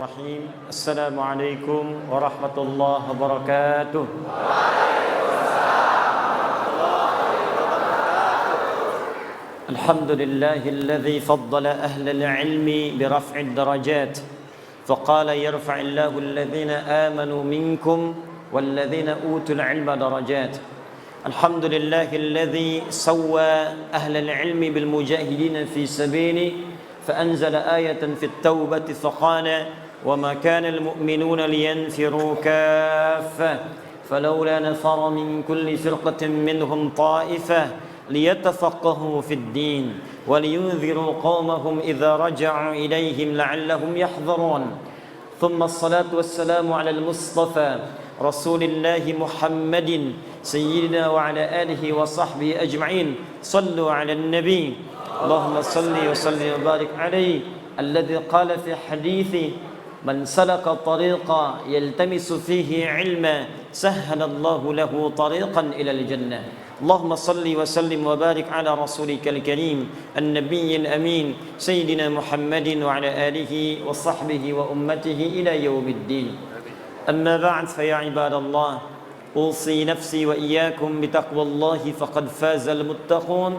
Assalamualaikum warahmatullahi wabarakatuh. Alhamdulillahilladzi faddala ahlal ilmi biraf'id darajat. Faqala yarfa'illahu alladhina amanu minkum walladhina utul ilma darajat. Alhamdulillahilladzi sawwa ahlal ilmi bil mujahidin fi sabili فأنزل آية في التوبة فقال وما كان المؤمنون لينفروا كافة فلولا نفر من كل فرقة منهم طائفة ليتفقهوا في الدين ولينذروا قومهم إذا رجعوا إليهم لعلهم يحذرون ثم الصلاة والسلام على المصطفى رسول الله محمد سيدنا وعلى آله وصحبه أجمعين صلوا على النبي اللهم صل وسلم وبارك عليه الذي قال في حديثه من سلك طريقا يلتمس فيه علما سهل الله له طريقا إلى الجنة اللهم صل وسلم وبارك على رسولك الكريم النبي الأمين سيدنا محمد وعلى آله وصحبه وأمته إلى يوم الدين أما بعد فيا عباد الله أوصي نفسي وإياكم بتقوى الله فقد فاز المتقون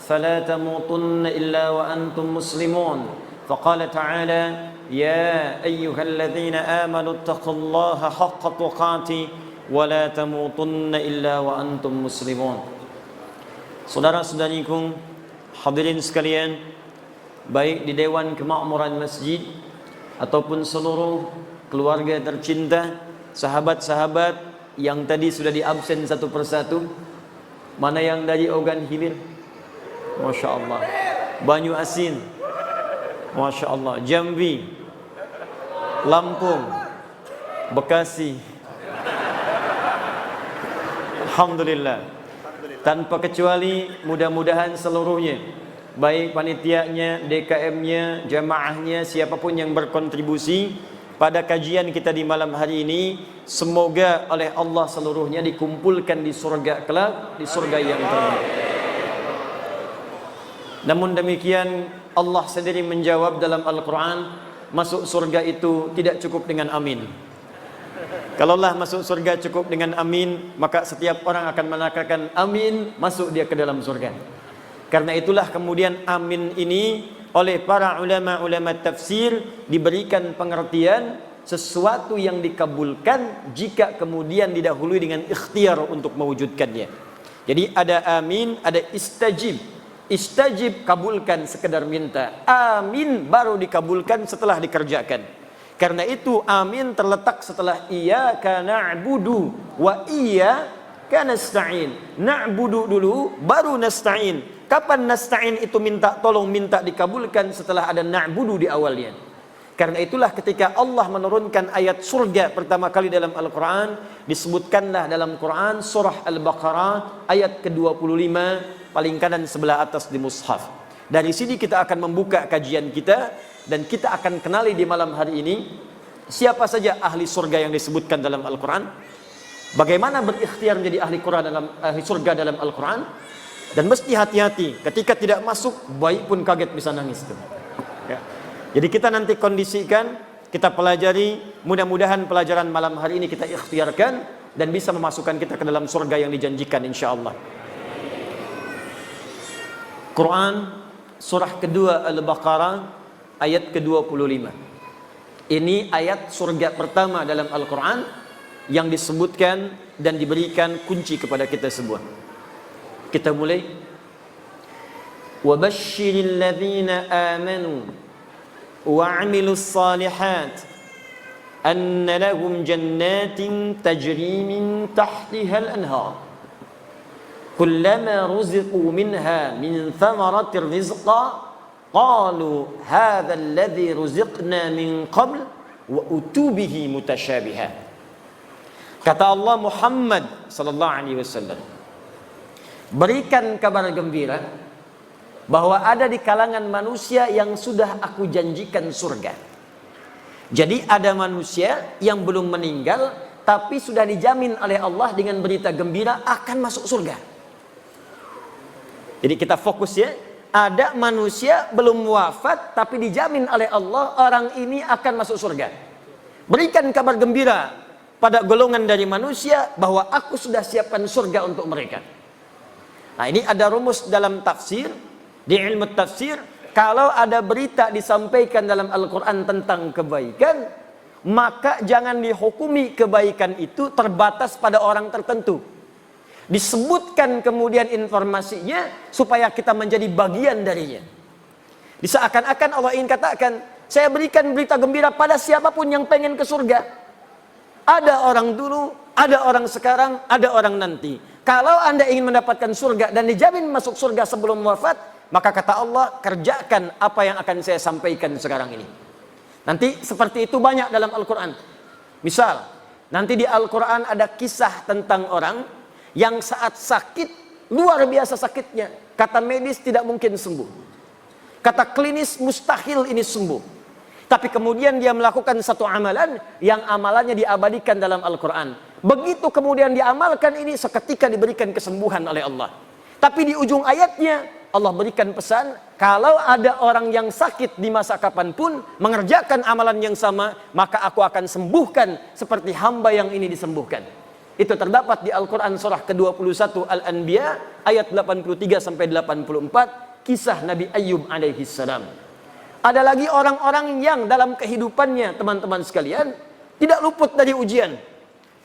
فلا تموتن إلا وأنتم مسلمون فقال تعالى يا أيها الذين آمنوا اتقوا الله حق تقاته ولا تموتن إلا وأنتم مسلمون. Saudara-saudariku hadirin sekalian, baik di Dewan Kemakmuran Masjid ataupun seluruh keluarga tercinta, sahabat-sahabat yang tadi sudah diabsen satu persatu, mana yang dari Ogan Hilir, Masya Allah, Banyu Asin, Masya Allah, Jambi, Lampung, Bekasi, Alhamdulillah. Tanpa kecuali mudah-mudahan seluruhnya, baik panitianya, DKM-nya, jamaahnya, siapapun yang berkontribusi pada kajian kita di malam hari ini, semoga oleh Allah seluruhnya dikumpulkan di surga kelak, di surga yang terbaik. Namun demikian Allah sendiri menjawab dalam Al-Quran, masuk surga itu tidak cukup dengan amin. Kalaulah masuk surga cukup dengan amin, maka setiap orang akan mengatakan amin, masuk dia ke dalam surga. Karena itulah kemudian amin ini oleh para ulama-ulama tafsir diberikan pengertian sesuatu yang dikabulkan jika kemudian didahului dengan ikhtiar untuk mewujudkannya. Jadi ada amin, ada istajib. Istajib, kabulkan sekedar minta. Amin baru dikabulkan setelah dikerjakan. Karena itu amin terletak setelah iyyaka na'budu wa iyyaka nasta'in. Na'budu dulu baru nasta'in. Kapan nasta'in itu minta tolong, minta dikabulkan setelah ada na'budu di awalnya. Karena itulah ketika Allah menurunkan ayat surga pertama kali dalam Al-Quran, disebutkanlah dalam Quran surah Al-Baqarah ayat ke-25 paling kanan sebelah atas di mushaf. Dari sini kita akan membuka kajian kita dan kita akan kenali di malam hari ini siapa saja ahli surga yang disebutkan dalam Al-Quran, bagaimana berikhtiar menjadi ahli surga dalam Al-Quran, dan mesti hati-hati ketika tidak masuk, bayi pun kaget bisa nangis tuh. Ya. Jadi kita nanti kondisikan, kita pelajari, mudah-mudahan pelajaran malam hari ini kita ikhtiarkan dan bisa memasukkan kita ke dalam surga yang dijanjikan insyaallah. Quran surah kedua Al-Baqarah ayat ke-25. Ini ayat surga pertama dalam Al-Quran yang disebutkan dan diberikan kunci kepada kita semua. Kita mulai. Wa basyiril ladzina amanu wa 'amilus shalihat anna lahum jannatin tajri min tahtiha al-anhar kullama ruziqu minha min thamaratir rizqa qalu hadha alladhi ruziqna min qabl wa utubihi mutasyabiha. Kata Allah Muhammad sallallahu alaihi wasallam, berikan kabar gembira bahwa ada di kalangan manusia yang sudah aku janjikan surga. Jadi ada manusia yang belum meninggal tapi sudah dijamin oleh Allah dengan berita gembira akan masuk surga. Jadi kita fokus ya, ada manusia belum wafat tapi dijamin oleh Allah orang ini akan masuk surga. Berikan kabar gembira pada golongan dari manusia bahwa aku sudah siapkan surga untuk mereka. Nah, ini ada rumus dalam tafsir, di ilmu tafsir, kalau ada berita disampaikan dalam Al-Quran tentang kebaikan, maka jangan dihukumi kebaikan itu terbatas pada orang tertentu. Disebutkan kemudian informasinya supaya kita menjadi bagian darinya. Seakan-akan Allah ingin katakan, saya berikan berita gembira pada siapapun yang pengen ke surga. Ada orang dulu, ada orang sekarang, ada orang nanti. Kalau Anda ingin mendapatkan surga dan dijamin masuk surga sebelum wafat, maka kata Allah, kerjakan apa yang akan saya sampaikan sekarang ini. Nanti seperti itu banyak dalam Al-Quran. Misal, nanti di Al-Quran ada kisah tentang orang yang saat sakit, luar biasa sakitnya. Kata medis tidak mungkin sembuh. Kata klinis mustahil ini sembuh. Tapi kemudian dia melakukan satu amalan yang amalannya diabadikan dalam Al-Quran. Begitu kemudian diamalkan ini, seketika diberikan kesembuhan oleh Allah. Tapi di ujung ayatnya Allah berikan pesan, kalau ada orang yang sakit di masa kapanpun mengerjakan amalan yang sama, maka aku akan sembuhkan seperti hamba yang ini disembuhkan. Itu terdapat di Al-Quran surah ke-21 Al-Anbiya ayat 83 sampai 84, kisah Nabi Ayyub alaihi salam. Ada lagi orang-orang yang dalam kehidupannya, teman-teman sekalian, tidak luput dari ujian.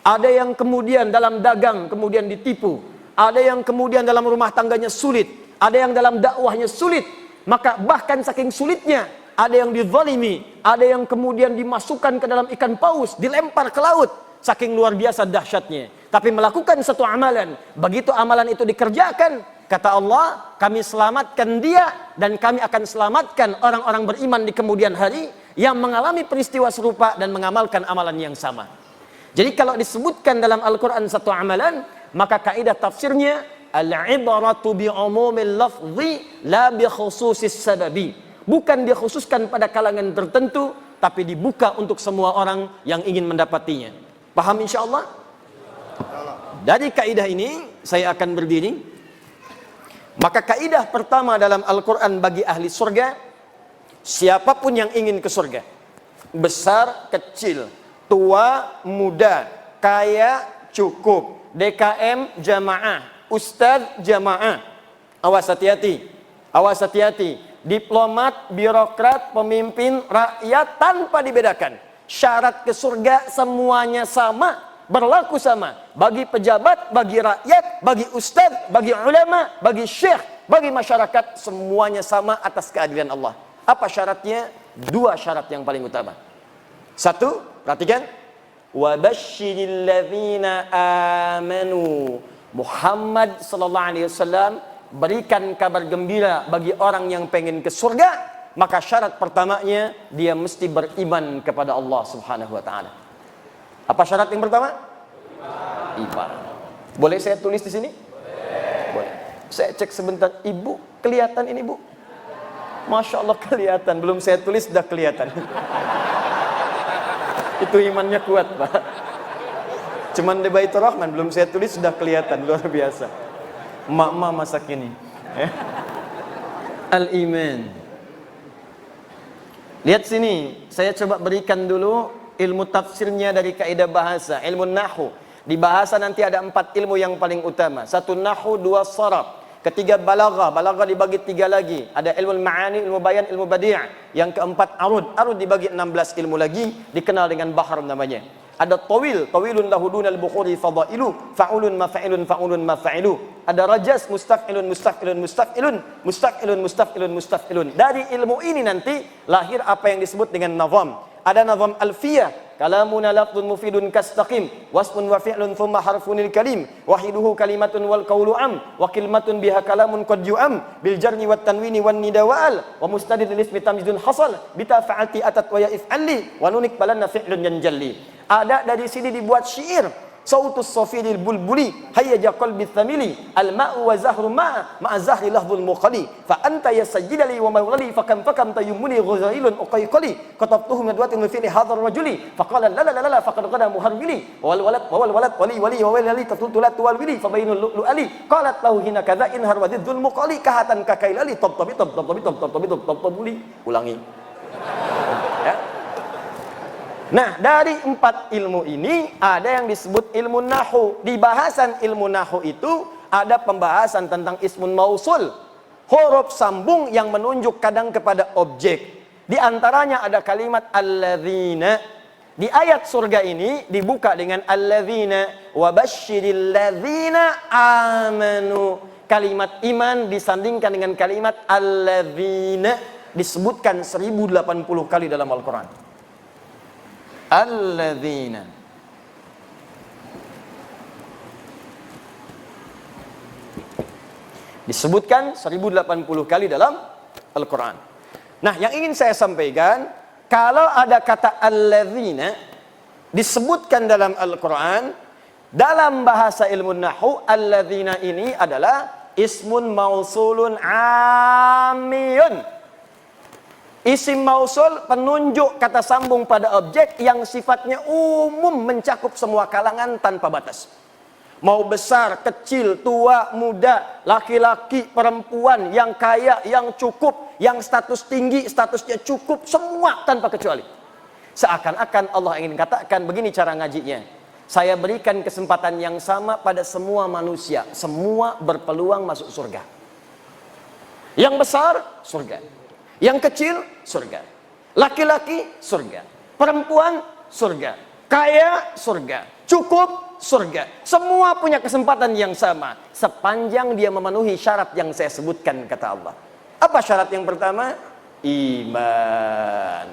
Ada yang kemudian dalam dagang kemudian ditipu, ada yang kemudian dalam rumah tangganya sulit, ada yang dalam dakwahnya sulit. Maka bahkan saking sulitnya, ada yang dizalimi, ada yang kemudian dimasukkan ke dalam ikan paus, dilempar ke laut. Saking luar biasa dahsyatnya. Tapi melakukan satu amalan, begitu amalan itu dikerjakan, kata Allah, kami selamatkan dia dan kami akan selamatkan orang-orang beriman di kemudian hari yang mengalami peristiwa serupa dan mengamalkan amalan yang sama. Jadi kalau disebutkan dalam Al-Quran satu amalan, maka kaidah tafsirnya al-ibaratu bi'umumil lafzi la bi khususis sababi. Bukan dikhususkan pada kalangan tertentu, tapi dibuka untuk semua orang yang ingin mendapatinya. Paham insyaallah? Dari kaidah ini saya akan berdiri. Maka kaidah pertama dalam Al-Quran bagi ahli surga, siapapun yang ingin ke surga, besar, kecil, tua, muda, kaya, cukup, DKM, jamaah, ustadz, jamaah, awas hati-hati, awas hati-hati, diplomat, birokrat, pemimpin, rakyat, tanpa dibedakan. Syarat ke surga semuanya sama, berlaku sama. Bagi pejabat, bagi rakyat, bagi ustadz, bagi ulama, bagi syekh, bagi masyarakat, semuanya sama atas keadilan Allah. Apa syaratnya? Dua syarat yang paling utama. Satu, perhatikan. وَبَشِّرِ الَّذِينَ آمَنُوا Muhammad sallallahu alaihi wasallam berikan kabar gembira bagi orang yang pengen ke surga. Maka syarat pertamanya, dia mesti beriman kepada Allah subhanahu wa ta'ala. Apa syarat yang pertama? Iman. Boleh saya tulis di sini? Boleh. Saya cek sebentar. Ibu, kelihatan ini bu? Masya Allah kelihatan. Belum saya tulis sudah kelihatan. Itu imannya kuat pak. Cuman di Baitur Rahman belum saya tulis sudah kelihatan. Luar biasa. Emak-emak masa kini. Al-iman. Lihat sini, saya coba berikan dulu ilmu tafsirnya dari kaidah bahasa, ilmu nahwu. Di bahasa nanti ada 4 ilmu yang paling utama. 1 nahwu, 2 sharaf, ketiga balaghah. Balaghah dibagi 3 lagi. Ada ilmu ma'ani, ilmu bayan, ilmu badi'. Yang keempat arud. Arud dibagi 16 ilmu lagi, dikenal dengan bahar namanya. Ada tawil, tawilun lahu dunal bukhuri fadailu, fa'ulun mafa'ilun fa'ulun mafa'ilu. Ada rajas, mustaf'ilun mustaf'ilun mustaf'ilun, mustaf'ilun mustaf'ilun mustaf'ilun. Dari ilmu ini nanti lahir apa yang disebut dengan nazam. Ada nazam alfiyah, kalamuna lafdun mufidun kastaqim, wasmun wa fi'lun thumma harfunil kalim, wahiduhu kalimatun wal qawlu am, wa kalimatun biha kalamun qad yu'am, bil jarni wat tanwini wan nida wa'al, wa mustadid lil ismi tamjidun hasal, bita fa'alti atat wa ya if'alli, wa nunik balanna fi'lun yanjalli. Ada dari sini dibuat syair. sautus safiril bulbuli hayya qalbi thamili al-ma'u wa zahru ma'a zahri lahdul muqali fa anta yasjidali wa mawlali fakam tayyumuni ghazailun uqayqali katabtuhu min adwatin fi hadhar rajuli faqala la la la la faqad qada muharwili wal walad wali wa wali tatultulat wal wili fa bainul lu'ali qalat lahu hina kadza in harwadidul muqali kahatan kakailali tabtabi ulangi ya. Nah, dari 4 ilmu ini ada yang disebut ilmu nahwu. Di bahasan ilmu nahwu itu ada pembahasan tentang ismun mausul, huruf sambung yang menunjuk kadang kepada objek. Di antaranya ada kalimat alladzina. Di ayat surga ini dibuka dengan alladzina wa basyiril ladzina amanu. Kalimat iman disandingkan dengan kalimat alladzina, disebutkan 1080 kali dalam Al-Quran. Alladzina. Disebutkan 1080 kali dalam Al-Quran. Nah, yang ingin saya sampaikan, kalau ada kata alladzina disebutkan dalam Al-Quran, dalam bahasa ilmu nahwu, alladzina ini adalah ismun mausulun amiyun. Isim mausul penunjuk kata sambung pada objek yang sifatnya umum, mencakup semua kalangan tanpa batas. Mau besar, kecil, tua, muda, laki-laki, perempuan, yang kaya, yang cukup, yang status tinggi, statusnya cukup, semua tanpa kecuali. Seakan-akan Allah ingin katakan begini cara ngajinya. Saya berikan kesempatan yang sama pada semua manusia, semua berpeluang masuk surga. Yang besar, surga. Yang kecil, surga. Laki-laki, surga. Perempuan, surga. Kaya, surga. Cukup, surga. Semua punya kesempatan yang sama, sepanjang dia memenuhi syarat yang saya sebutkan, kata Allah. Apa syarat yang pertama? Iman.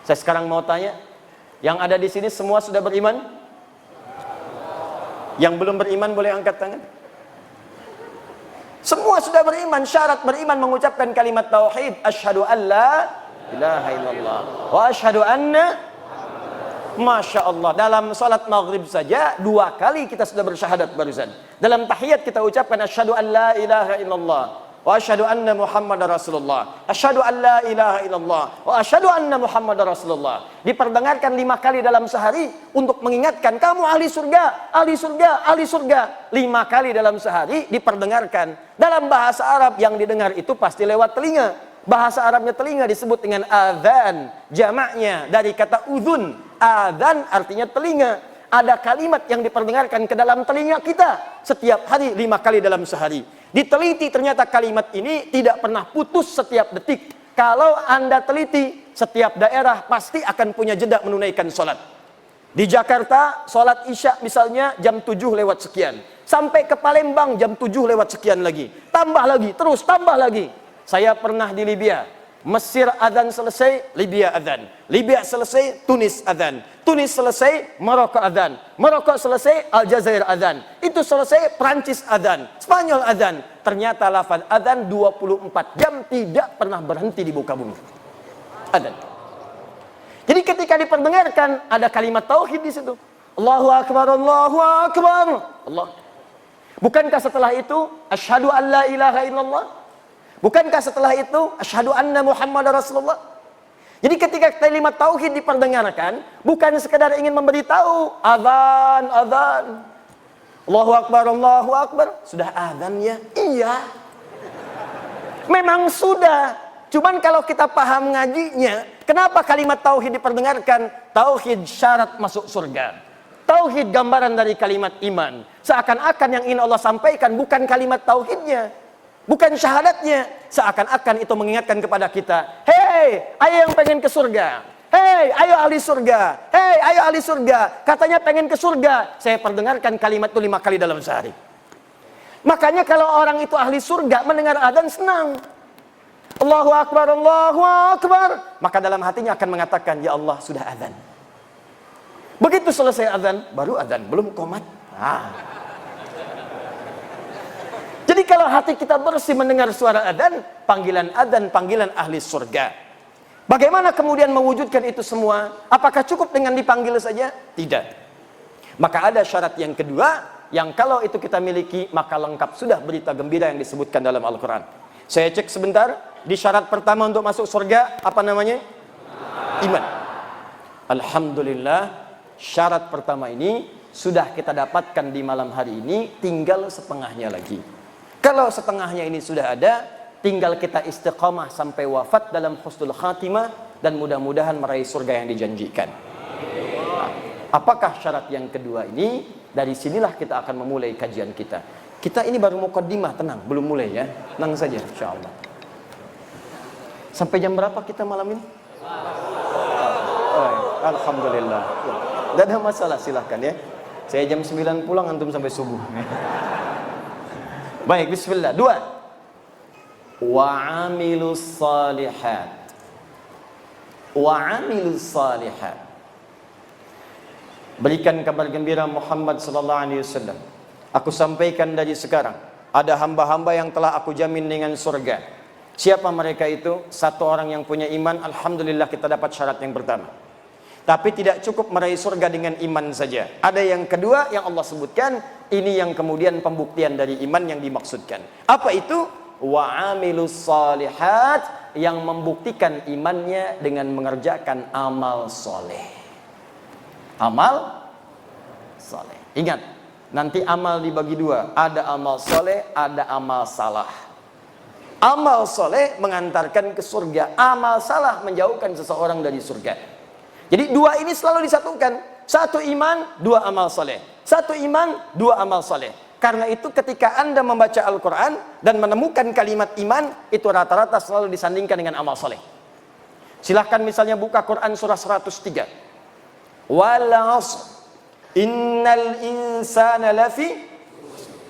Saya sekarang mau tanya, yang ada di sini semua sudah beriman? Yang belum beriman boleh angkat tangan. Semua sudah beriman. Syarat beriman mengucapkan kalimat tauhid, asyhadu an la ilaha illallah wa asyhadu anna, Masya Allah. Dalam salat maghrib saja 2 kali kita sudah bersyahadat barusan. Dalam tahiyat kita ucapkan asyhadu an la ilaha illallah wa asyhadu anna Muhammadar Rasulullah. Asyhadu an la ilaha illallah wa asyhadu anna Muhammadar Rasulullah. Diperdengarkan 5 kali dalam sehari untuk mengingatkan kamu ahli surga, ahli surga, ahli surga. 5 kali dalam sehari diperdengarkan. Dalam bahasa Arab yang didengar itu pasti lewat telinga. Bahasa Arabnya telinga disebut dengan adzan. Jamaknya dari kata udhun. Adzan artinya telinga. Ada kalimat yang diperdengarkan ke dalam telinga kita setiap hari 5 kali dalam sehari. Diteliti ternyata kalimat ini tidak pernah putus setiap detik. Kalau Anda teliti, setiap daerah pasti akan punya jeda menunaikan sholat. Di Jakarta, sholat isya misalnya jam 7 lewat sekian. Sampai ke Palembang jam 7 lewat sekian lagi. Tambah lagi, terus tambah lagi. Saya pernah di Libya. Mesir adzan selesai, Libya adzan. Libya selesai, Tunis adzan. Tunis selesai, Maroko adzan. Maroko selesai, Aljazair adzan. Itu selesai, Prancis adzan. Spanyol adzan. Ternyata lafaz adzan 24 jam tidak pernah berhenti di muka bumi. Adzan. Jadi ketika diperdengarkan ada kalimat tauhid di situ. Allahu akbar, Allahu akbar. Allah. Bukankah setelah itu asyhadu an la ilaha illallah? Bukankah setelah itu asyhadu anna Muhammadar Rasulullah? Jadi ketika kalimat tauhid diperdengarkan, bukan sekadar ingin memberitahu azan, azan. Allahu akbar, Allahu akbar. Sudah azan ya? Iya. Memang sudah. Cuman kalau kita paham ngajinya, kenapa kalimat tauhid diperdengarkan? Tauhid syarat masuk surga. Tauhid gambaran dari kalimat iman. Seakan-akan yang ingin Allah sampaikan bukan kalimat tauhidnya. Bukan syahadatnya. Seakan-akan itu mengingatkan kepada kita, hei, ayo yang pengen ke surga. Hei, ayo ahli surga. Hei, ayo ahli surga. Katanya pengen ke surga. Saya perdengarkan kalimat itu 5 kali dalam sehari. Makanya kalau orang itu ahli surga, mendengar adzan senang. Allahu akbar, Allahu akbar. Maka dalam hatinya akan mengatakan, ya Allah sudah adzan. Begitu selesai adzan, baru adzan, belum qomat. Jadi kalau hati kita bersih mendengar suara adzan, panggilan ahli surga. Bagaimana kemudian mewujudkan itu semua? Apakah cukup dengan dipanggil saja? Tidak. Maka ada syarat yang kedua, yang kalau itu kita miliki, maka lengkap sudah berita gembira yang disebutkan dalam Al-Quran. Saya cek sebentar, di syarat pertama untuk masuk surga, apa namanya? Iman. Alhamdulillah, syarat pertama ini sudah kita dapatkan di malam hari ini, tinggal setengahnya lagi. Kalau setengahnya ini sudah ada, tinggal kita istiqamah sampai wafat dalam husnul khatimah, dan mudah-mudahan meraih surga yang dijanjikan. Apakah syarat yang kedua ini? Dari sinilah kita akan memulai kajian kita. Kita ini baru mukaddimah, tenang, belum mulai ya. Tenang saja, insyaallah. Sampai jam berapa kita malam ini? Alhamdulillah. Tidak ada masalah, silahkan ya. Saya jam 9 pulang, antum sampai subuh. Baik, bismillah. 2. Wa'amilus salihat. Wa'amilus salihat. Berikan kabar gembira Muhammad sallallahu alaihi wasallam. Aku sampaikan dari sekarang, ada hamba-hamba yang telah aku jamin dengan surga. Siapa mereka itu? Satu orang yang punya iman, alhamdulillah kita dapat syarat yang pertama. Tapi tidak cukup meraih surga dengan iman saja. Ada yang kedua yang Allah sebutkan, ini yang kemudian pembuktian dari iman yang dimaksudkan. Apa itu? Wa amilus salihat, yang membuktikan imannya dengan mengerjakan amal soleh. Amal soleh. Ingat, nanti amal dibagi dua. Ada amal soleh, ada amal salah. Amal soleh mengantarkan ke surga. Amal salah menjauhkan seseorang dari surga. Jadi dua ini selalu disatukan. Satu iman, dua amal soleh. Satu iman, dua amal soleh. Karena itu ketika Anda membaca Al-Quran dan menemukan kalimat iman, itu rata-rata selalu disandingkan dengan amal soleh. Silahkan misalnya buka Quran surah 103. Wal 'ashr innal insana lafi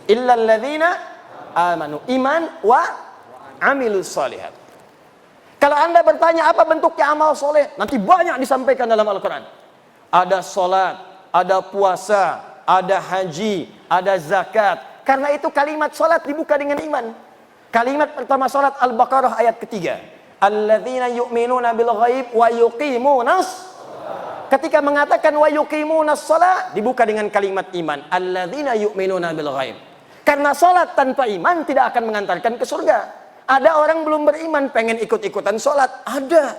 illa alladzina amanu. Iman wa amilus shalihat. Kalau Anda bertanya apa bentuknya amal soleh, nanti banyak disampaikan dalam Al-Quran. Ada solat, ada puasa, ada haji, ada zakat. Karena itu kalimat solat dibuka dengan iman. Kalimat pertama solat Al-Baqarah ayat ketiga. Alladzina yu'minuna bil ghaib wa yuqimunas. Ketika mengatakan wa yuqimunas shalah, dibuka dengan kalimat iman. Alladzina yu'minuna bil ghaib. Karena salat tanpa iman tidak akan mengantarkan ke surga. Ada orang belum beriman pengen ikut-ikutan salat, ada.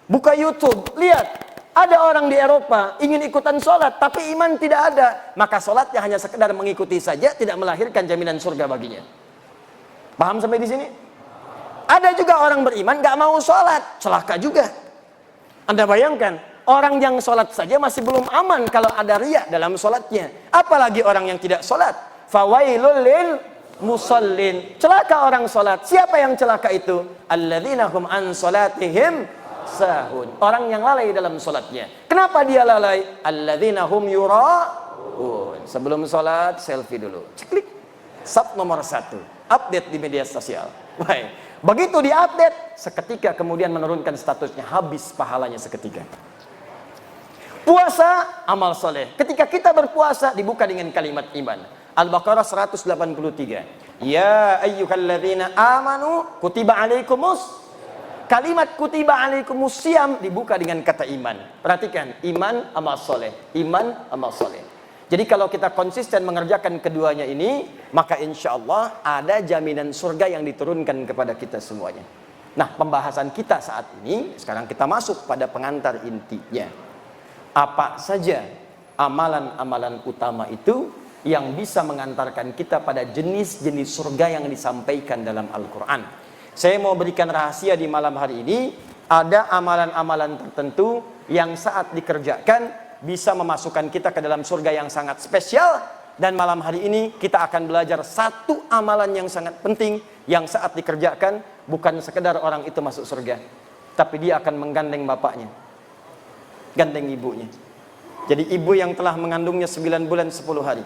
Buka YouTube, lihat. Ada orang di Eropa ingin ikutan salat tapi iman tidak ada, maka salatnya hanya sekedar mengikuti saja, tidak melahirkan jaminan surga baginya. Paham sampai di sini? Ada juga orang beriman gak mau salat, celaka juga. Anda bayangkan, orang yang sholat saja masih belum aman kalau ada riya dalam sholatnya. Apalagi orang yang tidak sholat. Fawailul lil musallin. Celaka orang sholat. Siapa yang celaka itu? Alladzina hum an sholatihim sahun. Orang yang lalai dalam sholatnya. Kenapa dia lalai? Alladzina hum yura'un. Sebelum sholat, selfie dulu. Klik. Sub nomor 1. Update di media sosial. Baik. Begitu diupdate, seketika kemudian menurunkan statusnya. Habis pahalanya seketika. Puasa, amal soleh. Ketika kita berpuasa, dibuka dengan kalimat iman. Al-Baqarah 183. Ya ayyuhalladzina amanu kutiba alaikumus. Kalimat kutiba alaikumus siyam dibuka dengan kata iman. Perhatikan, iman, amal soleh. Iman, amal soleh. Jadi kalau kita konsisten mengerjakan keduanya ini, maka insya Allah ada jaminan surga yang diturunkan kepada kita semuanya. Nah, pembahasan kita saat ini, sekarang kita masuk pada pengantar intinya. Apa saja amalan-amalan utama itu yang bisa mengantarkan kita pada jenis-jenis surga yang disampaikan dalam Al-Quran. Saya mau berikan rahasia di malam hari ini. Ada amalan-amalan tertentu yang saat dikerjakan bisa memasukkan kita ke dalam surga yang sangat spesial. Dan malam hari ini kita akan belajar satu amalan yang sangat penting yang saat dikerjakan bukan sekedar orang itu masuk surga, tapi dia akan menggandeng bapaknya, gandeng ibunya. Jadi ibu yang telah mengandungnya 9 bulan 10 hari,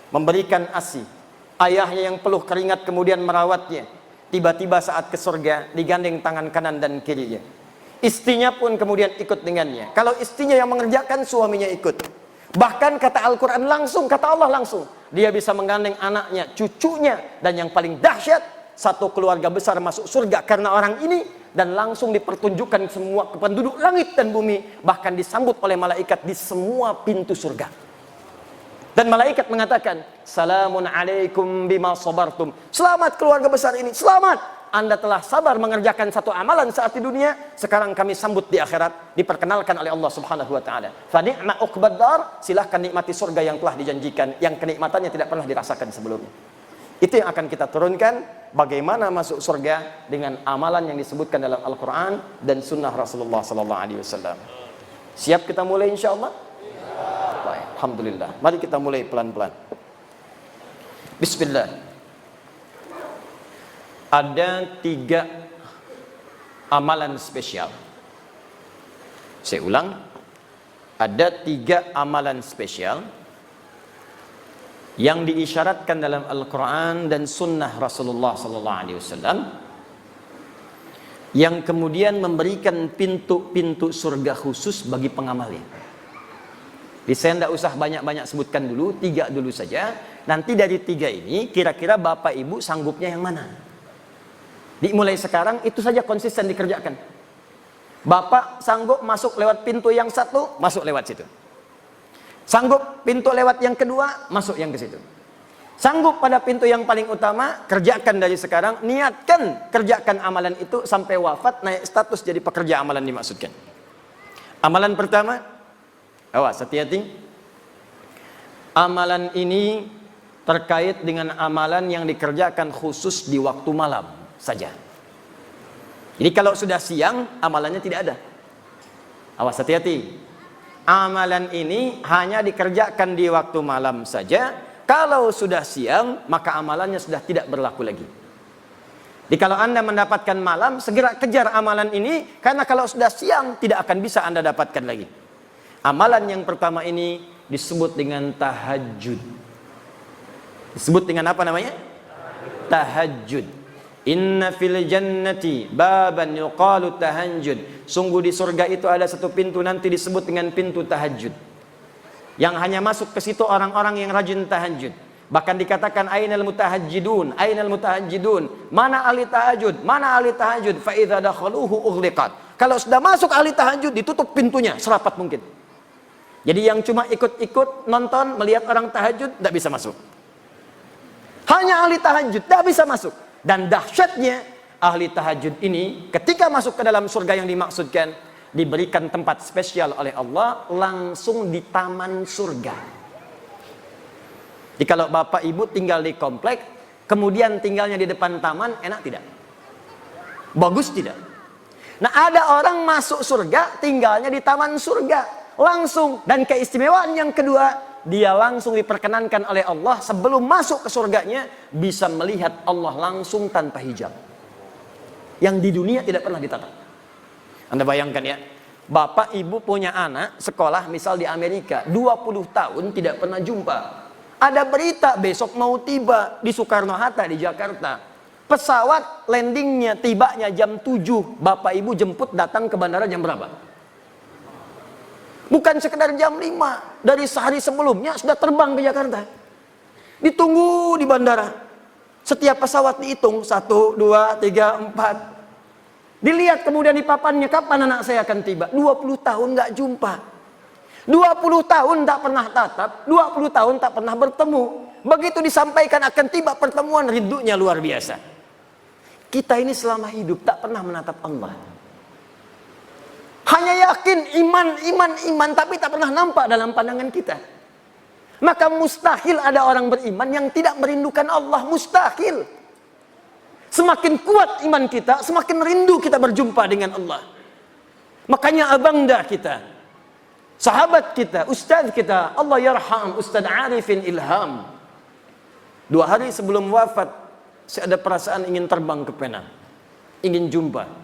memberikan ASI, ayahnya yang peluh keringat kemudian merawatnya, tiba-tiba saat ke surga digandeng tangan kanan dan kirinya. Istrinya pun kemudian ikut dengannya. Kalau istrinya yang mengerjakan, suaminya ikut. Bahkan kata Al-Quran langsung, kata Allah langsung, dia bisa menggandeng anaknya, cucunya, dan yang paling dahsyat, satu keluarga besar masuk surga karena orang ini. Dan langsung dipertunjukkan semua penduduk langit dan bumi, bahkan disambut oleh malaikat di semua pintu surga. Dan malaikat mengatakan, salamun alaikum bima sabartum. Selamat keluarga besar ini, selamat. Anda telah sabar mengerjakan satu amalan saat di dunia, sekarang kami sambut di akhirat, diperkenalkan oleh Allah Subhanahu wa taala. Fa ni'ma uqbad dar, silahkan nikmati surga yang telah dijanjikan, yang kenikmatannya tidak pernah dirasakan sebelumnya. Itu yang akan kita turunkan, bagaimana masuk surga dengan amalan yang disebutkan dalam Al-Qur'an dan sunnah Rasulullah sallallahu alaihi wasallam. Siap kita mulai insyaallah? Baik, alhamdulillah. Mari kita mulai pelan-pelan. Bismillah. Ada 3 amalan spesial. Saya ulang, ada 3 amalan spesial yang diisyaratkan dalam Al-Quran dan Sunnah Rasulullah SAW, yang kemudian memberikan pintu-pintu surga khusus bagi pengamalnya. Saya tidak usah banyak-banyak sebutkan dulu, 3 dulu saja. Nanti dari 3 ini, kira-kira Bapak Ibu sanggupnya yang mana? Dimulai sekarang, itu saja konsisten dikerjakan. Bapak sanggup masuk lewat pintu yang satu, masuk lewat situ. Sanggup pintu lewat yang kedua, masuk yang ke situ. Sanggup pada pintu yang paling utama, kerjakan dari sekarang, niatkan kerjakan amalan itu sampai wafat, naik status jadi pekerja amalan dimaksudkan. Amalan pertama, awas hati-hati. Amalan ini terkait dengan amalan yang dikerjakan khusus di waktu malam saja. Jadi kalau sudah siang, amalannya tidak ada. Awas hati-hati. Amalan ini hanya dikerjakan di waktu malam saja. Kalau sudah siang, maka amalannya sudah tidak berlaku lagi. Jadi kalau Anda mendapatkan malam, segera kejar amalan ini, karena kalau sudah siang, tidak akan bisa Anda dapatkan lagi. Amalan yang pertama ini disebut dengan tahajud. Disebut dengan apa namanya? Tahajud. Inna fil jannati baban yuqalu tahajjud. Sungguh di surga itu ada satu pintu nanti disebut dengan pintu tahajud, yang hanya masuk ke situ orang-orang yang rajin tahajud. Bahkan dikatakan ainal mutahajjidun, ainal mutahajjidun. Mana ahli tahajud? Mana ahli tahajud? Fa idza dakhaluhu ughliqat. Kalau sudah masuk ahli tahajud, ditutup pintunya serapat mungkin. Jadi yang cuma ikut-ikut nonton melihat orang tahajud tidak bisa masuk. Hanya ahli tahajud tidak bisa masuk. Dan dahsyatnya ahli tahajud ini ketika masuk ke dalam surga yang dimaksudkan, diberikan tempat spesial oleh Allah langsung di taman surga. Jadi kalau Bapak Ibu tinggal di komplek, kemudian tinggalnya di depan taman, enak tidak? Bagus tidak? Nah, ada orang masuk surga tinggalnya di taman surga langsung. Dan keistimewaan yang kedua, dia langsung diperkenankan oleh Allah sebelum masuk ke surganya bisa melihat Allah langsung tanpa hijab, yang di dunia tidak pernah ditatap. Anda bayangkan ya, Bapak Ibu punya anak sekolah misal di Amerika 20 tahun tidak pernah jumpa. Ada berita besok mau tiba di Soekarno-Hatta di Jakarta. Pesawat landingnya tibanya jam 7, Bapak Ibu jemput datang ke bandara jam berapa? Bukan sekedar jam 5, dari sehari sebelumnya sudah terbang ke Jakarta. Ditunggu di bandara. Setiap pesawat dihitung 1, 2, 3, 4. Dilihat kemudian di papannya, kapan anak saya akan tiba? 20 tahun nggak jumpa. 20 tahun tak pernah tatap, 20 tahun tak pernah bertemu. Begitu disampaikan akan tiba pertemuan, rindunya luar biasa. Kita ini selama hidup tak pernah menatap Allah. Hanya yakin iman, tapi tak pernah nampak dalam pandangan kita. Maka mustahil ada orang beriman yang tidak merindukan Allah. Mustahil. Semakin kuat iman kita, semakin rindu kita berjumpa dengan Allah. Makanya abangda kita, sahabat kita, ustaz kita, Allah yarham Ustaz Arifin Ilham, 2 hari sebelum wafat, saya ada perasaan ingin terbang ke Penang, ingin jumpa.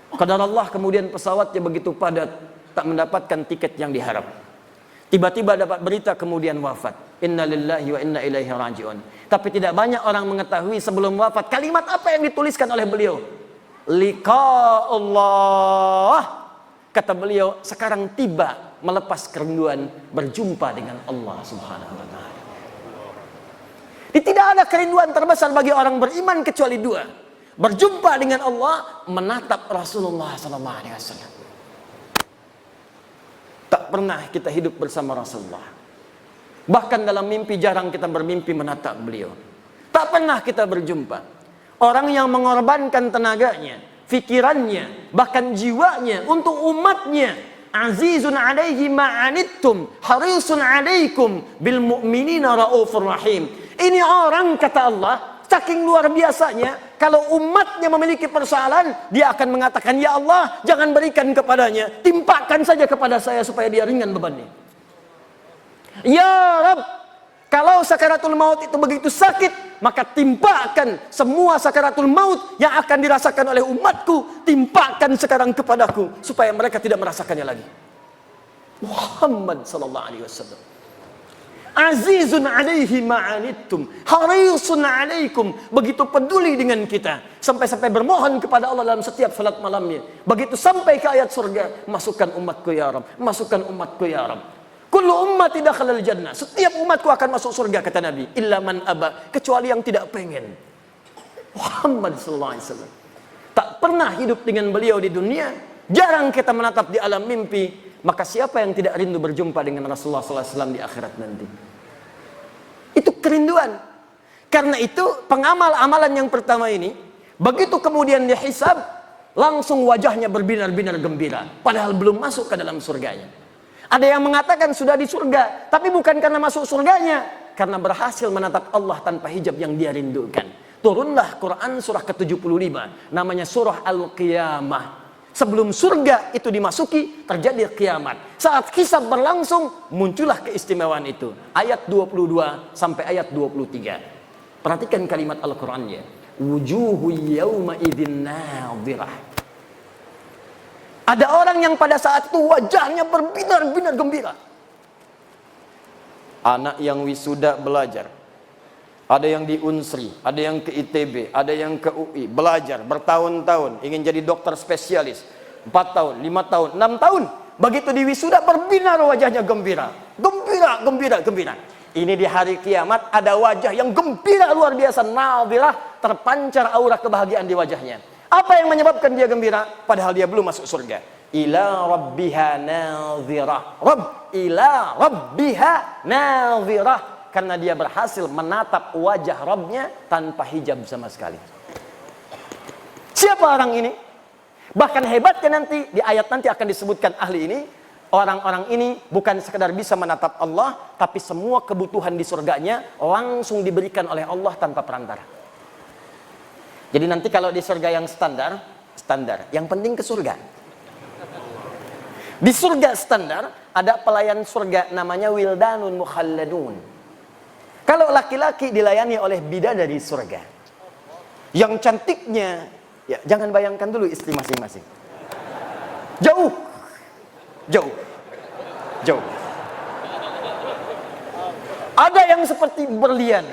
Qadar Allah kemudian pesawatnya begitu padat, tak mendapatkan tiket yang diharap. Tiba-tiba dapat berita kemudian wafat. Inna lillahi wa inna ilaihi raji'un. Tapi tidak banyak orang mengetahui sebelum wafat kalimat apa yang dituliskan oleh beliau. Liqa Allah. Kata beliau, sekarang tiba melepas kerinduan berjumpa dengan Allah Subhanahu wa taala. Tidak ada kerinduan terbesar bagi orang beriman kecuali 2. Berjumpa dengan Allah, menatap Rasulullah SAW. Tak pernah kita hidup bersama Rasulullah. Bahkan dalam mimpi jarang kita bermimpi menatap beliau. Tak pernah kita berjumpa. Orang yang mengorbankan tenaganya, fikirannya, bahkan jiwanya untuk umatnya. Azizun alaihi ma'anittum, harisun alaikum bil mu'minina raufur rahim. Ini orang, kata Allah, saking luar biasanya, kalau umatnya memiliki persoalan, dia akan mengatakan, ya Allah, jangan berikan kepadanya, timpakan saja kepada saya supaya dia ringan bebannya. Ya Rabb, kalau sakaratul maut itu begitu sakit, maka timpakan semua sakaratul maut yang akan dirasakan oleh umatku, timpakan sekarang kepadaku, supaya mereka tidak merasakannya lagi. Muhammad sallallahu alaihi wasallam. Azizun alaihi ma'anittum, harisun alaikum, begitu peduli dengan kita, sampai-sampai bermohon kepada Allah dalam setiap salat malamnya. Begitu sampai ke ayat surga, masukkan umatku ya Rabb, masukkan umatku ya Rabb. Kullu ummati dakhalal jannah, setiap umatku akan masuk surga, kata Nabi, illa man aba, kecuali yang tidak pengen. Muhammad sallallahu alaihi wasallam tak pernah hidup dengan beliau di dunia, jarang kita menatap di alam mimpi. Maka siapa yang tidak rindu berjumpa dengan Rasulullah sallallahu alaihi wasallam di akhirat nanti? Itu kerinduan. Karena itu pengamal amalan yang pertama ini, begitu kemudian dihisab, langsung wajahnya berbinar-binar gembira, padahal belum masuk ke dalam surganya. Ada yang mengatakan sudah di surga, tapi bukan karena masuk surganya, karena berhasil menatap Allah tanpa hijab yang dia rindukan. Turunlah Quran surah ke-75, namanya surah Al-Qiyamah. Sebelum surga itu dimasuki, terjadi kiamat. Saat hisab berlangsung, muncullah keistimewaan itu. Ayat 22 sampai ayat 23. Perhatikan kalimat Al-Qurannya. Wujuhu yawma idhin nadhirah. Ada orang yang pada saat itu wajahnya berbinar-binar gembira. Anak yang wisuda belajar. Ada yang di Unsri, ada yang ke ITB, ada yang ke UI, belajar bertahun-tahun, ingin jadi dokter spesialis, 4 tahun, 5 tahun, 6 tahun. Begitu di wisuda berbinar wajahnya gembira. Gembira, gembira, gembira. Ini di hari kiamat ada wajah yang gembira luar biasa, nadhirah, terpancar aura kebahagiaan di wajahnya. Apa yang menyebabkan dia gembira? Padahal dia belum masuk surga. Ila rabbiha nadhirah. Rabb, ila rabbiha nadhirah. Karena dia berhasil menatap wajah Rabbnya tanpa hijab sama sekali. Siapa orang ini? Bahkan hebatnya nanti, di ayat nanti akan disebutkan ahli ini. Orang-orang ini bukan sekedar bisa menatap Allah, tapi semua kebutuhan di surganya langsung diberikan oleh Allah tanpa perantara. Jadi nanti kalau di surga yang standar, yang penting ke surga. Di surga standar, ada pelayan surga namanya wildanun mukhalladun. Kalau laki-laki dilayani oleh bidadari surga, yang cantiknya, ya jangan bayangkan dulu istri masing-masing. Jauh, jauh, jauh. Ada yang seperti berlian.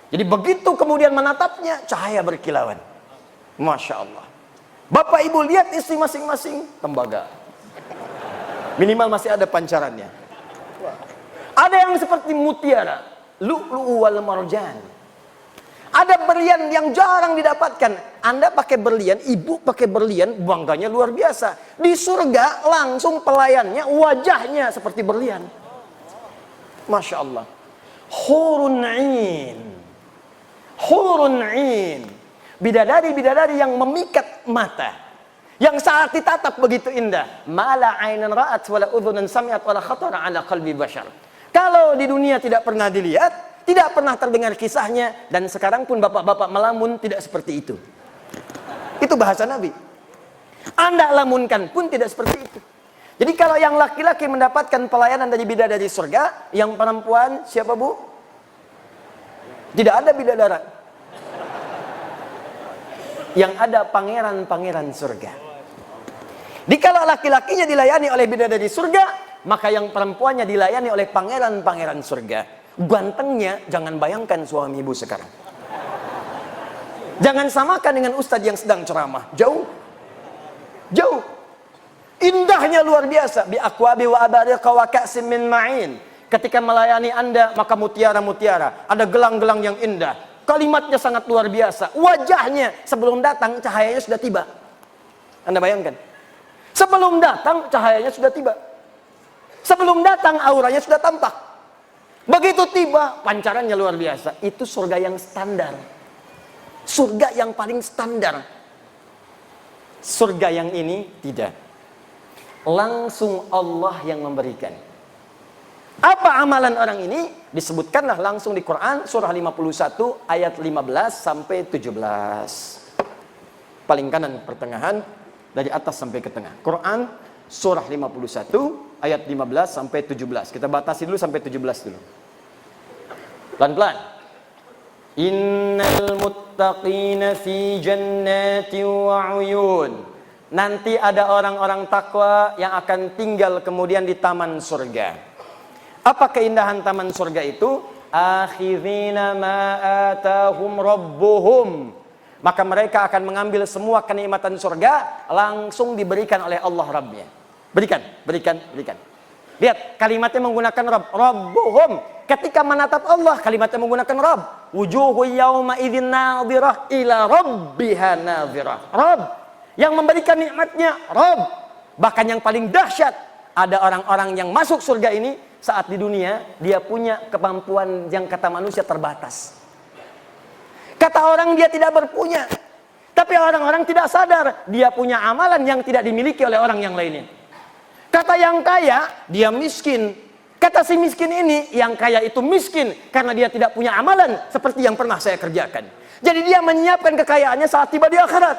Jadi begitu kemudian menatapnya, cahaya berkilauan. Masya Allah. Bapak ibu lihat istri masing-masing, tembaga. Minimal masih ada pancarannya. Ada yang seperti mutiara, lu'lu'u wal marjan. Ada berlian yang jarang didapatkan. Anda pakai berlian, ibu pakai berlian, bangganya luar biasa. Di surga langsung pelayannya, wajahnya seperti berlian. Masya Allah. Hurun 'ain. Hurun 'ain. Bidadari-bidadari yang memikat mata. Yang saat ditatap begitu indah. Mala 'ainan ra'at wala udhunan sami'at wala khatara 'ala qalbi bashar. Kalau di dunia tidak pernah dilihat, tidak pernah terdengar kisahnya, dan sekarang pun bapak-bapak melamun tidak seperti itu. Itu bahasa Nabi. Anda lamunkan pun tidak seperti itu. Jadi kalau yang laki-laki mendapatkan pelayanan dari bidadari surga, yang perempuan siapa bu? Tidak ada bidadara. Yang ada pangeran-pangeran surga. Jadi kalau laki-lakinya dilayani oleh bidadari surga, maka yang perempuannya dilayani oleh pangeran-pangeran surga. Gantengnya jangan bayangkan suami ibu sekarang. Jangan samakan dengan ustadz yang sedang ceramah. Jauh. Jauh. Indahnya luar biasa. Bi aqwabi wa abariqa wa ka'sim min ma'in. Ketika melayani Anda, maka mutiara-mutiara. Ada gelang-gelang yang indah. Kalimatnya sangat luar biasa. Wajahnya sebelum datang cahayanya sudah tiba. Anda bayangkan. Sebelum datang cahayanya sudah tiba. Sebelum datang auranya sudah tampak. Begitu tiba, pancarannya luar biasa. Itu surga yang standar. Surga yang paling standar. Surga yang ini tidak. Langsung Allah yang memberikan. Apa amalan orang ini? Disebutkanlah langsung di Quran surah 51 ayat 15 sampai 17. Paling kanan pertengahan dari atas sampai ke tengah. Quran surah 51 ayat 15 sampai 17. Kita batasi dulu sampai 17 dulu. Pelan-pelan. Innal muttaqina fi jannati wa uyun. Nanti ada orang-orang takwa yang akan tinggal kemudian di taman surga. Apa keindahan taman surga itu? Akhirina ma atahum rabbuhum. Maka mereka akan mengambil semua kenikmatan surga langsung diberikan oleh Allah Rabbnya. Berikan. Lihat, kalimatnya menggunakan Rabb. Rabbuhum. Ketika menatap Allah, kalimatnya menggunakan Rabb. Wujuhu yawma idzin nadhirah ila rabbiha nadhirah. Rabb. Yang memberikan nikmatnya, Rabb. Bahkan yang paling dahsyat, ada orang-orang yang masuk surga ini saat di dunia, dia punya kemampuan yang kata manusia terbatas. Kata orang dia tidak berpunya. Tapi orang-orang tidak sadar, dia punya amalan yang tidak dimiliki oleh orang yang lainnya. Kata yang kaya, dia miskin. Kata si miskin ini, yang kaya itu miskin karena dia tidak punya amalan seperti yang pernah saya kerjakan. Jadi dia menyiapkan kekayaannya saat tiba di akhirat.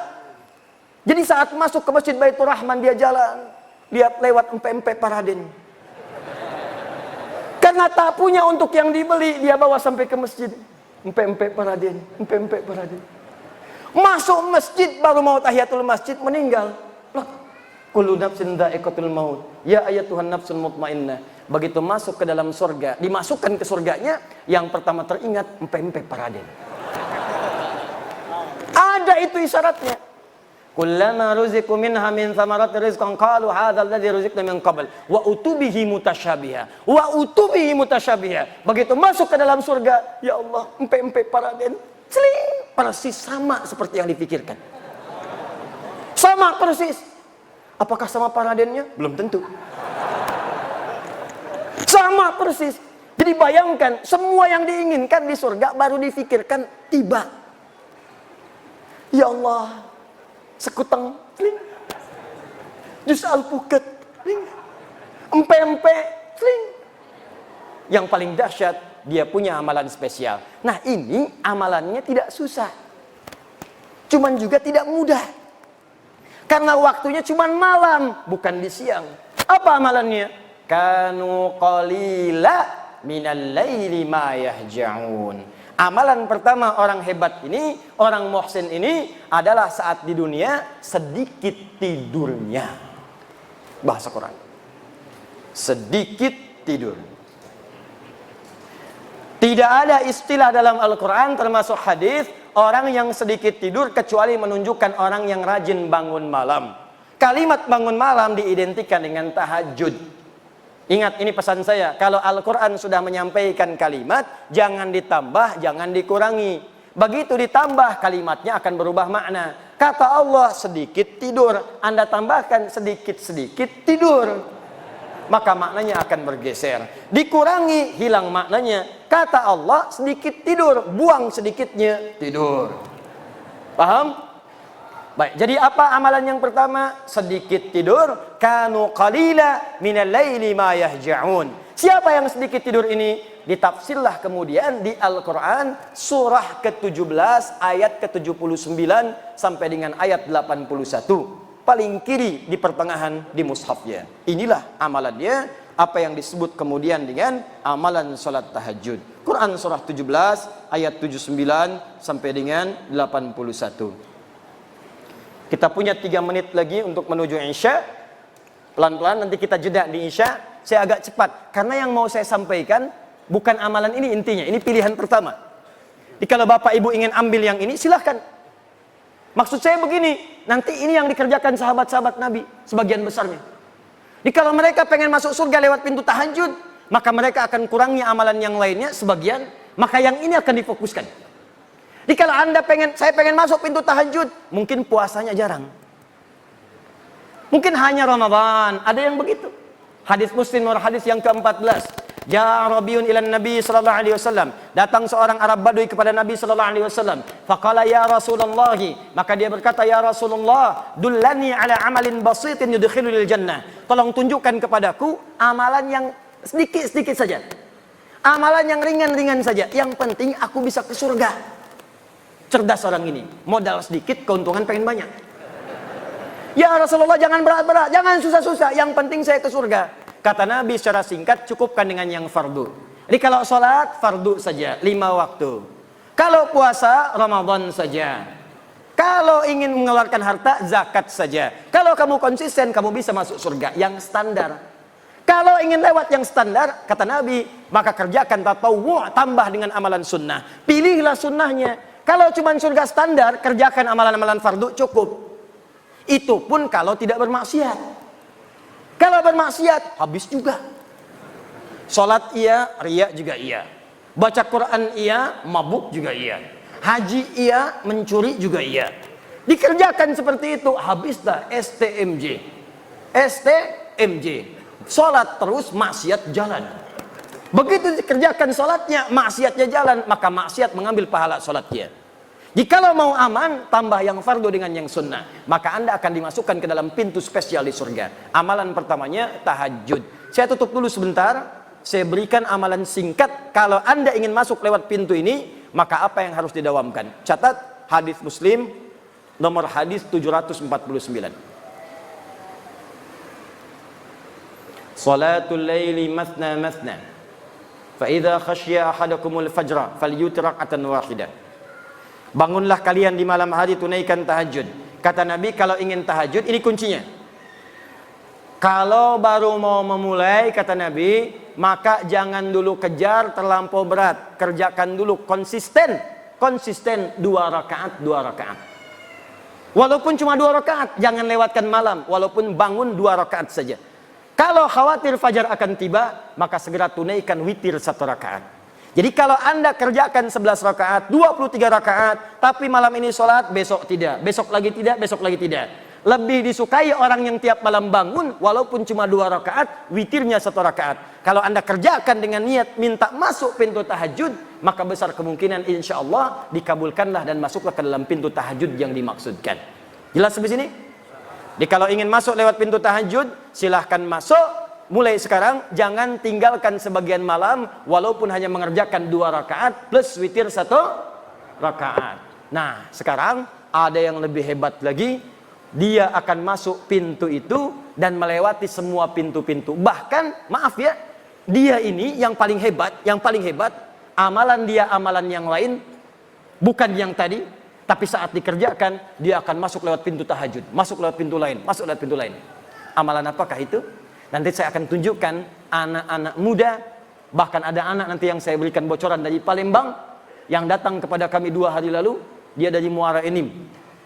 Jadi saat masuk ke Masjid Baitur Rahman, dia jalan, lihat lewat empe-empe Paraden. Karena tak punya untuk yang dibeli, dia bawa sampai ke masjid. Empe-empe Paraden. Masuk masjid, baru mau tahiyatul masjid, meninggal. Kullu nafsin dha'iqatul maut. Ya ayyatuhan nafsul mutmainnah. Begitu masuk ke dalam surga, dimasukkan ke surganya, yang pertama teringat empe-empe Paraden. Ada itu isyaratnya. Kullama ruziqu minha min thamarati rizqan qalu hadzal ladzi ruziqna min qabl wa utubihi mutasyabiha. Begitu masuk ke dalam surga, ya Allah, empe-empe Paraden, celing, persis sama seperti yang dipikirkan. Sama persis. Apakah sama Paradennya? Belum tentu. Sama persis. Jadi bayangkan, semua yang diinginkan di surga baru difikirkan tiba. Ya Allah, sekutang, jus alpukat, empe-empe, yang paling dahsyat, dia punya amalan spesial. Nah, ini amalannya tidak susah, cuman juga tidak mudah, karena waktunya cuman malam, bukan di siang. Apa amalannya? Kanu qalila minal laili ma yahja'un. Amalan pertama orang hebat ini, orang muhsin ini adalah saat di dunia sedikit tidurnya. Bahasa Quran. Sedikit tidur. Tidak ada istilah dalam Al-Quran termasuk hadis orang yang sedikit tidur kecuali menunjukkan orang yang rajin bangun malam. Kalimat bangun malam diidentikan dengan tahajud. Ingat, ini pesan saya, kalau Al-Quran sudah menyampaikan kalimat, jangan ditambah, jangan dikurangi. Begitu ditambah, kalimatnya akan berubah makna. Kata Allah, sedikit tidur. Anda tambahkan sedikit-sedikit tidur, maka maknanya akan bergeser. Dikurangi, hilang maknanya. Kata Allah, sedikit tidur, buang sedikitnya tidur. Paham? Baik, jadi apa amalan yang pertama? Sedikit tidur. Kanu qalila minal laili ma yahja'un. Siapa yang sedikit tidur ini? Ditafsirlah kemudian di Al-Quran surah ke-17 ayat ke-79 sampai dengan ayat 81. Paling kiri di pertengahan di mushafnya. Inilah amalannya, apa yang disebut kemudian dengan amalan salat tahajud. Quran surah 17 ayat 79 sampai dengan 81. Kita punya 3 menit lagi untuk menuju Isya. Pelan-pelan nanti kita jeda di Isya. Saya agak cepat karena yang mau saya sampaikan bukan amalan ini intinya. Ini pilihan pertama. Jadi kalau Bapak Ibu ingin ambil yang ini, silahkan. Maksud saya begini, nanti ini yang dikerjakan sahabat-sahabat Nabi sebagian besarnya. Jadi kalau mereka pengen masuk surga lewat pintu tahajud, maka mereka akan kurangi amalan yang lainnya sebagian, maka yang ini akan difokuskan. Jadi kalau saya pengen masuk pintu tahajud, mungkin puasanya jarang. Mungkin hanya Ramadan, ada yang begitu. Hadis Muslim nomor hadis yang ke-14. Ja Rabiun ila Nabi sallallahu alaihi wasallam. Datang seorang Arab Badui kepada Nabi sallallahu alaihi wasallam. Faqala ya Rasulullah, maka dia berkata, ya Rasulullah, dullani ala amalin basitin yudkhilul jannah. Tolong tunjukkan kepadaku amalan yang sedikit-sedikit saja. Amalan yang ringan-ringan saja. Yang penting aku bisa ke surga. Cerdas orang ini. Modal sedikit, keuntungan pengen banyak. Ya Rasulullah, jangan berat-berat, jangan susah-susah. Yang penting saya ke surga. Kata Nabi secara singkat, cukupkan dengan yang fardu. Jadi kalau sholat, fardu saja, 5 waktu. Kalau puasa, Ramadan saja. Kalau ingin mengeluarkan harta, zakat saja. Kalau kamu konsisten, kamu bisa masuk surga. Yang standar. Kalau ingin lewat yang standar, kata Nabi, maka kerjakan tatawwu', tambah dengan amalan sunnah. Pilihlah sunnahnya. Kalau cuma surga standar, kerjakan amalan-amalan fardu, cukup. Itu pun kalau tidak bermaksiat. Kalau bermaksiat, habis juga. Salat iya, riya juga iya. Baca Quran iya, mabuk juga iya. Haji iya, mencuri juga iya. Dikerjakan seperti itu, habis dah STMJ. STMJ. Salat terus, maksiat jalan. Begitu dikerjakan salatnya, maksiatnya jalan, maka maksiat mengambil pahala salatnya. Jikalau mau aman, tambah yang fardu dengan yang sunnah, maka Anda akan dimasukkan ke dalam pintu spesial di surga. Amalan pertamanya tahajud. Saya tutup dulu sebentar, saya berikan amalan singkat. Kalau Anda ingin masuk lewat pintu ini, maka apa yang harus didawamkan? Catat hadis Muslim, nomor hadis 749. Salatul laili mathna mathna, fa idza khashiya ahadakumul fajra falyutir rak'atan wahidah. Bangunlah kalian di malam hari, tunaikan tahajud. Kata Nabi, kalau ingin tahajud, ini kuncinya. Kalau baru mau memulai, kata Nabi, maka jangan dulu kejar terlampau berat. Kerjakan dulu konsisten. Konsisten 2 rakaat, 2 rakaat. Walaupun cuma 2 rakaat, jangan lewatkan malam. Walaupun bangun 2 rakaat saja. Kalau khawatir fajar akan tiba, maka segera tunaikan witir 1 rakaat. Jadi kalau Anda kerjakan 11 rakaat, 23 rakaat, tapi malam ini sholat, besok tidak, besok lagi tidak, besok lagi tidak. Lebih disukai orang yang tiap malam bangun, walaupun cuma 2 rakaat, witirnya 1 rakaat. Kalau Anda kerjakan dengan niat minta masuk pintu tahajud, maka besar kemungkinan insya Allah dikabulkanlah dan masuklah ke dalam pintu tahajud yang dimaksudkan. Jelas sampai sini? Jadi kalau ingin masuk lewat pintu tahajud, silahkan masuk. Mulai sekarang jangan tinggalkan sebagian malam walaupun hanya mengerjakan 2 rakaat plus witir 1 rakaat. Nah, sekarang ada yang lebih hebat lagi. Dia akan masuk pintu itu dan melewati semua pintu-pintu. Bahkan, maaf ya, dia ini yang paling hebat, amalan dia amalan yang lain bukan yang tadi, tapi saat dikerjakan dia akan masuk lewat pintu tahajud, masuk lewat pintu lain, masuk lewat pintu lain. Amalan apakah itu? Nanti saya akan tunjukkan anak-anak muda, bahkan ada anak nanti yang saya berikan bocoran dari Palembang yang datang kepada kami 2 hari lalu. Dia dari Muara Enim,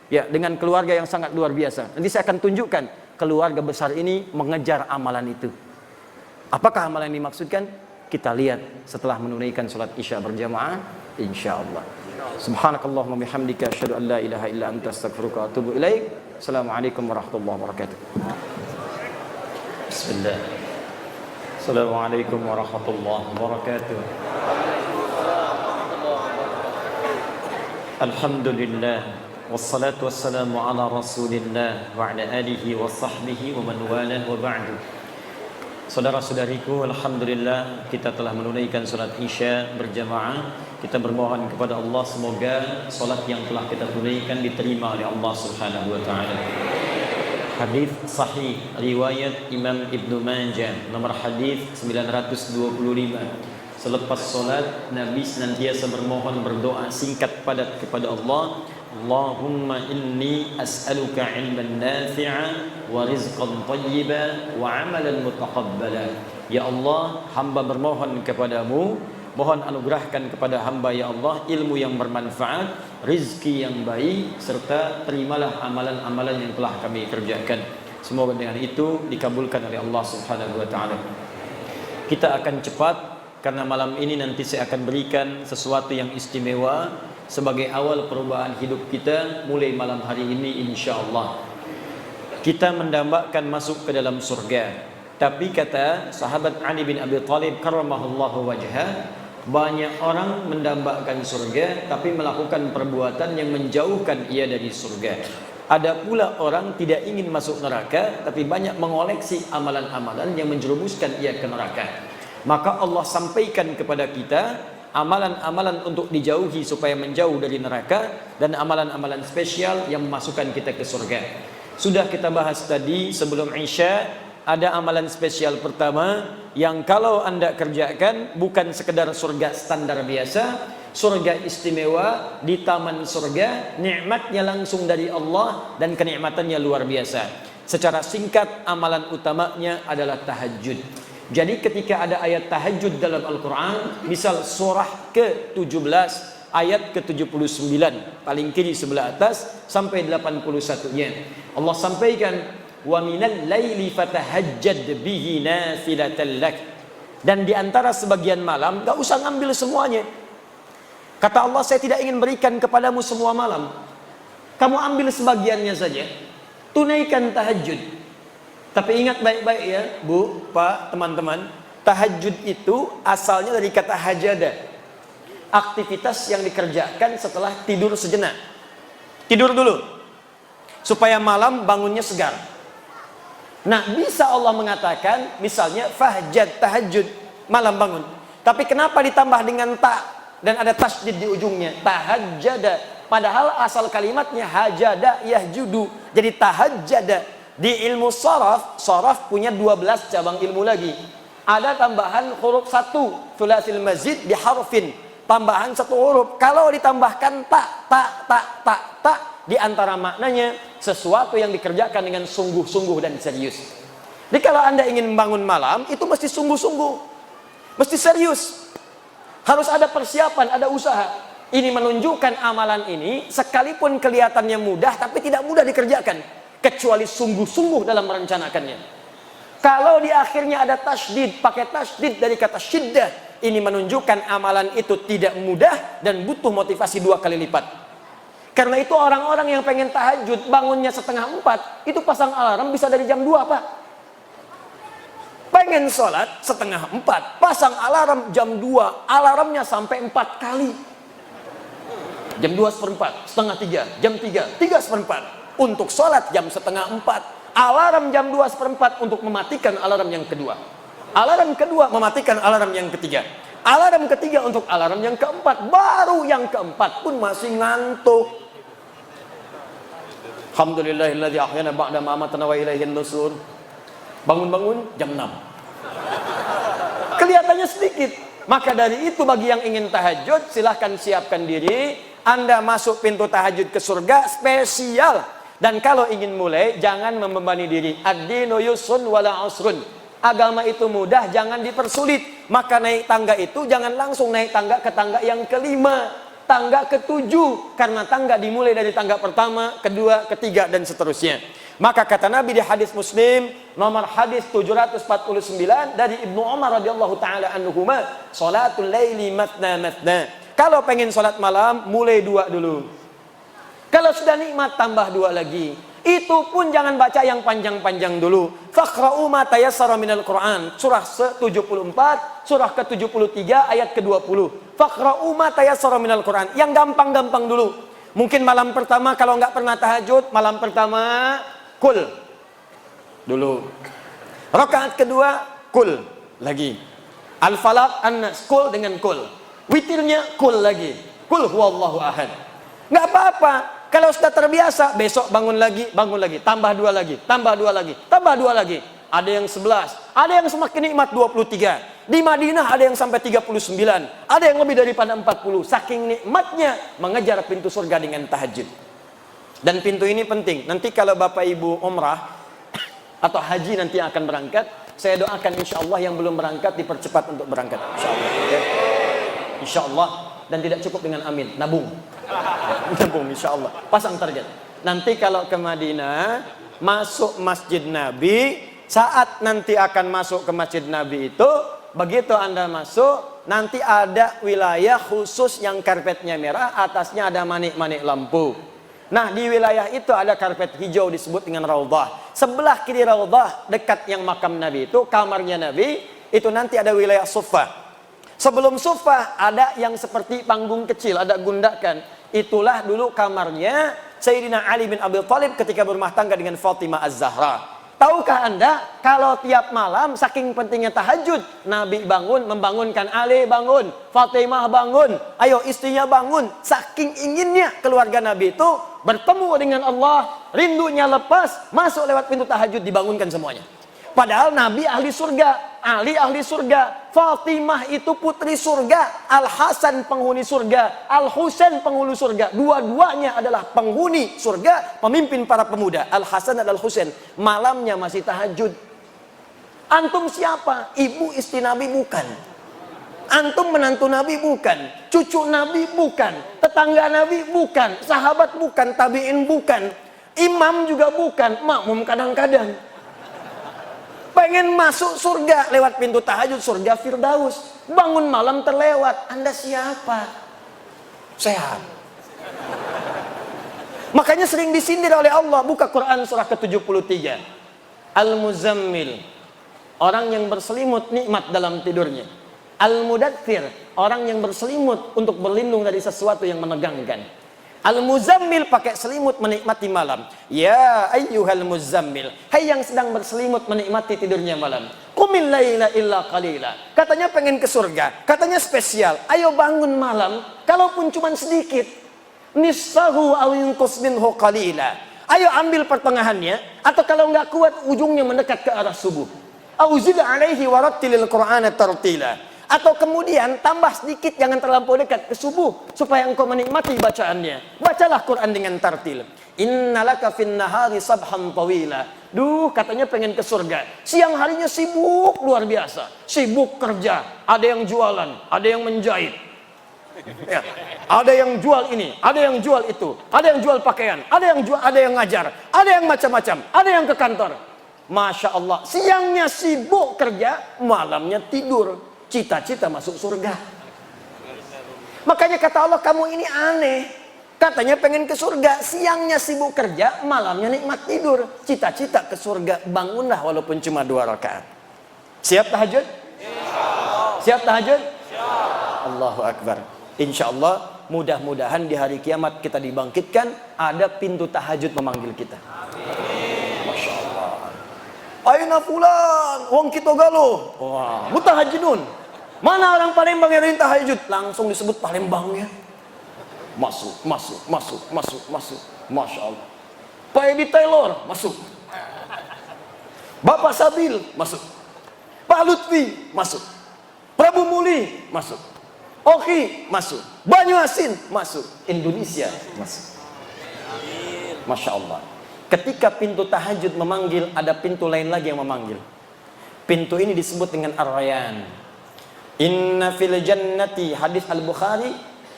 ya, dengan keluarga yang sangat luar biasa. Nanti saya akan tunjukkan keluarga besar ini mengejar amalan itu. Apakah amalan yang dimaksudkan? Kita lihat setelah menunaikan sholat isya berjamaah, insya Allah. Subhanakallahumma bihamdika asyhadu an la ilaha illa anta astaghfiruka wa atubu ilaik. Assalamualaikum warahmatullahi wabarakatuh. Bismillah. Assalamualaikum warahmatullahi wabarakatuh. Alhamdulillah, wassalatu wassalamu ala rasulillah wa ala alihi wa sahbihi wa man walah wa ba'du. Saudara-saudariku, alhamdulillah kita telah menunaikan salat isya berjamaah. Kita bermohon kepada Allah semoga salat yang telah kita tunaikan diterima oleh Allah Subhanahu wa taala. Hadis sahih riwayat Imam Ibnu Majah nomor hadis 925. Selepas solat Nabi senantiasa bermohon berdoa singkat padat kepada Allah. Allahumma inni as'aluka ilman nafi'a wa rizqan thayyiban wa amalan mutaqabbala. Ya Allah, hamba bermohon kepadamu, mohon anugerahkan kepada hamba ya Allah ilmu yang bermanfaat, rizki yang baik, serta terimalah amalan-amalan yang telah kami kerjakan. Semoga dengan itu dikabulkan oleh Allah Subhanahu wa taala. Kita akan cepat karena malam ini nanti saya akan berikan sesuatu yang istimewa sebagai awal perubahan hidup kita mulai malam hari ini insyaallah. Kita mendambakan masuk ke dalam surga. Tapi kata sahabat Ali bin Abi Thalib karramallahu wajhah, banyak orang mendambakan surga tapi melakukan perbuatan yang menjauhkan ia dari surga. Ada pula orang tidak ingin masuk neraka tapi banyak mengoleksi amalan-amalan yang menjerumuskan ia ke neraka. Maka Allah sampaikan kepada kita amalan-amalan untuk dijauhi supaya menjauh dari neraka, dan amalan-amalan spesial yang memasukkan kita ke surga. Sudah kita bahas tadi sebelum Isya. Ada amalan spesial pertama yang kalau Anda kerjakan bukan sekedar surga standar biasa, surga istimewa di taman surga, nikmatnya langsung dari Allah dan kenikmatannya luar biasa. Secara singkat, amalan utamanya adalah tahajud. Jadi ketika ada ayat tahajud dalam Al-Quran, misal surah ke-17 ayat ke-79 paling kiri sebelah atas sampai 81-nya, Allah sampaikan wa minal laili fatahajjad bihi nafilatan lak. Dan di antara sebagian malam, gak usah ngambil semuanya. Kata Allah, saya tidak ingin berikan kepadamu semua malam. Kamu ambil sebagiannya saja. Tunaikan tahajud. Tapi ingat baik-baik ya, Bu, Pak, teman-teman, tahajud itu asalnya dari kata hajada. Aktivitas yang dikerjakan setelah tidur sejenak. Tidur dulu supaya malam bangunnya segar. Nah, bisa Allah mengatakan misalnya fahjad, tahajud, malam bangun. Tapi kenapa ditambah dengan ta dan ada tasydid di ujungnya? Tahajjada. Padahal asal kalimatnya hajada yahjudu. Jadi tahajjada. Di ilmu sharaf punya 12 cabang ilmu lagi. Ada tambahan huruf 1, thulathil mazid di harfin. Tambahan 1 huruf. Kalau ditambahkan ta, di antara maknanya sesuatu yang dikerjakan dengan sungguh-sungguh dan serius. Jadi kalau Anda ingin membangun malam, itu mesti sungguh-sungguh, mesti serius, harus ada persiapan, ada usaha. Ini menunjukkan amalan ini sekalipun kelihatannya mudah, tapi tidak mudah dikerjakan kecuali sungguh-sungguh dalam merencanakannya. Kalau di akhirnya ada tasydid, pakai tasydid dari kata syiddah, ini menunjukkan amalan itu tidak mudah dan butuh motivasi 2 kali lipat. Karena itu orang-orang yang pengen tahajud bangunnya 3:30, itu pasang alarm bisa dari jam 2, Pak. Pengen sholat 3:30, pasang alarm jam 2, alarmnya sampai 4 kali. Jam 2:15, 2:30, jam 3, 3:15. Untuk sholat jam 3:30, alarm jam 2:15 untuk mematikan alarm yang kedua. Alarm kedua mematikan alarm yang ketiga. Alarm ketiga untuk alarm yang keempat. Baru yang keempat pun masih ngantuk. Alhamdulillahilladzi ahyana ba'da ma amatana wa ilaihin nusur. Bangun-bangun jam 6. Kelihatannya sedikit. Maka dari itu bagi yang ingin tahajud, silahkan siapkan diri. Anda masuk pintu tahajud ke surga spesial. Dan kalau ingin mulai, jangan membebani diri. Ad-dinu yusrun wala usrun. Agama itu mudah, jangan dipersulit. Maka naik tangga itu jangan langsung naik tangga ke tangga yang kelima, tangga ke-7, karena tangga dimulai dari tangga pertama, kedua, ketiga, dan seterusnya. Maka kata Nabi di hadis Muslim nomor hadis 749 dari Ibnu Umar radhiyallahu taala anhuma, salatul laili matna matna. Kalau pengen salat malam mulai 2 dulu. Kalau sudah nikmat tambah 2 lagi. Itu pun jangan baca yang panjang-panjang dulu. Faqra'u ma tayassara minal Qur'an. Surah 74, surah ke-73 ayat ke-20. Faqra'u ma tayassara minal Qur'an. Yang gampang-gampang dulu. Mungkin malam pertama kalau nggak pernah tahajud, malam pertama kul dulu. Rakaat kedua kul lagi. Al-Falaq, An-Nas, kul dengan kul. Witirnya kul lagi. Kul huwallahu ahad. Nggak apa-apa. Kalau sudah terbiasa, besok bangun lagi, tambah 2 lagi, tambah 2 lagi, tambah 2 lagi. Ada yang 11, ada yang semakin nikmat 23. Di Madinah ada yang sampai 39, ada yang lebih daripada 40. Saking nikmatnya mengejar pintu surga dengan tahajud. Dan pintu ini penting. Nanti kalau Bapak Ibu umrah atau haji nanti akan berangkat, saya doakan insya Allah yang belum berangkat dipercepat untuk berangkat. Insya Allah. Ya. Insya Allah. Dan tidak cukup dengan amin, nabung. Nabung insya Allah. Pasang target. Nanti kalau ke Madinah, masuk Masjid Nabi, saat nanti akan masuk ke Masjid Nabi itu, begitu Anda masuk, nanti ada wilayah khusus yang karpetnya merah, atasnya ada manik-manik lampu. Nah, di wilayah itu ada karpet hijau disebut dengan Raudhah. Sebelah kiri Raudhah, dekat yang makam Nabi itu, kamarnya Nabi, itu nanti ada wilayah Suffah. Sebelum Suffah ada yang seperti panggung kecil, ada gundakan. Itulah dulu kamarnya Sayyidina Ali bin Abi Thalib ketika berumah tangga dengan Fatimah Az-Zahra. Tahukah Anda, kalau tiap malam saking pentingnya tahajud, Nabi bangun, membangunkan Ali bangun, Fatimah bangun, ayo istrinya bangun. Saking inginnya keluarga Nabi itu bertemu dengan Allah, rindunya lepas, masuk lewat pintu tahajud, dibangunkan semuanya. Padahal Nabi ahli surga, Ali ahli surga, Fatimah itu putri surga, Al-Hasan penghuni surga, Al-Husain penghuni surga. Dua-duanya adalah penghuni surga, pemimpin para pemuda. Al-Hasan dan Al-Husain malamnya masih tahajud. Antum siapa? Ibu istri Nabi bukan. Antum menantu Nabi bukan. Cucu Nabi bukan. Tetangga Nabi bukan. Sahabat bukan. Tabi'in bukan. Imam juga bukan. Makmum kadang-kadang. Pengen masuk surga lewat pintu tahajud, surga Firdaus. Bangun malam terlewat. Anda siapa? Sehat. Makanya sering disindir oleh Allah. Buka Quran surah ke-73. Al-Muzammil, orang yang berselimut nikmat dalam tidurnya. Al-Mudaththir, orang yang berselimut untuk berlindung dari sesuatu yang menegangkan. Al-Muzammil pakai selimut menikmati malam. Ya ayyuhal muzammil, hai yang sedang berselimut menikmati tidurnya malam. Qumil laila illa qalila. Katanya pengen ke surga, katanya spesial. Ayo bangun malam, kalaupun cuma sedikit. Nisfahu aw yunqus minhu qalila. Ayo ambil pertengahannya, atau kalau enggak kuat ujungnya mendekat ke arah subuh. Auzid alaihi warattilil Qur'ana tartila. Atau kemudian tambah sedikit, jangan terlampau dekat ke subuh, supaya engkau menikmati bacaannya. Bacalah Quran dengan tartil. Innalaka fin nahari sabhan tawila. Duh, katanya pengen ke surga. Siang harinya sibuk luar biasa. Sibuk kerja. Ada yang jualan, ada yang menjahit. Ya. Ada yang jual ini, ada yang jual itu, ada yang jual pakaian, ada yang ngajar, ada yang macam-macam, ada yang ke kantor. Masya Allah, siangnya sibuk kerja, malamnya tidur. Cita-cita masuk surga. Makanya kata Allah, kamu ini aneh. Katanya pengen ke surga, siangnya sibuk kerja, malamnya nikmat tidur. Cita-cita ke surga, bangunlah walaupun cuma 2 rakaat. Siap tahajud? Siap tahajud? Allahu Akbar. Insya Allah, mudah-mudahan di hari kiamat kita dibangkitkan, ada pintu tahajud memanggil kita. Masya Allah. Aina fulan, wong kita galuh. Wah, mutahajidun. Mana orang Palembang yang tahajud? Langsung disebut Palembangnya. Masuk. Masya Allah. Pak Edi Taylor, masuk. Bapak Sabil, masuk. Pak Lutfi, masuk. Prabu Muli, masuk. Oki, masuk. Banyu Asin, masuk. Indonesia, masuk. Masya Allah. Ketika pintu tahajud memanggil, ada pintu lain lagi yang memanggil. Pintu ini disebut dengan Ar-Rayyan. Inna fil jannati, hadis Al-Bukhari,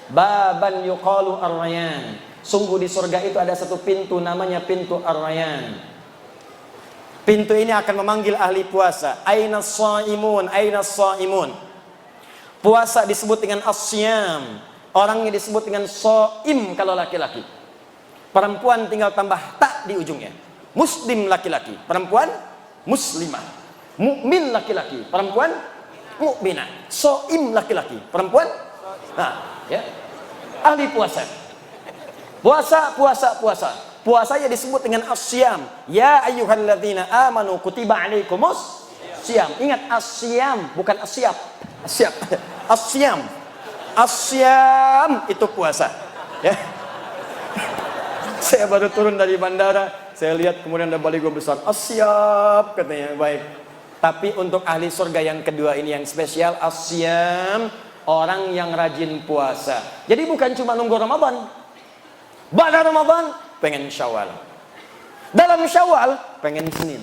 baban yuqalu Ar-Rayyan. Sungguh di surga itu ada satu pintu, namanya pintu Ar-Rayyan. Pintu ini akan memanggil ahli puasa. Aina shaimun, aina shaimun. Puasa disebut dengan as-siyam. Orangnya disebut dengan shaim kalau laki-laki. Perempuan tinggal tambah tak di ujungnya. Muslim laki-laki, perempuan muslimah. Mukmin laki-laki, perempuan mukminah. Shaim laki-laki, perempuan ya. Ahli puasa. Puasanya disebut dengan as-siyam. Ya ayyuhalladzina amanu kutiba alaikumus siyam. Ingat as-siyam bukan as-siyab. As-siyam. As-siyam itu puasa. Ya. Saya baru turun dari bandara, saya lihat kemudian ada baligo besar. As-siyab katanya, baik. Tapi untuk ahli surga yang kedua ini yang spesial, as-siyam, orang yang rajin puasa. Jadi bukan cuma nunggu Ramadan. Pada Ramadan pengen Syawal. Dalam Syawal pengen Senin.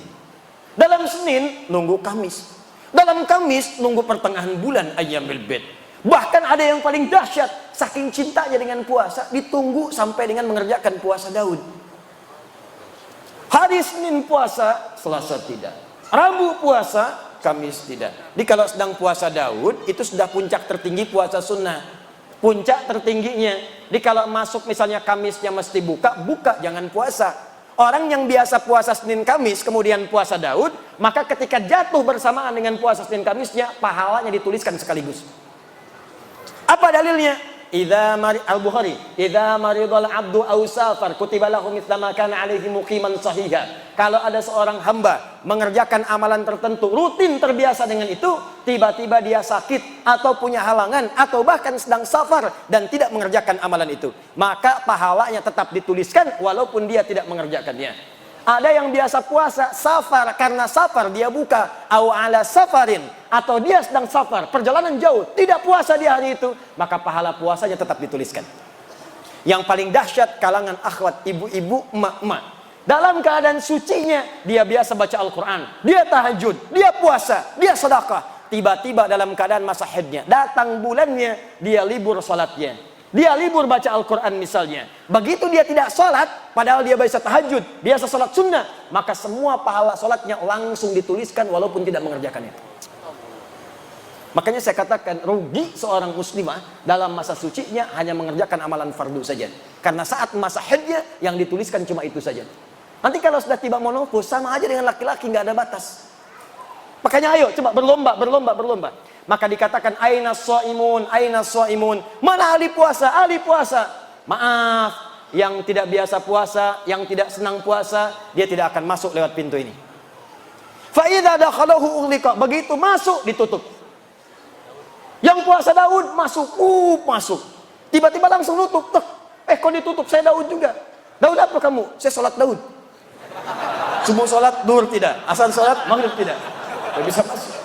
Dalam Senin nunggu Kamis. Dalam Kamis nunggu pertengahan bulan Ayyamul Bid. Bahkan ada yang paling dahsyat, saking cintanya dengan puasa, ditunggu sampai dengan mengerjakan puasa Daud. Hari Senin puasa, Selasa tidak. Rabu puasa, Kamis tidak. Jadi kalau sedang puasa Daud, itu sudah puncak tertinggi puasa sunnah. Puncak tertingginya. Jadi kalau masuk misalnya Kamisnya mesti buka, jangan puasa. Orang yang biasa puasa Senin Kamis kemudian puasa Daud, maka ketika jatuh bersamaan dengan puasa Senin Kamisnya, pahalanya dituliskan sekaligus. Apa dalilnya? Al-Bukhari, idza maridal abdu aw safar kutiba lahu mithla ma kana alaihi muqiman sahiha. Kalau ada seorang hamba mengerjakan amalan tertentu, rutin terbiasa dengan itu, tiba-tiba dia sakit atau punya halangan atau bahkan sedang safar dan tidak mengerjakan amalan itu, maka pahalanya tetap dituliskan walaupun dia tidak mengerjakannya. Ada yang biasa puasa safar, karena safar dia buka, au ala safarin, atau dia sedang safar, perjalanan jauh, tidak puasa di hari itu, maka pahala puasanya tetap dituliskan. Yang paling dahsyat kalangan akhwat, ibu-ibu, emak-emak. Dalam keadaan sucinya, dia biasa baca Al-Quran, dia tahajud, dia puasa, dia sedekah. Tiba-tiba dalam keadaan masa haidnya, datang bulannya, dia libur salatnya. Dia libur baca Al-Quran misalnya. Begitu dia tidak sholat, padahal dia biasa tahajud, biasa sholat sunnah, maka semua pahala sholatnya langsung dituliskan walaupun tidak mengerjakannya. Makanya saya katakan, rugi seorang muslimah dalam masa sucinya hanya mengerjakan amalan fardu saja. Karena saat masa haidnya yang dituliskan cuma itu saja. Nanti kalau sudah tiba menopause, sama aja dengan laki-laki, nggak ada batas. Makanya ayo coba berlomba. Maka dikatakan aina shaimun, mana ahli puasa. Maaf, yang tidak biasa puasa, yang tidak senang puasa, dia tidak akan masuk lewat pintu ini. Fa idza dakhalahu ughliqa, begitu masuk ditutup. Yang puasa Daud masuk. Tiba-tiba langsung nutup. Kok ditutup? Saya Daud juga. Daud apa kamu? Saya salat Daud. Subuh salat, duhur tidak. Asar salat, maghrib tidak. Tidak bisa masuk.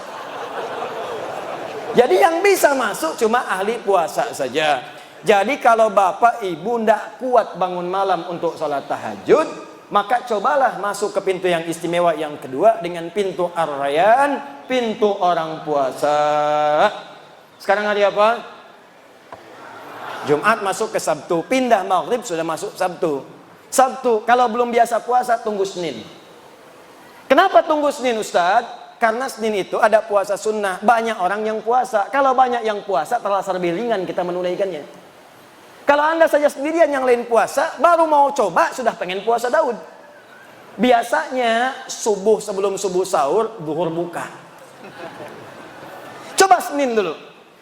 Jadi yang bisa masuk cuma ahli puasa saja. Jadi kalau bapak ibu tidak kuat bangun malam untuk sholat tahajud, maka cobalah masuk ke pintu yang istimewa yang kedua dengan pintu Ar-Rayyan, pintu orang puasa. Sekarang hari apa? Jumat masuk ke Sabtu, pindah Maghrib sudah masuk Sabtu. Kalau belum biasa puasa tunggu Senin. Kenapa tunggu Senin, Ustadz? Karena Senin itu ada puasa sunnah, banyak orang yang puasa. Kalau banyak yang puasa, terasa lebih ringan kita menunaikannya. Kalau anda saja sendirian yang lain puasa, baru mau coba sudah pengen puasa Daud. Biasanya subuh, sebelum subuh sahur, duhur buka. Coba Senin dulu.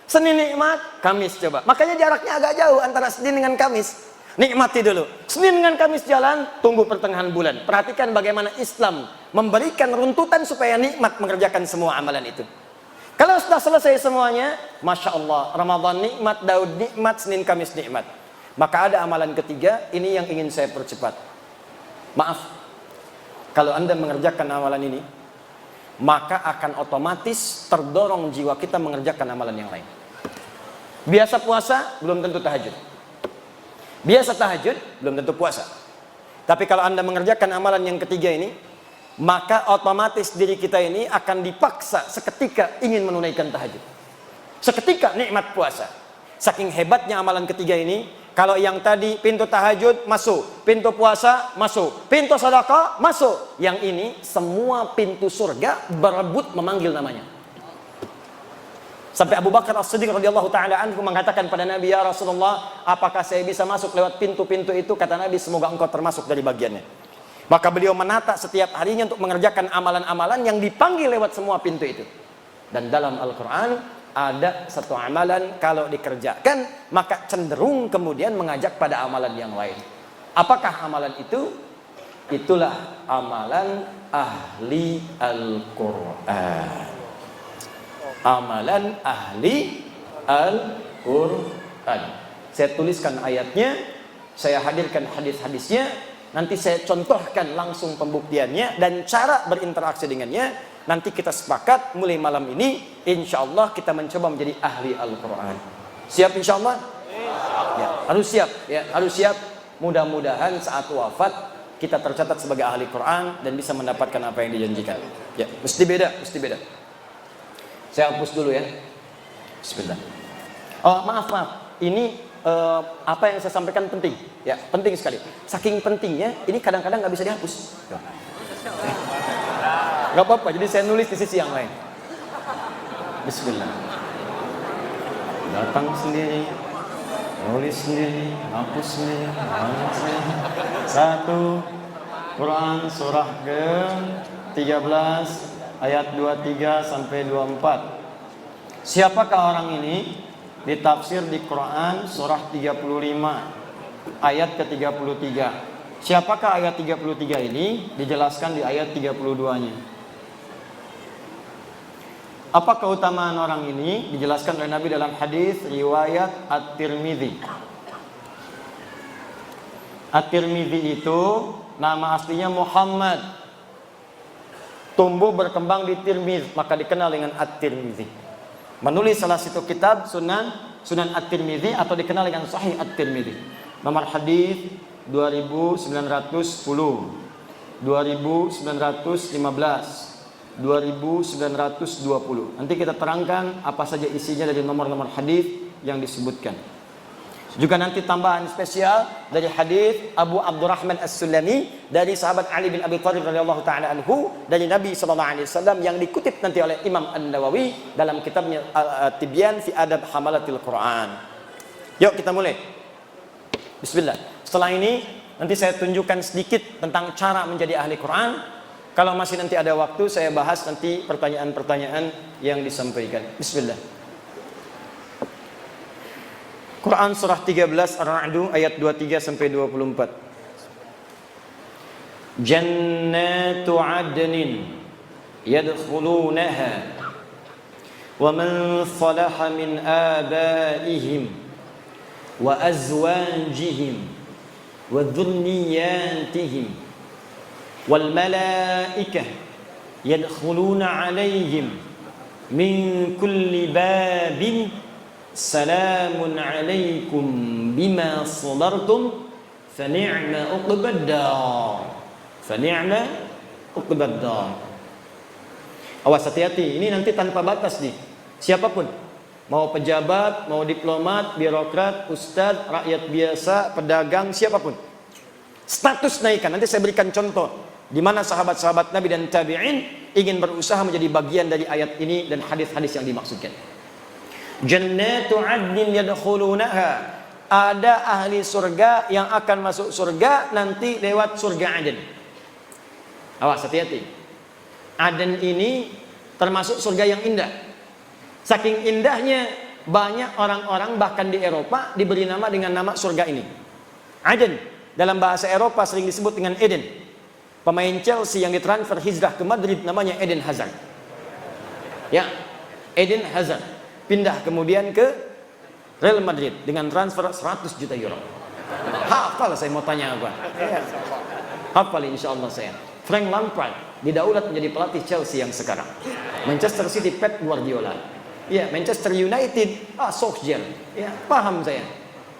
Senin nikmat, Kamis coba. Makanya jaraknya agak jauh antara Senin dengan Kamis. Nikmati dulu. Senin dengan Kamis jalan, tunggu pertengahan bulan. Perhatikan bagaimana Islam memberikan runtutan supaya nikmat mengerjakan semua amalan itu. Kalau sudah selesai semuanya, Masya Allah, Ramadan nikmat, Daud nikmat, Senin Kamis nikmat. Maka ada amalan ketiga, ini yang ingin saya percepat. Maaf, kalau anda mengerjakan amalan ini, maka akan otomatis terdorong jiwa kita mengerjakan amalan yang lain. Biasa puasa, belum tentu tahajud. Biasa tahajud, belum tentu puasa. Tapi kalau anda mengerjakan amalan yang ketiga ini, maka otomatis diri kita ini akan dipaksa seketika ingin menunaikan tahajud. Seketika nikmat puasa. Saking hebatnya amalan ketiga ini, kalau yang tadi pintu tahajud masuk, pintu puasa masuk, pintu sedekah masuk, yang ini semua pintu surga berebut memanggil namanya. Sampai Abu Bakar As-Siddiq radhiyallahu taala anhu mengatakan pada Nabi, ya Rasulullah, apakah saya bisa masuk lewat pintu-pintu itu? Kata Nabi, semoga engkau termasuk dari bagiannya. Maka beliau menata setiap harinya untuk mengerjakan amalan-amalan yang dipanggil lewat semua pintu itu. Dan dalam Al-Quran ada satu amalan kalau dikerjakan maka cenderung kemudian mengajak pada amalan yang lain. Apakah amalan itu? Itulah amalan ahli Al-Quran. Amalan ahli Al-Quran. Saya tuliskan ayatnya, saya hadirkan hadis-hadisnya, nanti saya contohkan langsung pembuktiannya dan cara berinteraksi dengannya. Nanti kita sepakat mulai malam ini, insya Allah kita mencoba menjadi ahli Al-Quran. Siap insya Allah? Ya, harus siap. Ya, harus siap. Mudah-mudahan saat wafat kita tercatat sebagai ahli Quran dan bisa mendapatkan apa yang dijanjikan. Ya, mesti beda. Saya hapus dulu ya. Bismillah. Oh, maaf. Ini apa yang saya sampaikan penting. Ya, penting sekali. Saking pentingnya, ini kadang-kadang nggak bisa dihapus. Nggak apa-apa, jadi saya nulis di sisi yang lain. Bismillah. Datang sendiri, Tulis sendiri, hapus sendiri, hapus sendiri. 1 Quran surah ke-13 ayat 23 sampai 24. Siapakah orang ini? Ditafsir di Quran surah 35 ayat ke-33. Siapakah ayat 33 ini? Dijelaskan di ayat 32-nya. Apa keutamaan orang ini? Dijelaskan oleh Nabi dalam hadis riwayat At-Tirmidzi. At-Tirmidzi itu nama aslinya Muhammad. Tumbuh berkembang di Tirmidz, maka dikenal dengan At-Tirmidzi. Menulis salah satu kitab Sunan At-Tirmidzi atau dikenal dengan Sahih At-Tirmidzi. Nomor hadis 2910, 2915, 2920. Nanti kita terangkan apa saja isinya dari nomor-nomor hadis yang disebutkan. Juga nanti tambahan spesial dari hadis Abu Abdurrahman As-Sulami dari sahabat Ali bin Abi Thalib radhiyallahu taala anhu dari Nabi sallallahu alaihi wasallam yang dikutip nanti oleh Imam An-Nawawi dalam kitabnya Tibyan fi Adab Hamalatil Quran. Yuk kita mulai. Bismillah. Setelah ini nanti saya tunjukkan sedikit tentang cara menjadi ahli Quran. Kalau masih nanti ada waktu saya bahas nanti pertanyaan-pertanyaan yang disampaikan. Bismillah. Quran surah 13 Ar-Ra'd ayat 23 sampai 24. Jannatu 'adnin yadkhulunaha wa man salaha min abaihim wa azwajihim wa dhurriyyatihim wal malaikah yadkhuluna 'alaihim min kulli babin Salamun alaikum bima sabartum fani'ma uqbaddar. Fani'ma uqbaddar. Awas, hati-hati, ini nanti tanpa batas nih. Siapapun, mau pejabat, mau diplomat, birokrat, ustadz, rakyat biasa, pedagang, siapapun. Status naikkan. Nanti saya berikan contoh di mana sahabat-sahabat Nabi dan tabi'in ingin berusaha menjadi bagian dari ayat ini dan hadis-hadis yang dimaksudkan. Jannatu 'adnin yadkhulunaha. Ada ahli surga yang akan masuk surga nanti lewat surga Aden. Awas, hati-hati. Aden ini termasuk surga yang indah. Saking indahnya banyak orang-orang bahkan di Eropa diberi nama dengan nama surga ini. Aden dalam bahasa Eropa sering disebut dengan Eden. Pemain Chelsea yang ditransfer hijrah ke Madrid namanya Eden Hazard. Ya, Eden Hazard pindah kemudian ke Real Madrid dengan transfer 100 juta euro. Hafal saya mau tanya apa? Ya. Hafal insyaallah saya. Frank Lampard didaulat menjadi pelatih Chelsea yang sekarang. Manchester City Pep Guardiola. Ya, Manchester United Solskjaer. Ya, paham saya.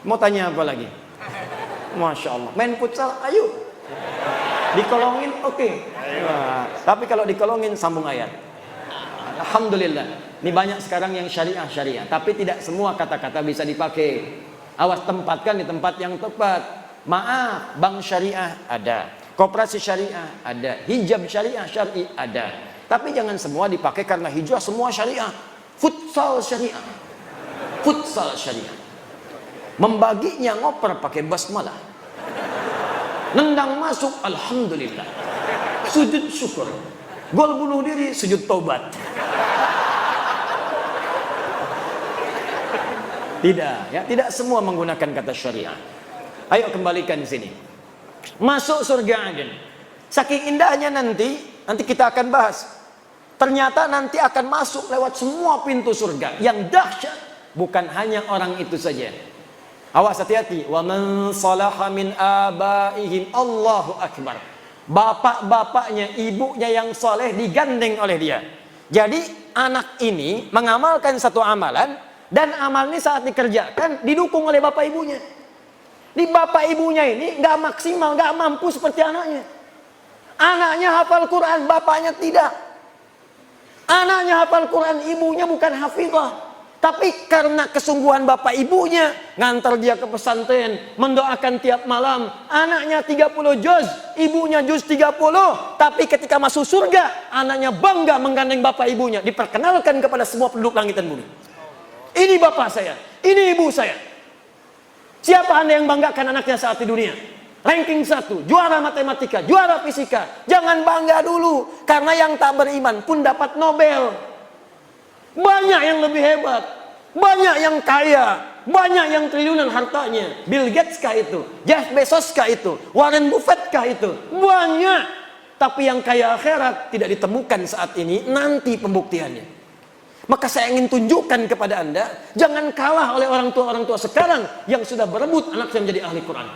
Mau tanya apa lagi? Masya Allah. Main futsal, ayo. Dikolongin, oke. Nah, tapi kalau dikolongin sambung ayat. Alhamdulillah. Ini banyak sekarang yang syariah, tapi tidak semua kata-kata bisa dipakai. Awas, tempatkan di tempat yang tepat. Maaf, bank syariah ada, koperasi syariah ada, hijab syariah syar'i ada. Tapi jangan semua dipakai karena hijrah semua syariah. Futsal syariah. Futsal syariah. Membaginya ngoper pakai basmalah. Nendang masuk, alhamdulillah. Sujud syukur. Gol bunuh diri, sujud taubat. Tidak, ya, tidak semua menggunakan kata syariah. Ayo kembalikan di sini. Masuk surga Aden. Saking indahnya nanti kita akan bahas. Ternyata nanti akan masuk lewat semua pintu surga. Yang dahsyat bukan hanya orang itu saja. Awas, hati-hati. Wa man salaha min abaihim, Allahu akbar. Bapak-bapaknya, ibunya yang soleh digandeng oleh dia. Jadi anak ini mengamalkan satu amalan. Dan amal ini saat dikerjakan didukung oleh bapak ibunya. Di bapak ibunya ini nggak maksimal, nggak mampu seperti anaknya. Anaknya hafal Quran, bapaknya tidak. Anaknya hafal Quran, ibunya bukan hafizah. Tapi karena kesungguhan bapak ibunya, ngantar dia ke pesantren, mendoakan tiap malam. Anaknya 30 juz, ibunya juz 30. Tapi ketika masuk surga, anaknya bangga menggandeng bapak ibunya. Diperkenalkan kepada semua penduduk langit dan bumi. Ini bapak saya, ini ibu saya. Siapa Anda yang banggakan anaknya saat di dunia? Ranking 1, juara matematika, juara fisika. Jangan bangga dulu, karena yang tak beriman pun dapat Nobel. Banyak yang lebih hebat, banyak yang kaya, banyak yang triliunan hartanya. Bill Gates kah itu? Jeff Bezos kah itu? Warren Buffett kah itu? Banyak. Tapi yang kaya akhirat tidak ditemukan saat ini, nanti pembuktiannya. Maka saya ingin tunjukkan kepada Anda, jangan kalah oleh orang tua sekarang yang sudah berebut anak saya menjadi ahli Quran.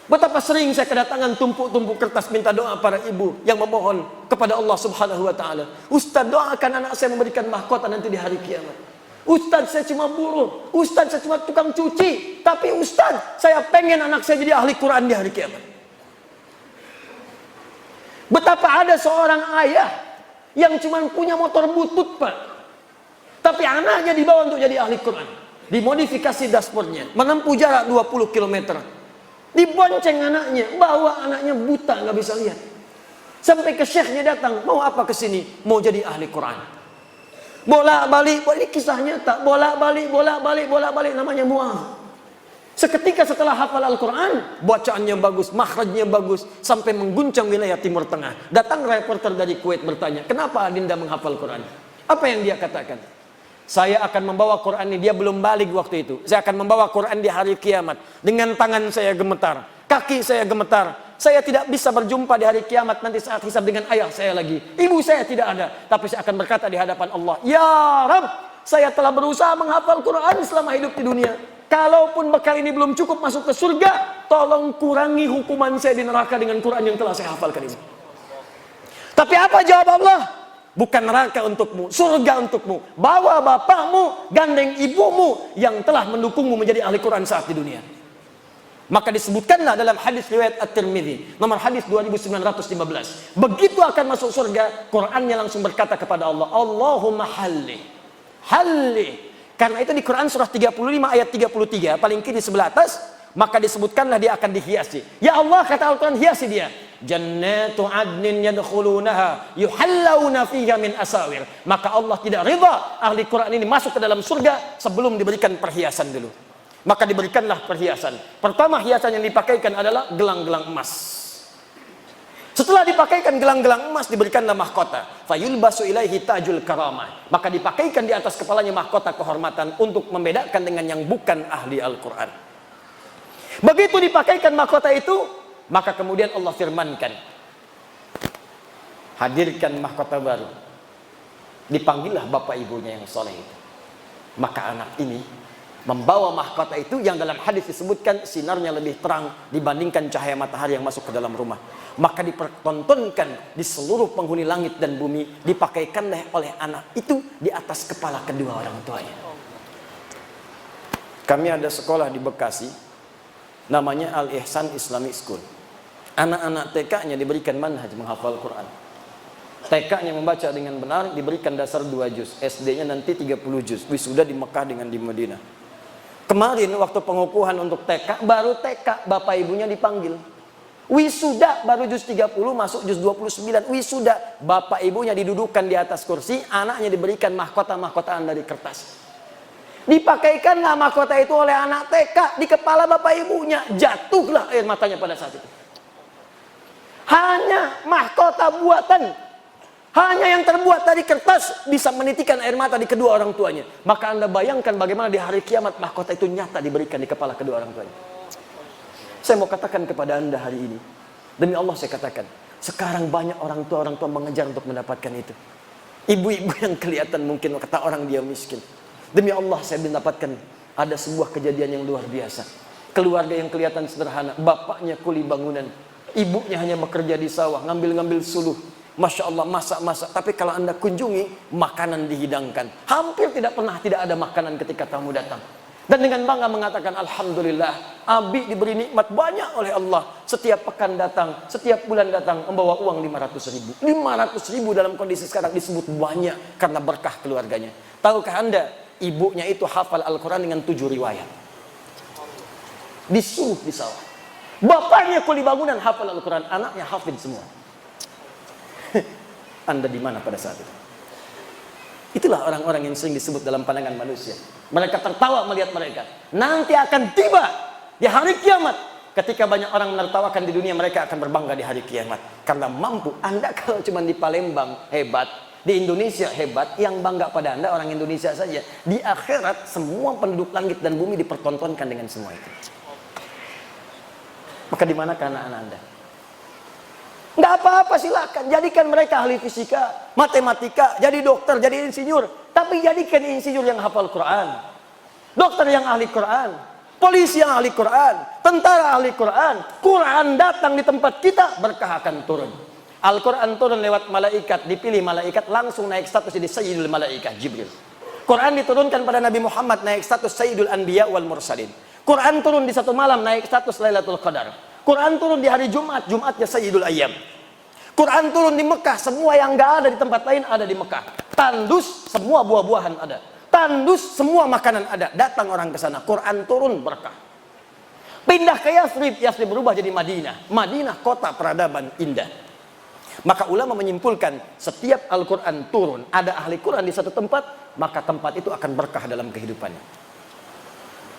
Betapa sering saya kedatangan tumpuk-tumpuk kertas minta doa para ibu yang memohon kepada Allah Subhanahu wa taala. Ustaz, doakan anak saya memberikan mahkota nanti di hari kiamat. Ustaz, saya cuma buruh. Ustaz, saya cuma tukang cuci. Tapi Ustaz, saya pengen anak saya jadi ahli Quran di hari kiamat. Betapa ada seorang ayah yang cuma punya motor butut, Pak. Tapi anaknya dibawa untuk jadi ahli Quran. Dimodifikasi dashboardnya, menempuh jarak 20 km. Dibonceng anaknya, bawa anaknya buta, nggak bisa lihat. Sampai ke syekhnya datang, mau apa ke sini? Mau jadi ahli Quran. Bolak-balik, ini kisah nyata. Bolak-balik, namanya Mu'adh. Seketika setelah hafal Al-Quran, bacaannya bagus, makhrajnya bagus, sampai mengguncang wilayah Timur Tengah. Datang reporter dari Kuwait bertanya, kenapa Adinda menghafal Quran? Apa yang dia katakan? Saya akan membawa Quran ini, dia belum balik waktu itu. Saya akan membawa Quran di hari kiamat. Dengan tangan saya gemetar, kaki saya gemetar. Saya tidak bisa berjumpa di hari kiamat nanti saat hisab dengan ayah saya lagi. Ibu saya tidak ada. Tapi saya akan berkata di hadapan Allah, Ya Rabb, saya telah berusaha menghafal Quran selama hidup di dunia. Kalaupun bekal ini belum cukup masuk ke surga, tolong kurangi hukuman saya di neraka dengan Quran yang telah saya hafalkan ini. Tapi apa jawab Allah? Bukan neraka untukmu, surga untukmu. Bawa bapakmu, gandeng ibumu yang telah mendukungmu menjadi ahli Quran saat di dunia. Maka disebutkanlah dalam hadis riwayat At-Tirmidzi, nomor hadis 2915. Begitu akan masuk surga, Qurannya langsung berkata kepada Allah, Allahumma halli. Karena itu di Quran surah 35 ayat 33, paling kiri sebelah atas, maka disebutkanlah dia akan dihiasi. Ya Allah, kata Al-Quran, hiasi dia. Jannatu adnin yadkhulunaha yuhallawna fiha min asawir. Maka Allah tidak ridha ahli Quran ini masuk ke dalam surga sebelum diberikan perhiasan dulu. Maka diberikanlah perhiasan. Pertama hiasan yang dipakaikan adalah gelang-gelang emas. Setelah dipakaikan gelang-gelang emas, diberikanlah mahkota. Fayulbasu ilaihi tajul karamah. Maka dipakaikan di atas kepalanya mahkota kehormatan untuk membedakan dengan yang bukan ahli Al-Quran. Begitu dipakaikan mahkota itu, maka kemudian Allah firmankan, hadirkan mahkota baru. Dipanggillah bapak ibunya yang soleh itu. Maka anak ini membawa mahkota itu yang dalam hadis disebutkan sinarnya lebih terang dibandingkan cahaya matahari yang masuk ke dalam rumah. Maka dipertontonkan di seluruh penghuni langit dan bumi, dipakaikanlah oleh anak itu di atas kepala kedua orang tuanya. Kami ada sekolah di Bekasi, namanya Al-Ihsan Islamic School. Anak-anak TK-nya diberikan manhaj menghafal Quran. TK-nya membaca dengan benar, diberikan dasar 2 juz. SD-nya nanti 30 juz. Wisuda di Mekah dengan di Madinah. Kemarin waktu pengukuhan untuk TK, baru TK bapak ibunya dipanggil. Wisuda baru juz 30 masuk juz 29. Wisuda bapak ibunya didudukan di atas kursi, anaknya diberikan mahkota-mahkotaan dari kertas. Dipakaikanlah mahkota itu oleh anak TK di kepala bapak ibunya. Jatuhlah air matanya pada saat itu. Hanya mahkota buatan, hanya yang terbuat dari kertas bisa menitikan air mata di kedua orang tuanya. Maka Anda bayangkan bagaimana di hari kiamat mahkota itu nyata diberikan di kepala kedua orang tuanya. Saya mau katakan kepada Anda hari ini, demi Allah saya katakan, sekarang banyak orang tua mengejar untuk mendapatkan itu. Ibu-ibu yang kelihatan mungkin kata orang dia miskin. Demi Allah saya mendapatkan ada sebuah kejadian yang luar biasa. Keluarga yang kelihatan sederhana, bapaknya kuli bangunan, ibunya hanya bekerja di sawah, ngambil-ngambil suluh. Masya Allah, masak-masak. Tapi kalau Anda kunjungi, makanan dihidangkan. Hampir tidak pernah tidak ada makanan ketika tamu datang. Dan dengan bangga mengatakan, Alhamdulillah, Abi diberi nikmat banyak oleh Allah. Setiap pekan datang, setiap bulan datang, membawa uang 500 ribu. 500 ribu dalam kondisi sekarang disebut banyak karena berkah keluarganya. Tahukah Anda, ibunya itu hafal Al-Quran dengan 7 riwayat. Disuruh di sawah. Bapaknya kuli bangunan hafal Al-Quran, anaknya hafid semua. Anda di mana pada saat itu? Itulah orang-orang yang sering disebut dalam pandangan manusia. Mereka tertawa melihat mereka. Nanti akan tiba di hari kiamat, ketika banyak orang menertawakan di dunia, mereka akan berbangga di hari kiamat. Karena mampu. Anda kalau cuma di Palembang hebat, di Indonesia hebat, yang bangga pada Anda orang Indonesia saja. Di akhirat semua penduduk langit dan bumi dipertontonkan dengan semua itu. Maka di mana anak-anak Anda? Nggak apa-apa, silakan. Jadikan mereka ahli fisika, matematika, jadi dokter, jadi insinyur. Tapi jadikan insinyur yang hafal Quran, dokter yang ahli Quran, polisi yang ahli Quran, tentara ahli Quran. Quran datang di tempat kita, berkah akan turun. Al-Quran turun lewat malaikat, dipilih malaikat, langsung naik status jadi Sayyidul Malaikah, Jibril. Quran diturunkan pada Nabi Muhammad, naik status Sayyidul Anbiya wal Mursalin. Quran turun di satu malam, naik status Lailatul Qadar. Quran turun di hari Jumat, Jumatnya Sayyidul Ayyam. Quran turun di Mekah, semua yang nggak ada di tempat lain ada di Mekah. Tandus, semua buah-buahan ada. Tandus, semua makanan ada. Datang orang ke sana, Quran turun, berkah. Pindah ke Yathrib, Yathrib berubah jadi Madinah. Madinah kota peradaban indah. Maka ulama menyimpulkan, setiap Al-Quran turun, ada ahli Quran di satu tempat, maka tempat itu akan berkah dalam kehidupannya.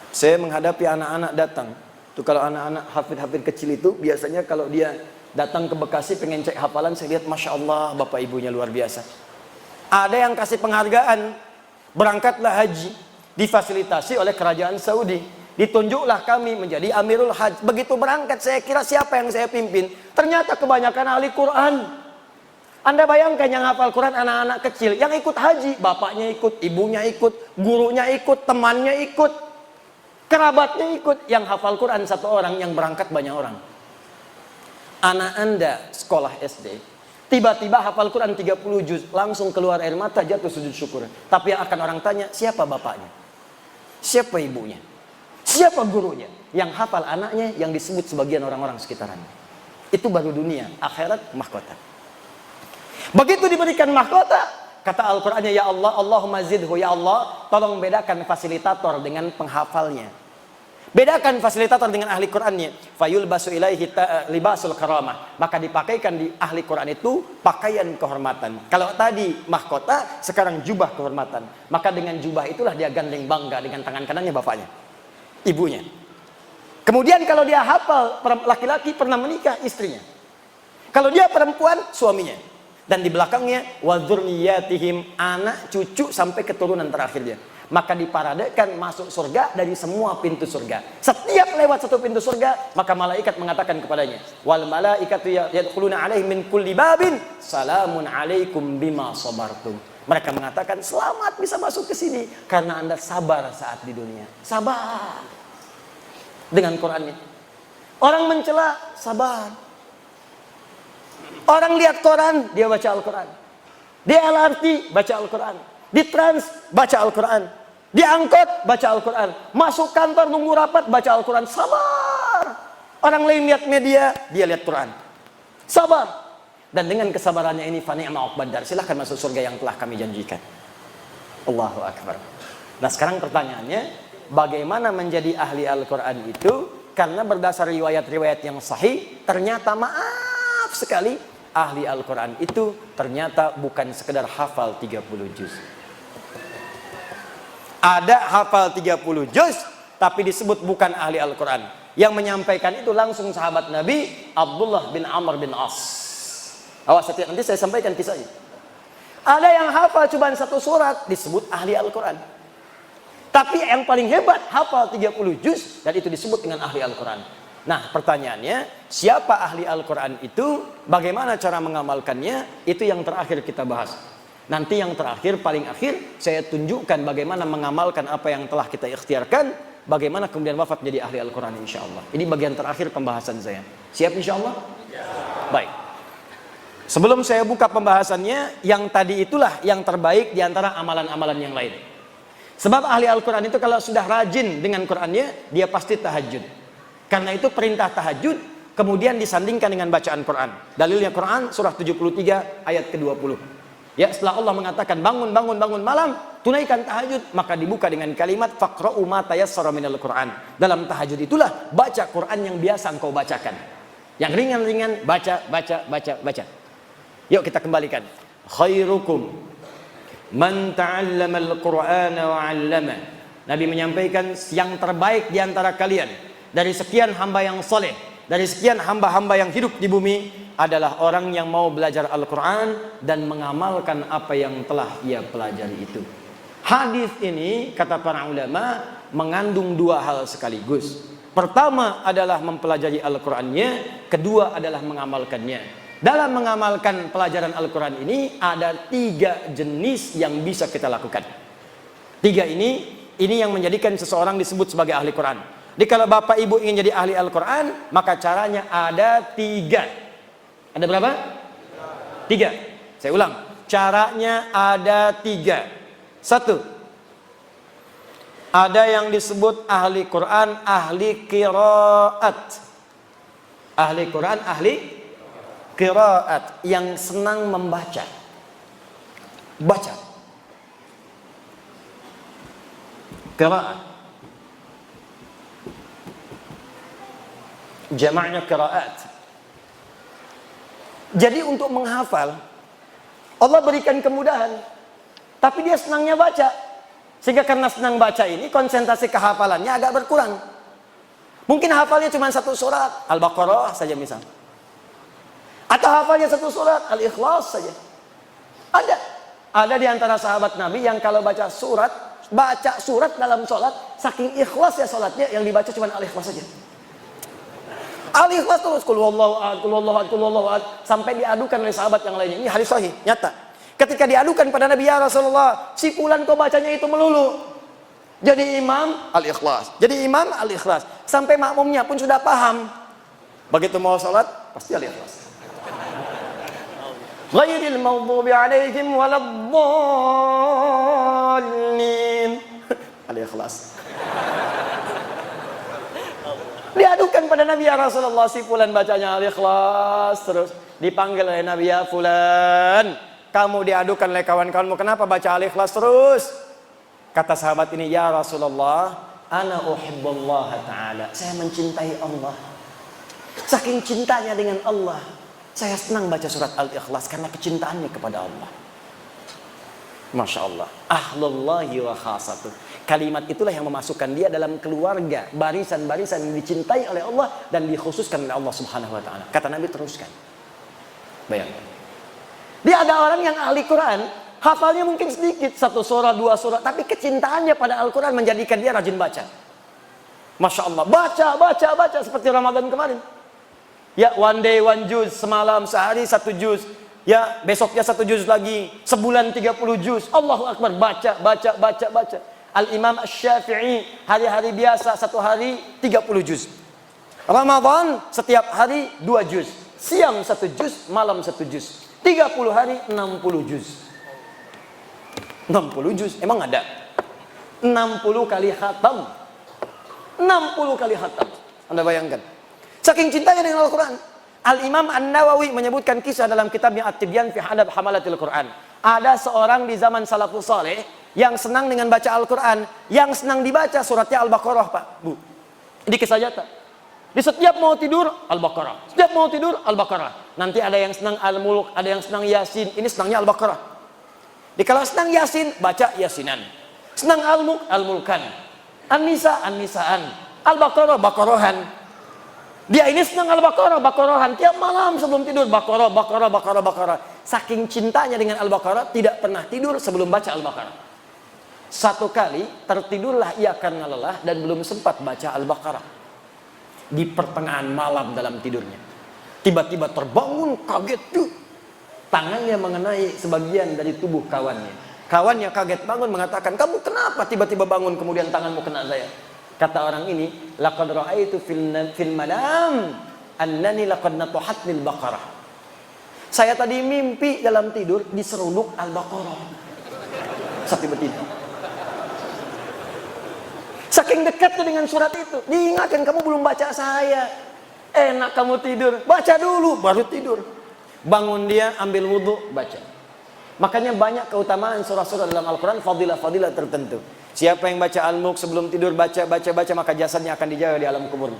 Saya menghadapi anak-anak datang. Itu kalau anak-anak hafid-hafid kecil itu, biasanya kalau dia datang ke Bekasi pengen cek hafalan, saya lihat Masya Allah bapak ibunya luar biasa. Ada yang kasih penghargaan, berangkatlah haji, difasilitasi oleh kerajaan Saudi, ditunjuklah kami menjadi Amirul Hajj. Begitu berangkat saya kira siapa yang saya pimpin, ternyata kebanyakan ahli Quran. Anda bayangkan yang hafal Quran anak-anak kecil, yang ikut haji, bapaknya ikut, ibunya ikut, gurunya ikut, temannya ikut, kerabatnya ikut. Yang hafal Quran satu orang, yang berangkat banyak orang. Anak Anda sekolah SD, tiba-tiba hafal Quran 30 juz, langsung keluar air mata, jatuh sujud syukur. Tapi yang akan orang tanya, siapa bapaknya? Siapa ibunya? Siapa gurunya? Yang hafal anaknya, yang disebut sebagian orang-orang sekitarnya. Itu baru dunia, akhirat mahkota. Begitu diberikan mahkota, kata Al-Qur'annya, ya Allah, Allahumma zidhu, ya Allah, tolong bedakan fasilitator dengan penghafalnya. Bedakan fasilitator dengan ahli Qur'annya. Fayul basu ilaihi libasul karamah. Maka dipakaikan di ahli Qur'an itu pakaian kehormatan. Kalau tadi mahkota, sekarang jubah kehormatan. Maka dengan jubah itulah dia gandeng bangga, dengan tangan kanannya bapaknya, ibunya. Kemudian kalau dia hafal, laki-laki pernah menikah, istrinya. Kalau dia perempuan, suaminya. Dan di belakangnya wa dzurriyyatihim, anak cucu sampai keturunan terakhirnya. Maka diparadekan masuk surga dari semua pintu surga. Setiap lewat satu pintu surga, maka malaikat mengatakan kepadanya, wal malaikatu yadkhuluna alaihim min kulli babin salamun alaikum bima sabartum. Mereka mengatakan, selamat bisa masuk ke sini karena Anda sabar saat di dunia. Sabar. Dengan Qur'annya. Orang mencela, sabar. Orang lihat koran, dia baca Al-Quran. Di LRT, baca Al-Quran. Di trans, baca Al-Quran. Di angkot, baca Al-Quran. Masuk kantor, nunggu rapat, baca Al-Quran. Sabar. Orang lain lihat media, dia lihat Quran. Sabar. Dan dengan kesabarannya ini, fani'ma uqbad dar, silahkan masuk surga yang telah kami janjikan. Allahu Akbar. Nah sekarang pertanyaannya, bagaimana menjadi ahli Al-Quran itu? Karena berdasar riwayat-riwayat yang sahih, ternyata maaf sekali, ahli Al-Quran itu ternyata bukan sekedar hafal 30 juz. Ada hafal 30 juz, tapi disebut bukan ahli Al-Quran. Yang menyampaikan itu langsung sahabat Nabi, Abdullah bin Amr bin As. Awas, nanti saya sampaikan kisahnya. Ada yang hafal cuma satu surat, disebut ahli Al-Quran. Tapi yang paling hebat, hafal 30 juz, dan itu disebut dengan ahli Al-Quran. Nah pertanyaannya, siapa ahli Al-Quran itu? Bagaimana cara mengamalkannya? Itu yang terakhir kita bahas. Nanti yang terakhir, paling akhir, saya tunjukkan bagaimana mengamalkan apa yang telah kita ikhtiarkan. Bagaimana kemudian wafat menjadi ahli Al-Quran insya Allah. Ini bagian terakhir pembahasan saya. Siap insya Allah? Ya. Baik. Sebelum saya buka pembahasannya, yang tadi itulah yang terbaik di antara amalan-amalan yang lain. Sebab ahli Al-Quran itu kalau sudah rajin dengan Qurannya, dia pasti tahajud. Karena itu perintah tahajud kemudian disandingkan dengan bacaan Quran. Dalilnya Quran surah 73 ayat ke-20. Ya, setelah Allah mengatakan bangun malam, tunaikan tahajud, maka dibuka dengan kalimat faqra'u ma tayassara minal Quran. Dalam tahajud itulah baca Quran yang biasa engkau bacakan. Yang ringan-ringan baca. Yuk kita kembalikan. Khairukum Man ta'allamal Qur'ana wa 'allama. Nabi menyampaikan yang terbaik di antara kalian dari sekian hamba yang soleh, dari sekian hamba-hamba yang hidup di bumi adalah orang yang mau belajar Al-Quran dan mengamalkan apa yang telah ia pelajari itu. Hadis ini kata para ulama mengandung dua hal sekaligus. Pertama adalah mempelajari Al-Qurannya, kedua adalah mengamalkannya. Dalam mengamalkan pelajaran Al-Quran ini ada 3 jenis yang bisa kita lakukan. 3 ini yang menjadikan seseorang disebut sebagai ahli Quran. Jadi kalau bapak ibu ingin jadi ahli Al-Quran, maka caranya ada 3. Ada berapa? 3. Saya ulang, caranya ada 3. 1, ada yang disebut ahli Quran, ahli qiraat. Ahli Quran, ahli qiraat, yang senang membaca. Baca. Qiraat. Jamaknya qiraat. Jadi untuk menghafal, Allah berikan kemudahan, tapi dia senangnya baca. Sehingga karena senang baca ini, konsentrasi kehafalannya agak berkurang. Mungkin hafalnya cuma 1 surat, Al-Baqarah saja misal. Atau hafalnya 1 surat, Al-Ikhlas saja. Ada di antara sahabat Nabi yang kalau baca surat dalam sholat, saking ikhlas ya sholatnya, yang dibaca cuma Al-Ikhlas saja. Al-Ikhlas terus, Qul huwallahu ahad, Qul huwallahu ahad, Qul huwallahu ahad, sampai diadukan oleh sahabat yang lainnya. Ini hadis sahih, nyata. Ketika diadukan pada Nabi, ya Rasulullah, si fulan kau bacanya itu melulu. Jadi imam, Al-Ikhlas. Jadi imam, Al-Ikhlas. Sampai makmumnya pun sudah paham. Begitu mau sholat, pasti Al-Ikhlas. Ghairil maghdubi alaihim waladdallin. Al-Ikhlas. Diadukan pada Nabi, ya Rasulullah, si fulan bacanya Al-Ikhlas terus. Dipanggil oleh Nabi, ya fulan, kamu diadukan oleh kawan-kawanmu, kenapa baca Al-Ikhlas terus? Kata sahabat ini, ya Rasulullah, ana uhibbullah ta'ala, saya mencintai Allah. Saking cintanya dengan Allah, saya senang baca surat Al-Ikhlas karena kecintaannya kepada Allah. Masya Allah. Ahlullahi wa khasatuh. Kalimat itulah yang memasukkan dia dalam keluarga, barisan-barisan yang dicintai oleh Allah dan dikhususkan oleh Allah Subhanahu wa ta'ala. Kata Nabi, teruskan. Bayangkan. Dia ada orang yang ahli Quran, hafalnya mungkin sedikit, 1 surah, 2 surah, tapi kecintaannya pada Al-Quran menjadikan dia rajin baca. Masya Allah, baca, seperti Ramadan kemarin. Ya, one day, one juz, semalam, sehari 1 juz. Ya, besoknya 1 juz lagi, sebulan 30 juz. Allahu Akbar, baca. Al-Imam Asy-Syafi'i, hari-hari biasa, 1 hari 30 juz. Ramadan, setiap hari 2 juz. Siang 1 juz, malam 1 juz. 30 hari 60 juz. 60 juz emang ada? 60 kali khatam. 60 kali khatam. Anda bayangkan. Saking cintanya dengan Al-Quran. Al-Imam An-Nawawi menyebutkan kisah dalam kitabnya At-Tibyan fi Adab Hamalatil Quran. Ada seorang di zaman salafus saleh yang senang dengan baca Al-Quran, yang senang dibaca suratnya Al-Baqarah, Pak, Bu. Ini kisah nyata. Di setiap mau tidur Al-Baqarah, setiap mau tidur Al-Baqarah. Nanti ada yang senang Al-Mulk, ada yang senang Yasin. Ini senangnya Al-Baqarah. Di kalau senang Yasin, baca Yasinan. Senang Al-Mulk, Al-Mulkan. An-Nisa, An-Nisaan. Al-Baqarah, Baqarahan. Dia ini senang Al-Baqarah, Baqarahan. Tiap malam sebelum tidur Baqarah. Saking cintanya dengan Al-Baqarah, tidak pernah tidur sebelum baca Al-Baqarah. 1 kali tertidurlah ia karena lelah dan belum sempat baca Al-Baqarah. Di pertengahan malam dalam tidurnya, tiba-tiba terbangun, kaget tuh. Tangannya mengenai sebagian dari tubuh kawannya. Kawannya kaget bangun, mengatakan, kamu kenapa tiba-tiba bangun kemudian tanganmu kena saya? Kata orang ini, laqad ra'aitu fil manam annani laqad natuhatnil baqarah. Saya tadi mimpi dalam tidur diseruduk Al-Baqarah. Saat tiba-tiba. Saking dekatnya dengan surat itu, diingatkan, kamu belum baca saya. Enak kamu tidur, baca dulu baru tidur. Bangun dia, ambil wudhu, baca. Makanya banyak keutamaan surah-surah dalam Al-Quran, fadilah-fadilah tertentu. Siapa yang baca Al-Mulk sebelum tidur, baca, maka jasadnya akan dijaga di alam kubur.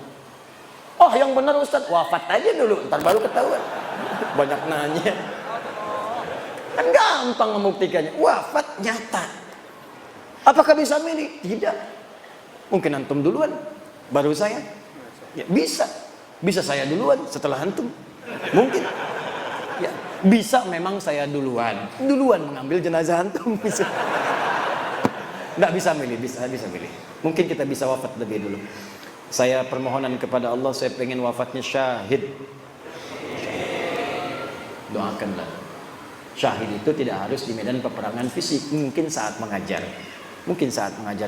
Oh, yang benar Ustaz, wafat aja dulu, ntar baru ketahuan. Banyak nanya. Kan gampang membuktikannya, wafat nyata. Apakah bisa milih? Tidak. Mungkin antum duluan, baru saya. Ya, bisa. Bisa saya duluan setelah antum. Mungkin. Ya, bisa memang saya duluan mengambil jenazah antum. Bisa. Nggak bisa milih, bisa milih. Mungkin kita bisa wafat lebih dulu. Saya permohonan kepada Allah, saya pengen wafatnya syahid. Doakanlah. Syahid itu tidak harus di medan peperangan fisik. Mungkin saat mengajar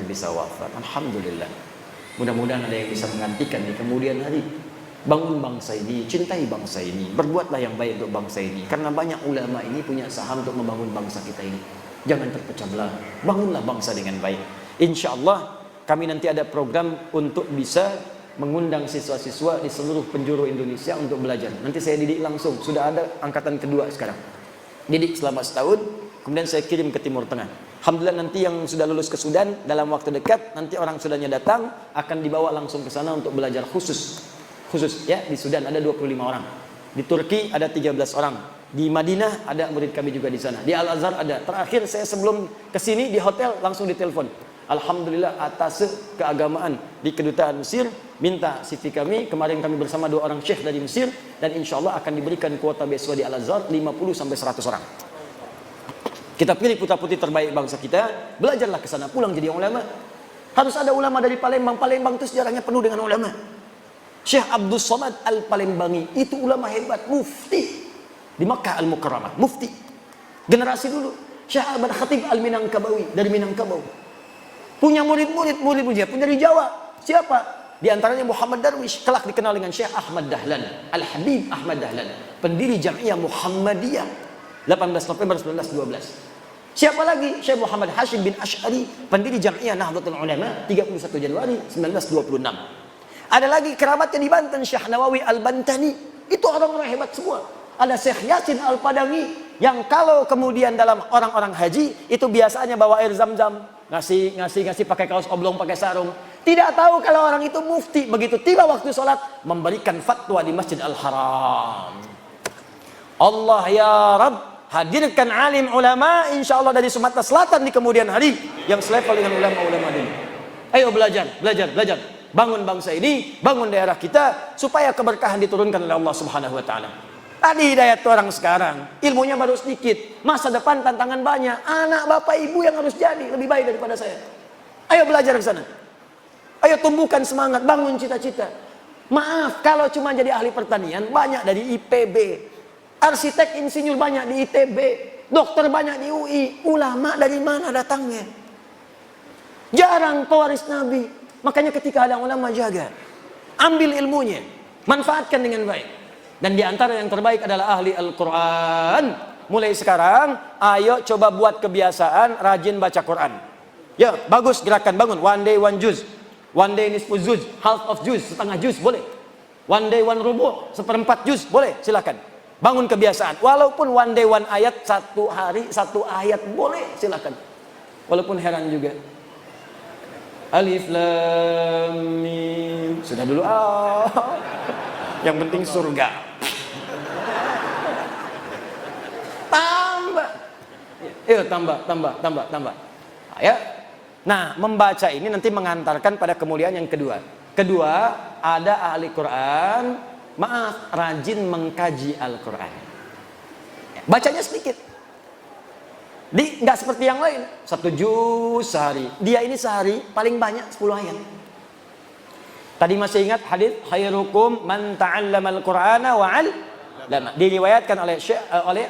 bisa wafat. Alhamdulillah. Mudah-mudahan ada yang bisa menggantikan di kemudian hari. Bangun bangsa ini, cintai bangsa ini, berbuatlah yang baik untuk bangsa ini. Karena banyak ulama ini punya saham untuk membangun bangsa kita ini. Jangan terpecah belah, bangunlah bangsa dengan baik. Insya Allah kami nanti ada program untuk bisa mengundang siswa-siswa di seluruh penjuru Indonesia untuk belajar. Nanti saya didik langsung, sudah ada angkatan kedua sekarang. Didik selama setahun, kemudian saya kirim ke Timur Tengah. Alhamdulillah nanti yang sudah lulus ke Sudan dalam waktu dekat, nanti orang Sudannya datang akan dibawa langsung ke sana untuk belajar khusus ya. Di Sudan ada 25 orang, di Turki ada 13 orang, di Madinah ada murid kami juga di sana, di Al-Azhar ada. Terakhir saya sebelum kesini di hotel langsung ditelepon, alhamdulillah atas keagamaan di kedutaan Mesir minta CV kami. Kemarin kami bersama 2 orang syekh dari Mesir, dan insya Allah akan diberikan kuota beasiswa di Al-Azhar 50 sampai 100 orang. Kita pilih putra-putri terbaik bangsa kita, belajarlah ke sana, pulang jadi ulama. Harus ada ulama dari Palembang. Palembang itu sejarahnya penuh dengan ulama. Syekh Abdul Somad Al-Palembangi itu ulama hebat, mufti di Makkah Al-Mukarramah, mufti generasi dulu. Syekh Ahmad Khatib Al-Minangkabawi dari Minangkabau, punya murid-murid punya dari Jawa. Siapa? Di antaranya Muhammad Darwish, kelak dikenal dengan Syekh Ahmad Dahlan, Al-Habib Ahmad Dahlan, pendiri Jamiah Muhammadiyah 18 November 1912. Siapa lagi? Syekh Muhammad Hashim bin Ash'ari, pendiri Jamiah Nahdlatul Ulama 31 Januari 1926. Ada lagi kerabatnya di Banten, Syekh Nawawi Al-Bantani. Itu orang-orang hebat semua. Ada Syekh Yasin Al-Padangi, yang kalau kemudian dalam orang-orang haji itu biasanya bawa air zam-zam, ngasih pakai kaos oblong, pakai sarung. Tidak tahu kalau orang itu mufti. Begitu tiba waktu sholat, memberikan fatwa di Masjid Al-Haram. Allah ya Rabb, hadirkan alim ulama insya Allah dari Sumatera Selatan di kemudian hari, yang selevel dengan ulama-ulama dulu. Ayo belajar. Bangun bangsa ini, bangun daerah kita, supaya keberkahan diturunkan oleh Allah Subhanahu wa taala. Tadi hidayat orang sekarang, ilmunya baru sedikit, masa depan tantangan banyak. Anak bapak ibu yang harus jadi lebih baik daripada saya. Ayo belajar ke sana. Ayo tumbuhkan semangat, bangun cita-cita. Maaf, kalau cuma jadi ahli pertanian, banyak dari IPB. Arsitek insinyur banyak di ITB. Dokter banyak di UI. Ulama dari mana datangnya? Jarang pewaris Nabi. Makanya ketika ada ulama, jaga, ambil ilmunya, manfaatkan dengan baik. Dan di antara yang terbaik adalah ahli Al-Quran. Mulai sekarang, ayo coba buat kebiasaan rajin baca Quran. Ya, bagus gerakan, bangun. One day one juz, one day nisfu juz, half of juz, setengah juz, boleh. One day one rubu', seperempat juz, boleh, silakan. Bangun kebiasaan. Walaupun one day one ayat, 1 hari 1 ayat, boleh, silakan. Walaupun heran juga. Alif Lam Mim. Sudah dulu. Yang penting surga. Tambah. Ya. Nah, membaca ini nanti mengantarkan pada kemuliaan yang kedua. Kedua, ada ahli Quran, rajin mengkaji Al-Quran. Bacanya sedikit. Nggak seperti yang lain 1 juz sehari. Dia ini sehari paling banyak 10 ayat. Tadi masih ingat hadis khairukum man ta'allamal Qur'ana wa 'allama. Diriwayatkan oleh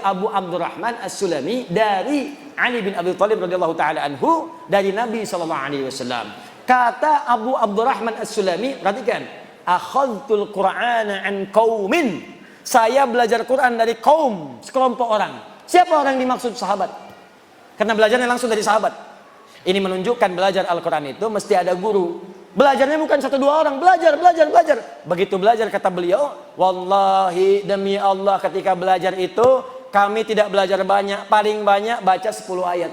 Abu Abdurrahman As-Sulami dari Ali bin Abi Thalib radhiyallahu taala anhu dari Nabi sallallahu alaihi wasallam. Kata Abu Abdurrahman As-Sulami, perhatikan, akhadtul Qur'ana an qaumin. Saya belajar Quran dari kaum, sekelompok orang. Siapa orang yang dimaksud? Sahabat. Karena belajarnya langsung dari sahabat. Ini menunjukkan belajar Al-Quran itu mesti ada guru. Belajarnya bukan 1-2 orang, belajar. Begitu belajar, kata beliau, wallahi demi Allah, ketika belajar itu kami tidak belajar banyak, paling banyak baca 10 ayat.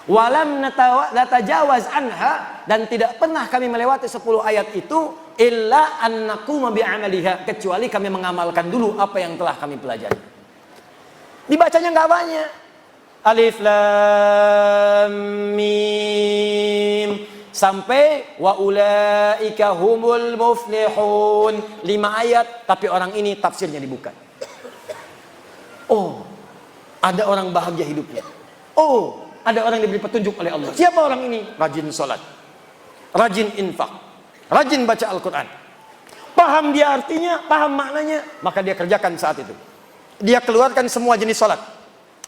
Walam natajawaz anha, dan tidak pernah kami melewati 10 ayat itu illa annaquma bi'amaliha, kecuali kami mengamalkan dulu apa yang telah kami pelajari. Dibacanya nggak banyak. Alif Lam Mim sampai wa ulaika humul muflihun. 5 ayat, tapi orang ini tafsirnya dibuka. Oh, ada orang bahagia hidupnya. Oh, ada orang diberi petunjuk oleh Allah. Siapa orang ini? Rajin sholat, rajin infak, rajin baca Al-Quran. Paham dia artinya, paham maknanya, maka dia kerjakan saat itu. Dia keluarkan semua jenis sholat,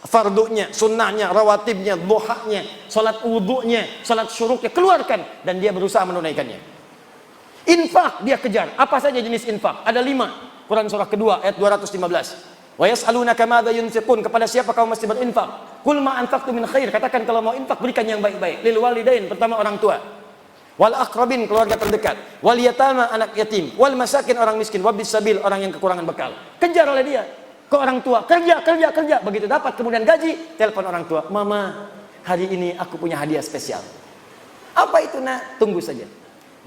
fardunya, sunnahnya, rawatibnya, duhanya, sholat wudunya, sholat syuruknya, keluarkan, dan dia berusaha menunaikannya. Infak dia kejar. Apa saja jenis infak? Ada 5. Quran surah kedua ayat 215. Wa yas'alunaka madza yunfiqun, kepada siapa kau mesti berinfak? Qul ma anfaqtu min khair, katakan kalau mau infak berikan yang baik-baik. Lil walidain, pertama orang tua. Wal aqrabin, keluarga terdekat. Wal yatama, anak yatim. Wal masakin, orang miskin. Wabis sabil, orang yang kekurangan bekal. Kejar oleh dia. Ke orang tua, kerja. Begitu dapat kemudian gaji, telepon orang tua, mama, hari ini aku punya hadiah spesial. Apa itu nak? Tunggu saja.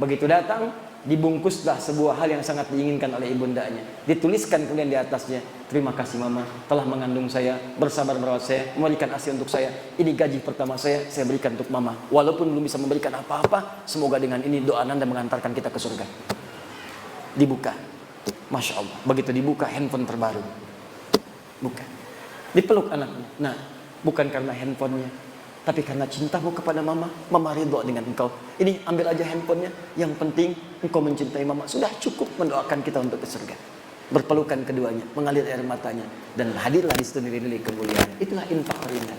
Begitu datang, dibungkuslah sebuah hal yang sangat diinginkan oleh ibundanya. Dituliskan kemudian di atasnya, terima kasih mama telah mengandung saya, bersabar merawat saya, memberikan ASI untuk saya. Ini gaji pertama saya berikan untuk mama. Walaupun belum bisa memberikan apa-apa, semoga dengan ini doa Anda mengantarkan kita ke surga. Dibuka. Masya Allah. Begitu dibuka, handphone terbaru. Bukan. Dipeluk anaknya. Nah, bukan karena handphonenya, tapi karena cintamu kepada mama. Mama ridho dengan engkau. Ini ambil aja handphonenya. Yang penting engkau mencintai mama. Sudah cukup mendoakan kita untuk ke surga. Berpelukan keduanya, mengalir air matanya, dan hadirlah di situ nilai-nilai kemuliaan. Itulah infak terindah.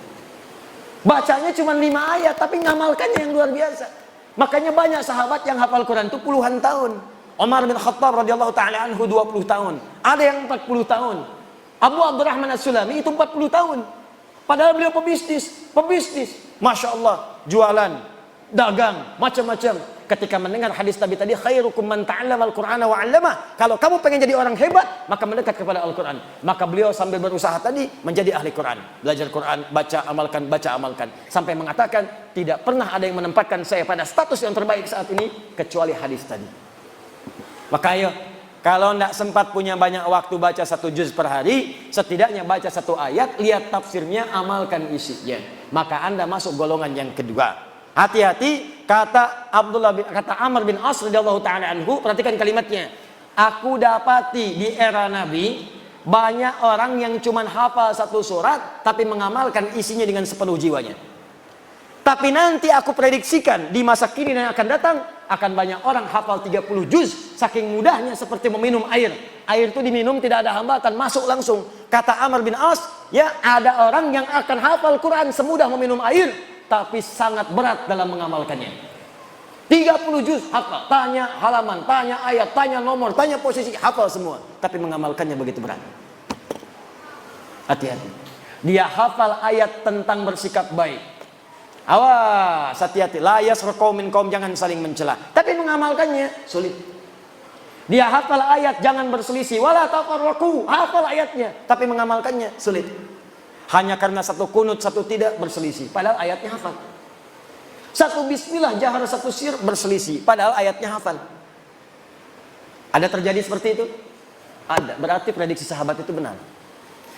Bacanya cuma 5 ayat, tapi ngamalkannya yang luar biasa. Makanya banyak sahabat yang hafal Quran itu puluhan tahun. Umar bin Khattab radhiyallahu taala anhu 20 tahun. Ada yang 40 tahun. Abu Abdurrahman As-Sulami itu 40 tahun. Padahal beliau pebisnis. Masya Allah, jualan, dagang, macam-macam. Ketika mendengar hadis Nabi tadi, khairukum man ta'allama al-Qur'ana wa 'allamah. Kalau kamu pengen jadi orang hebat, maka mendekat kepada Al-Quran. Maka beliau sambil berusaha tadi menjadi ahli Quran. Belajar Quran, baca, amalkan. Sampai mengatakan, tidak pernah ada yang menempatkan saya pada status yang terbaik saat ini, kecuali hadis tadi. Maka ayo, kalau tidak sempat punya banyak waktu baca 1 juz per hari, setidaknya baca 1 ayat, lihat tafsirnya, amalkan isinya. Maka Anda masuk golongan yang kedua. Hati-hati, kata Amr bin As radhiyallahu taala anhu, perhatikan kalimatnya. Aku dapati di era Nabi banyak orang yang cuma hafal 1 surat tapi mengamalkan isinya dengan sepenuh jiwanya. Tapi nanti aku prediksikan di masa kini dan akan datang akan banyak orang hafal 30 juz saking mudahnya seperti meminum air. Air itu diminum tidak ada hambatan, masuk langsung. Kata Amr bin As, ya ada orang yang akan hafal Quran semudah meminum air, tapi sangat berat dalam mengamalkannya. 30 juz hafal, tanya halaman, tanya ayat, tanya nomor, tanya posisi, hafal semua, tapi mengamalkannya begitu berat. Hati-hati. Dia hafal ayat tentang bersikap baik. Awas, hati-hati. La yasraqu minkum, jangan saling mencela. Tapi mengamalkannya sulit. Dia hafal ayat jangan berselisih, wala tafarraqu, hafal ayatnya, tapi mengamalkannya sulit. Hanya karena 1 kunut, 1 tidak berselisih, padahal ayatnya hafal. 1 bismillah jahar, 1 sir berselisih, padahal ayatnya hafal. Ada terjadi seperti itu? Ada. Berarti prediksi sahabat itu benar.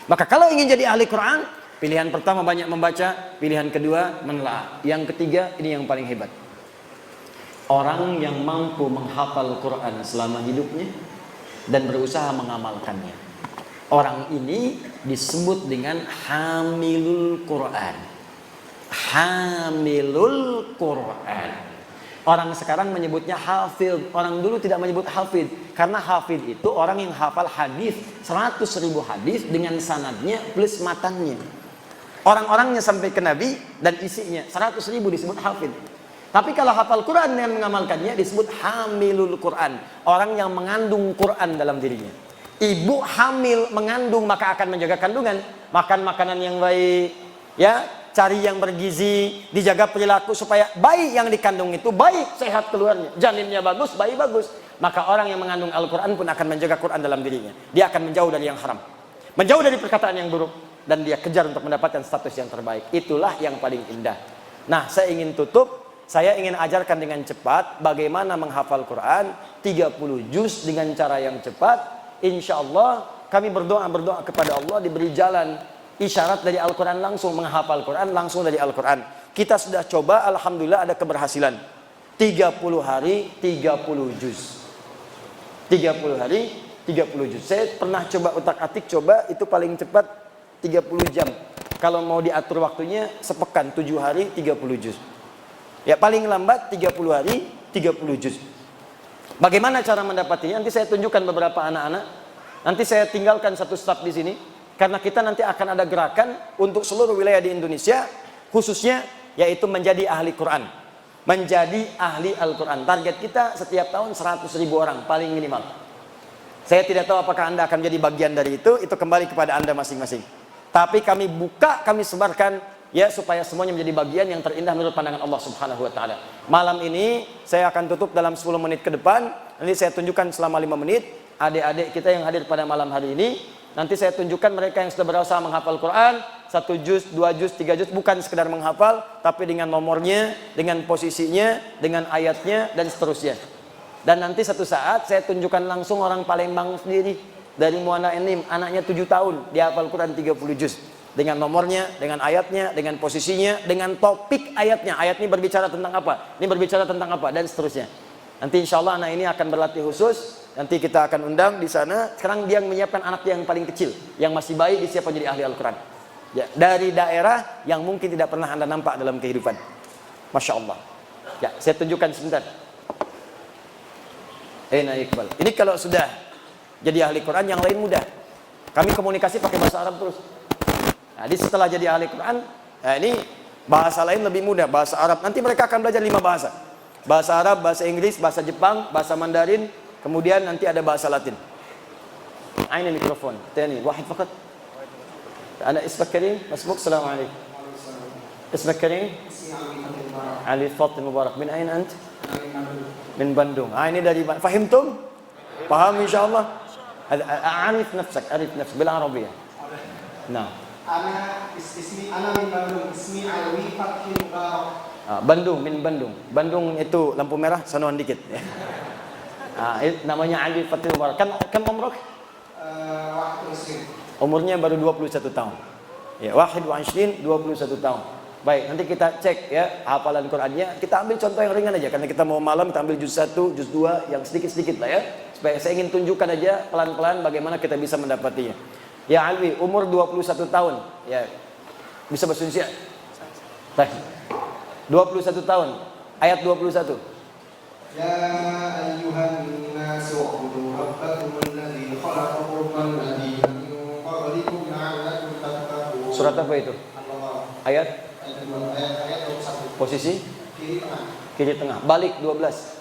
Maka kalau ingin jadi ahli Quran, pilihan pertama banyak membaca, pilihan kedua menelaah, yang ketiga ini yang paling hebat. Orang yang mampu menghafal Quran selama hidupnya dan berusaha mengamalkannya. Orang ini disebut dengan hamilul Quran. Hamilul Quran. Orang sekarang menyebutnya hafid. Orang dulu tidak menyebut hafid. Karena hafid itu orang yang hafal hadis 100.000 hadis dengan sanadnya plus matannya. Orang-orangnya sampai ke Nabi dan isinya 100.000 disebut hafid. Tapi kalau hafal Quran dan mengamalkannya disebut hamilul Quran. Orang yang mengandung Quran dalam dirinya. Ibu hamil mengandung maka akan menjaga kandungan. Makan makanan yang baik, ya, cari yang bergizi, dijaga perilaku supaya bayi yang dikandung itu baik, sehat keluarnya, janinnya bagus, bayi bagus. Maka orang yang mengandung Al-Quran pun akan menjaga Quran dalam dirinya. Dia akan menjauh dari yang haram, menjauh dari perkataan yang buruk, dan dia kejar untuk mendapatkan status yang terbaik. Itulah yang paling indah. Nah, saya ingin tutup. Saya ingin ajarkan dengan cepat bagaimana menghafal Quran 30 juz dengan cara yang cepat. Insya Allah kami berdoa kepada Allah diberi jalan isyarat dari Al-Quran langsung, menghafal Quran langsung dari Al-Quran. Kita sudah coba, alhamdulillah ada keberhasilan. 30 hari 30 juz. 30 hari 30 juz. Saya pernah coba utak-atik, coba itu paling cepat 30 jam. Kalau mau diatur waktunya sepekan 7 hari 30 juz. Ya paling lambat 30 hari 30 juz. Bagaimana cara mendapatinya? Nanti saya tunjukkan beberapa anak-anak. Nanti saya tinggalkan satu staf di sini karena kita nanti akan ada gerakan untuk seluruh wilayah di Indonesia, khususnya yaitu menjadi ahli Quran, menjadi ahli Al-Quran. Target kita setiap tahun 100.000 orang paling minimal. Saya tidak tahu apakah Anda akan menjadi bagian dari itu kembali kepada Anda masing-masing. Tapi kami buka, kami sebarkan ya supaya semuanya menjadi bagian yang terindah menurut pandangan Allah Subhanahu wa taala. Malam ini saya akan tutup dalam 10 menit ke depan. Nanti saya tunjukkan selama 5 menit adik-adik kita yang hadir pada malam hari ini. Nanti saya tunjukkan mereka yang sudah berusaha menghafal Quran 1 juz, 2 juz, 3 juz, bukan sekedar menghafal tapi dengan nomornya, dengan posisinya, dengan ayatnya dan seterusnya. Dan nanti satu saat saya tunjukkan langsung orang Palembang sendiri dari Muana Enim, anaknya 7 tahun dia hafal Quran 30 juz. Dengan nomornya, dengan ayatnya, dengan posisinya, dengan topik ayatnya. Ayat ini berbicara tentang apa? Ini berbicara tentang apa? Dan seterusnya. Nanti insya Allah anak ini akan berlatih khusus. Nanti kita akan undang di sana. Sekarang dia menyiapkan anak yang paling kecil, yang masih bayi, disiapkan jadi ahli Al-Quran. Ya, dari daerah yang mungkin tidak pernah Anda nampak dalam kehidupan. Masya Allah. Ya, saya tunjukkan sebentar. Iqbal. Ini kalau sudah jadi ahli Quran, yang lain mudah. Kami komunikasi pakai bahasa Arab terus. Jadi setelah jadi ahli Quran, ini bahasa lain lebih mudah, bahasa Arab. Nanti mereka akan belajar 5 bahasa. Bahasa Arab, bahasa Inggris, bahasa Jepang, bahasa Mandarin, kemudian nanti ada bahasa Latin. Ini mikrofon. Tani, wahid fakat. Ana ismak Karim, masmuk, assalamualaikum. Ismak Karim? Ali Fatil Mubarak. Min ain ant? Min Bandung. Ini dari fahimtum? Paham insyaallah? Arif nafsak, arif nafsak bil Arabiyah. Nah. Ana min Bandung, ismi Alwi Fatil Mubarak. Bandung, min Bandung. Bandung itu lampu merah, sanuan dikit. Namanya Ali Fatil Mubarak. Kan umrah? Umurnya baru 21 tahun. Ya, wahid wa 20, 21 tahun. Baik, nanti kita cek ya hafalan Qur'annya. Kita ambil contoh yang ringan aja karena kita mau malam, kita ambil juz 1, juz 2 yang sedikit-sedikit lah ya. Supaya saya ingin tunjukkan aja pelan-pelan bagaimana kita bisa mendapatinya. Ya Alwi, umur 21 tahun. Ya. Bisa bahasa Indonesia? Baik. 21 tahun. Ayat 21. Ya ayyuhan nasu ubudu rabbakum alladhi khalaqakum walladhi min qablikum la'allakum tattaqun. Surat apa itu? Ayat? Ayat 21. Posisi? Kiri tengah. Kiri tengah. Balik 12.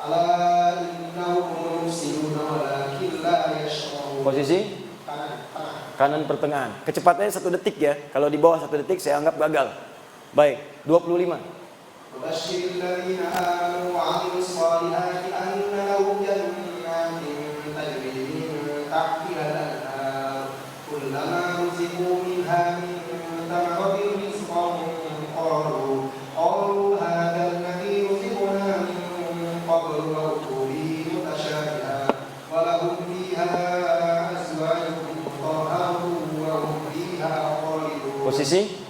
Ala innahum mufsiduna walakin la yash'urun. Posisi? Kanan pertengahan. Kecepatannya 1 detik ya. Kalau di bawah 1 detik saya anggap gagal. Baik, 25. وبشر الذين آمنوا وعملوا الصالحات أن لهم جنات تجري من تحتها الأنهار كلما رزقوا منها من ثمرة رزقا قالوا هذا الذي رزقنا من قبل وأتوا به متشابها ولهم فيها أزواج مطهرة وهم فيها خالدون. Posisi?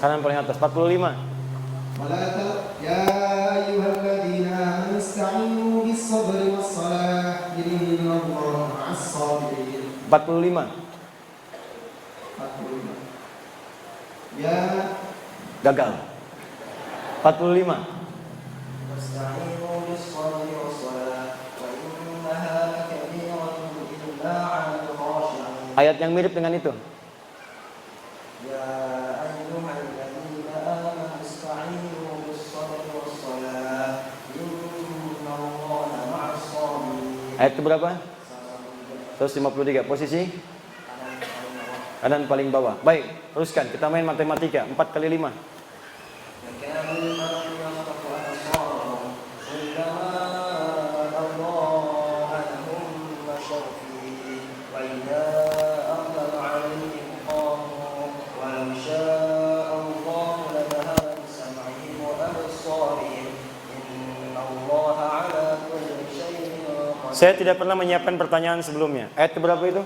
Kanan paling atas 45. يا أيها الذين آمنوا استعينوا بالصبر والصلاة إن الله مع الصابرين. 45. Ya. Gagal. 45. واستعينوا بالصبر والصلاة وإنها لكبيرة إلا على الخاشعين. Ayat yang mirip dengan itu. Ya ayyuhal ladzina amanu ista'inu bis-sabri was-salah innallaha ma'as sabirin. Ayat berapa? 153. Posisi? Kanan paling bawah. Baik, teruskan. Kita main matematika. 4 kali 5. Saya tidak pernah menyiapkan pertanyaan sebelumnya. Ayat berapa itu?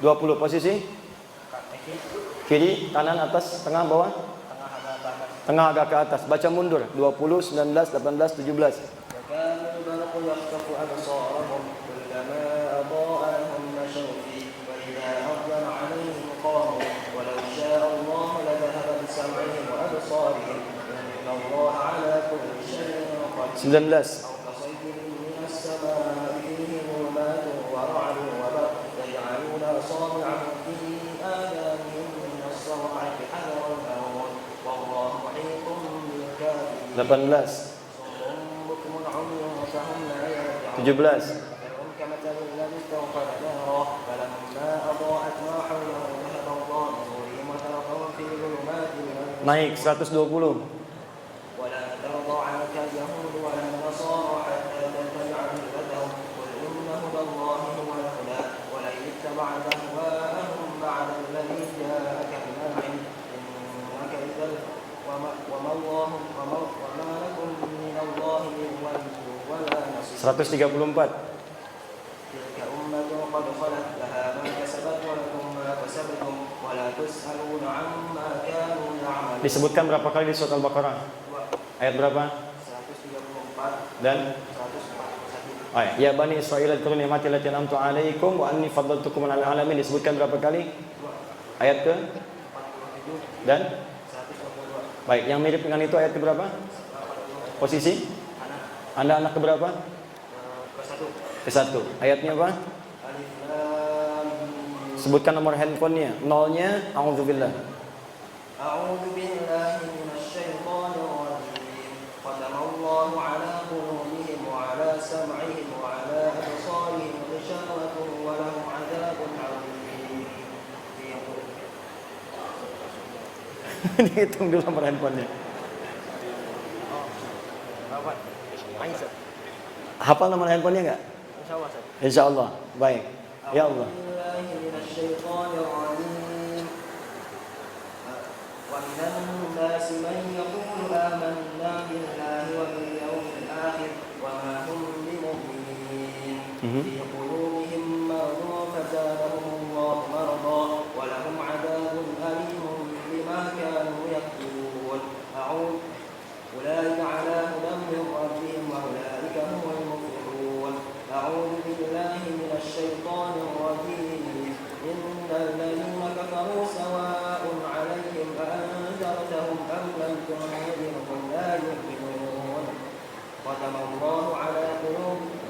20. Posisi? Kiri, kanan, atas, tengah, bawah. Tengah agak ke atas. Baca mundur. 20, 19, 18, 17. وكان البرق يخطف أبصارهم كلما أضاء لهم مشوا فيه وإذا أظلم عليهم قاموا ولو شاء الله لذهب بسمعهم وأبصارهم إن الله على كل شيء قدير 19. أو كصيب من السماء فيه ظلمات ورعد وبرق يجعلون أصابعهم في آذانهم من الصواعق حذر الموت والله محيط بالكافرين 18. صم بكم عمي فهم لا يرجعون 17. فهم كمثل الذي استوقد نارا فلما أضاءت ما حوله ذهب الله بنورهم وتركهم في ظلمات Naik 120. ولا ترضى عنك اليهود ولا النصارى حتى تتبع ملتهم قل إن هدى الله هو الهدى ولئن اتبعت أهواءهم بعد الذي جاءك من العلم إنك إذا وما لكم من الله من ولي ولا نصير 134. تلك أمة قد خلت لها ما كسبت ولكم ما كسبتم ولا تسألون عما كانوا يعملون. Disebutkan berapa kali di surat Al-Baqarah? Ayat berapa? 134 Dan 141. ayat ya Bani Israil dzkuru ni'mati allati an'amtu 'alaikum wa anni faddaltukum 'alal 'alamin. Disebutkan berapa kali? Ayat ke? 47 Dan 122 baik, yang mirip dengan itu ayat ke berapa? Posisi? Anda anak ke berapa? ke 1 Ke 1. Ayatnya apa? Alif Lam Mim. Sebutkan nomor handphonenya. Nolnya, a'udzubillah. A'udzu billahi minasy syaithanir rajim. Khatamallahu 'ala qulubihim wa 'ala sam'ihim wa 'ala absarihim ghishawatun wa lahum 'adzabun 'adzim. Dihitung dulu nomor handphonenya. Hafal nomor handphonenya enggak? Insyaallah. Baik. Ya Allah. ومن الناس من يقول آمنا بالله وباليوم الآخر وما هم بمؤمنين في قلوبهم مرض فزادهم الله مرضا ولهم عذاب أليم بما كانوا يكفرون أولئك على هدى من ربهم وأولئك هم المفلحون أعوذ بالله من الشيطان الرجيم إن الذين كفروا سواء عليهم أأنذرتهم أم لم تنذرهم لا يؤمنون ختم الله على قلوبهم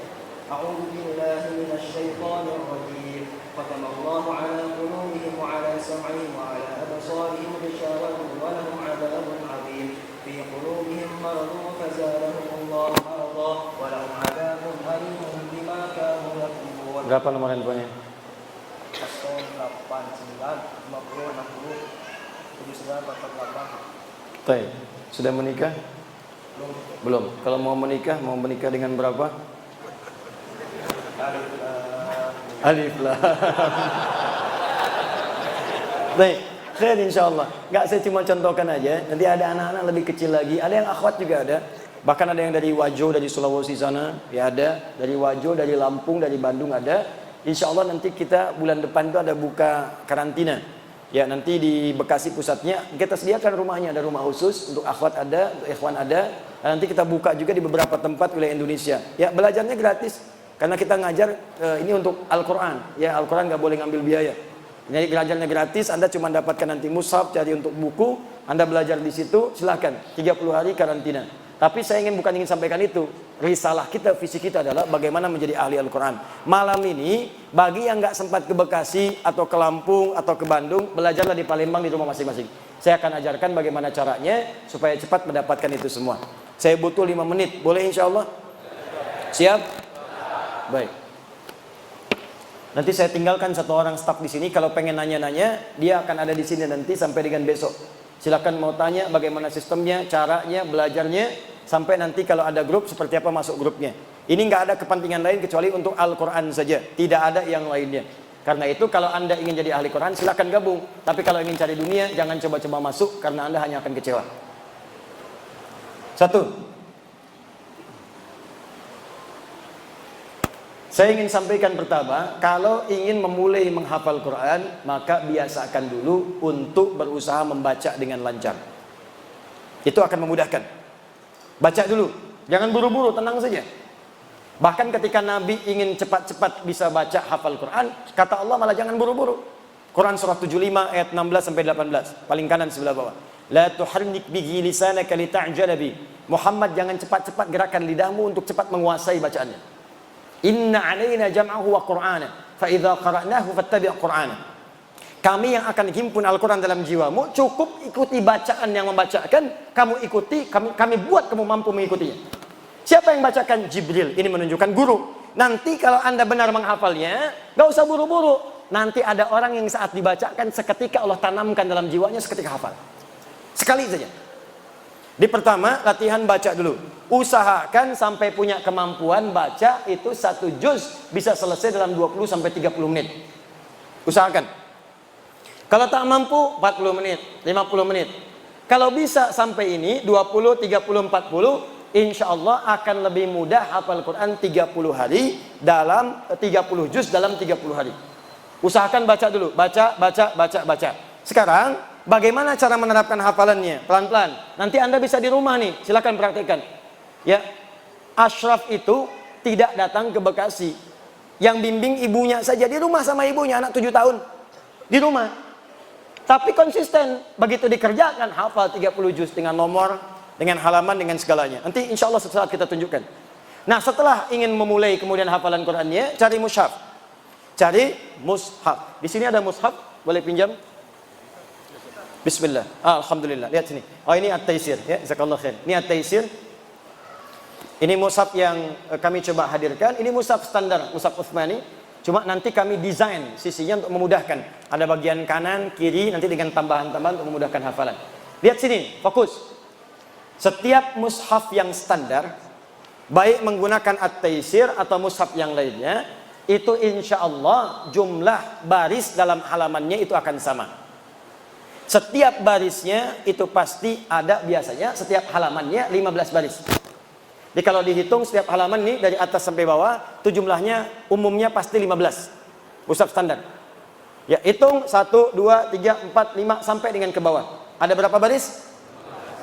أعوذ بالله من الشيطان الرجيم ختم الله على قلوبهم وعلى سمعهم وعلى أبصارهم غشاوة ولهم عذاب عظيم في قلوبهم مرض فزادهم الله مرضا ولهم عذاب أليم بما كانوا يكذبون. Berapa nomor handphonenya? 0989 50 79 48. Baik. Sudah menikah? Belum. Kalau mau menikah dengan berapa? Alif Lam. Baik. Khair insyaallah. Enggak, saya cuma contohkan aja. Nanti ada anak-anak lebih kecil lagi. Ada yang akhwat juga ada. Bahkan ada yang dari Wajo, dari Sulawesi sana, ya ada. Dari Wajo, dari Lampung, dari Bandung ada. Insyaallah nanti kita bulan depan itu ada buka karantina. Ya, nanti di Bekasi pusatnya kita sediakan rumahnya, ada rumah khusus untuk akhwat ada, untuk ikhwan ada. Dan nanti kita buka juga di beberapa tempat wilayah Indonesia. Ya, belajarnya gratis karena kita ngajar ini untuk Al-Qur'an. Ya, Al-Qur'an enggak boleh ngambil biaya. Jadi belajarnya gratis, Anda cuma dapatkan nanti mushaf, cari untuk buku, Anda belajar di situ, silakan 30 hari karantina. Tapi saya bukan ingin sampaikan itu. Risalah kita, visi kita adalah bagaimana menjadi ahli Al-Quran. Malam ini, bagi yang nggak sempat ke Bekasi, atau ke Lampung, atau ke Bandung, belajarlah di Palembang di rumah masing-masing. Saya akan ajarkan bagaimana caranya, supaya cepat mendapatkan itu semua. Saya butuh 5 menit, boleh insya Allah? Siap? Baik. Nanti saya tinggalkan satu orang staf di sini. Kalau pengen nanya-nanya, dia akan ada di sini nanti sampai dengan besok. Silakan mau tanya bagaimana sistemnya, caranya, belajarnya, sampai nanti kalau ada grup seperti apa masuk grupnya. Ini nggak ada kepentingan lain kecuali untuk Al-Quran saja, tidak ada yang lainnya. Karena itu kalau Anda ingin jadi ahli Quran silakan gabung. Tapi kalau ingin cari dunia jangan coba-coba masuk karena Anda hanya akan kecewa. 1. Saya ingin sampaikan pertama, kalau ingin memulai menghafal Quran, maka biasakan dulu untuk berusaha membaca dengan lancar. Itu akan memudahkan. Baca dulu, jangan buru-buru, tenang saja. Bahkan ketika Nabi ingin cepat-cepat bisa baca hafal Quran, kata Allah malah jangan buru-buru. Quran surah 75 ayat 16 sampai 18, paling kanan sebelah bawah. La tuharrik bihi lisanaka lita'jala bi. Muhammad, jangan cepat-cepat gerakan lidahmu untuk cepat menguasai bacaannya. Inna alaina jam'ahu wa qur'ana fa idza qara'nahu fattabi' qur'ana. Kami yang akan himpun Al-Quran dalam jiwamu, cukup ikuti bacaan yang membacakan, kamu ikuti, kami buat kamu mampu mengikutinya. Siapa yang bacakan? Jibril. Ini menunjukkan guru. Nanti kalau Anda benar menghafalnya, gak usah buru-buru. Nanti ada orang yang saat dibacakan, seketika Allah tanamkan dalam jiwanya, seketika hafal. Sekali saja. Di pertama, latihan baca dulu. Usahakan sampai punya kemampuan baca itu 1 juz bisa selesai dalam 20 sampai 30 menit. Usahakan. Kalau tak mampu 40 menit, 50 menit. Kalau bisa sampai ini 20, 30, 40, insya Allah akan lebih mudah hafal Quran 30 hari dalam 30 juz dalam 30 hari. Usahakan baca dulu, baca. Sekarang bagaimana cara menerapkan hafalannya? Pelan-pelan. Nanti Anda bisa di rumah nih, silakan praktekkan. Ya, Ashraf itu tidak datang ke Bekasi. Yang bimbing ibunya saja, di rumah sama ibunya, anak 7 tahun. Di rumah. Tapi konsisten, begitu dikerjakan hafal 30 juz dengan nomor, dengan halaman, dengan segalanya. Nanti insya Allah sesaat kita tunjukkan. Nah, setelah ingin memulai kemudian hafalan Qurannya, cari mushaf. Cari mushaf. Di sini ada mushaf, boleh pinjam? Bismillah. Alhamdulillah. Lihat sini. Oh, ini At-Taisir ya, jazakallahu khair. Ini At-Taisir. Ini mushaf yang kami coba hadirkan. Ini mushaf standar, mushaf Utsmani. Cuma nanti kami desain sisinya untuk memudahkan. Ada bagian kanan, kiri, nanti dengan tambahan-tambahan untuk memudahkan hafalan. Lihat sini, fokus. Setiap mushaf yang standar, baik menggunakan At-Taisir atau mushaf yang lainnya, itu insya Allah jumlah baris dalam halamannya itu akan sama. Setiap barisnya itu pasti ada biasanya, setiap halamannya 15 baris. Jadi kalau dihitung setiap halaman nih dari atas sampai bawah, itu jumlahnya umumnya pasti 15. Mushaf standar. Ya, hitung 1, 2, 3, 4, 5 sampai dengan ke bawah. Ada berapa baris?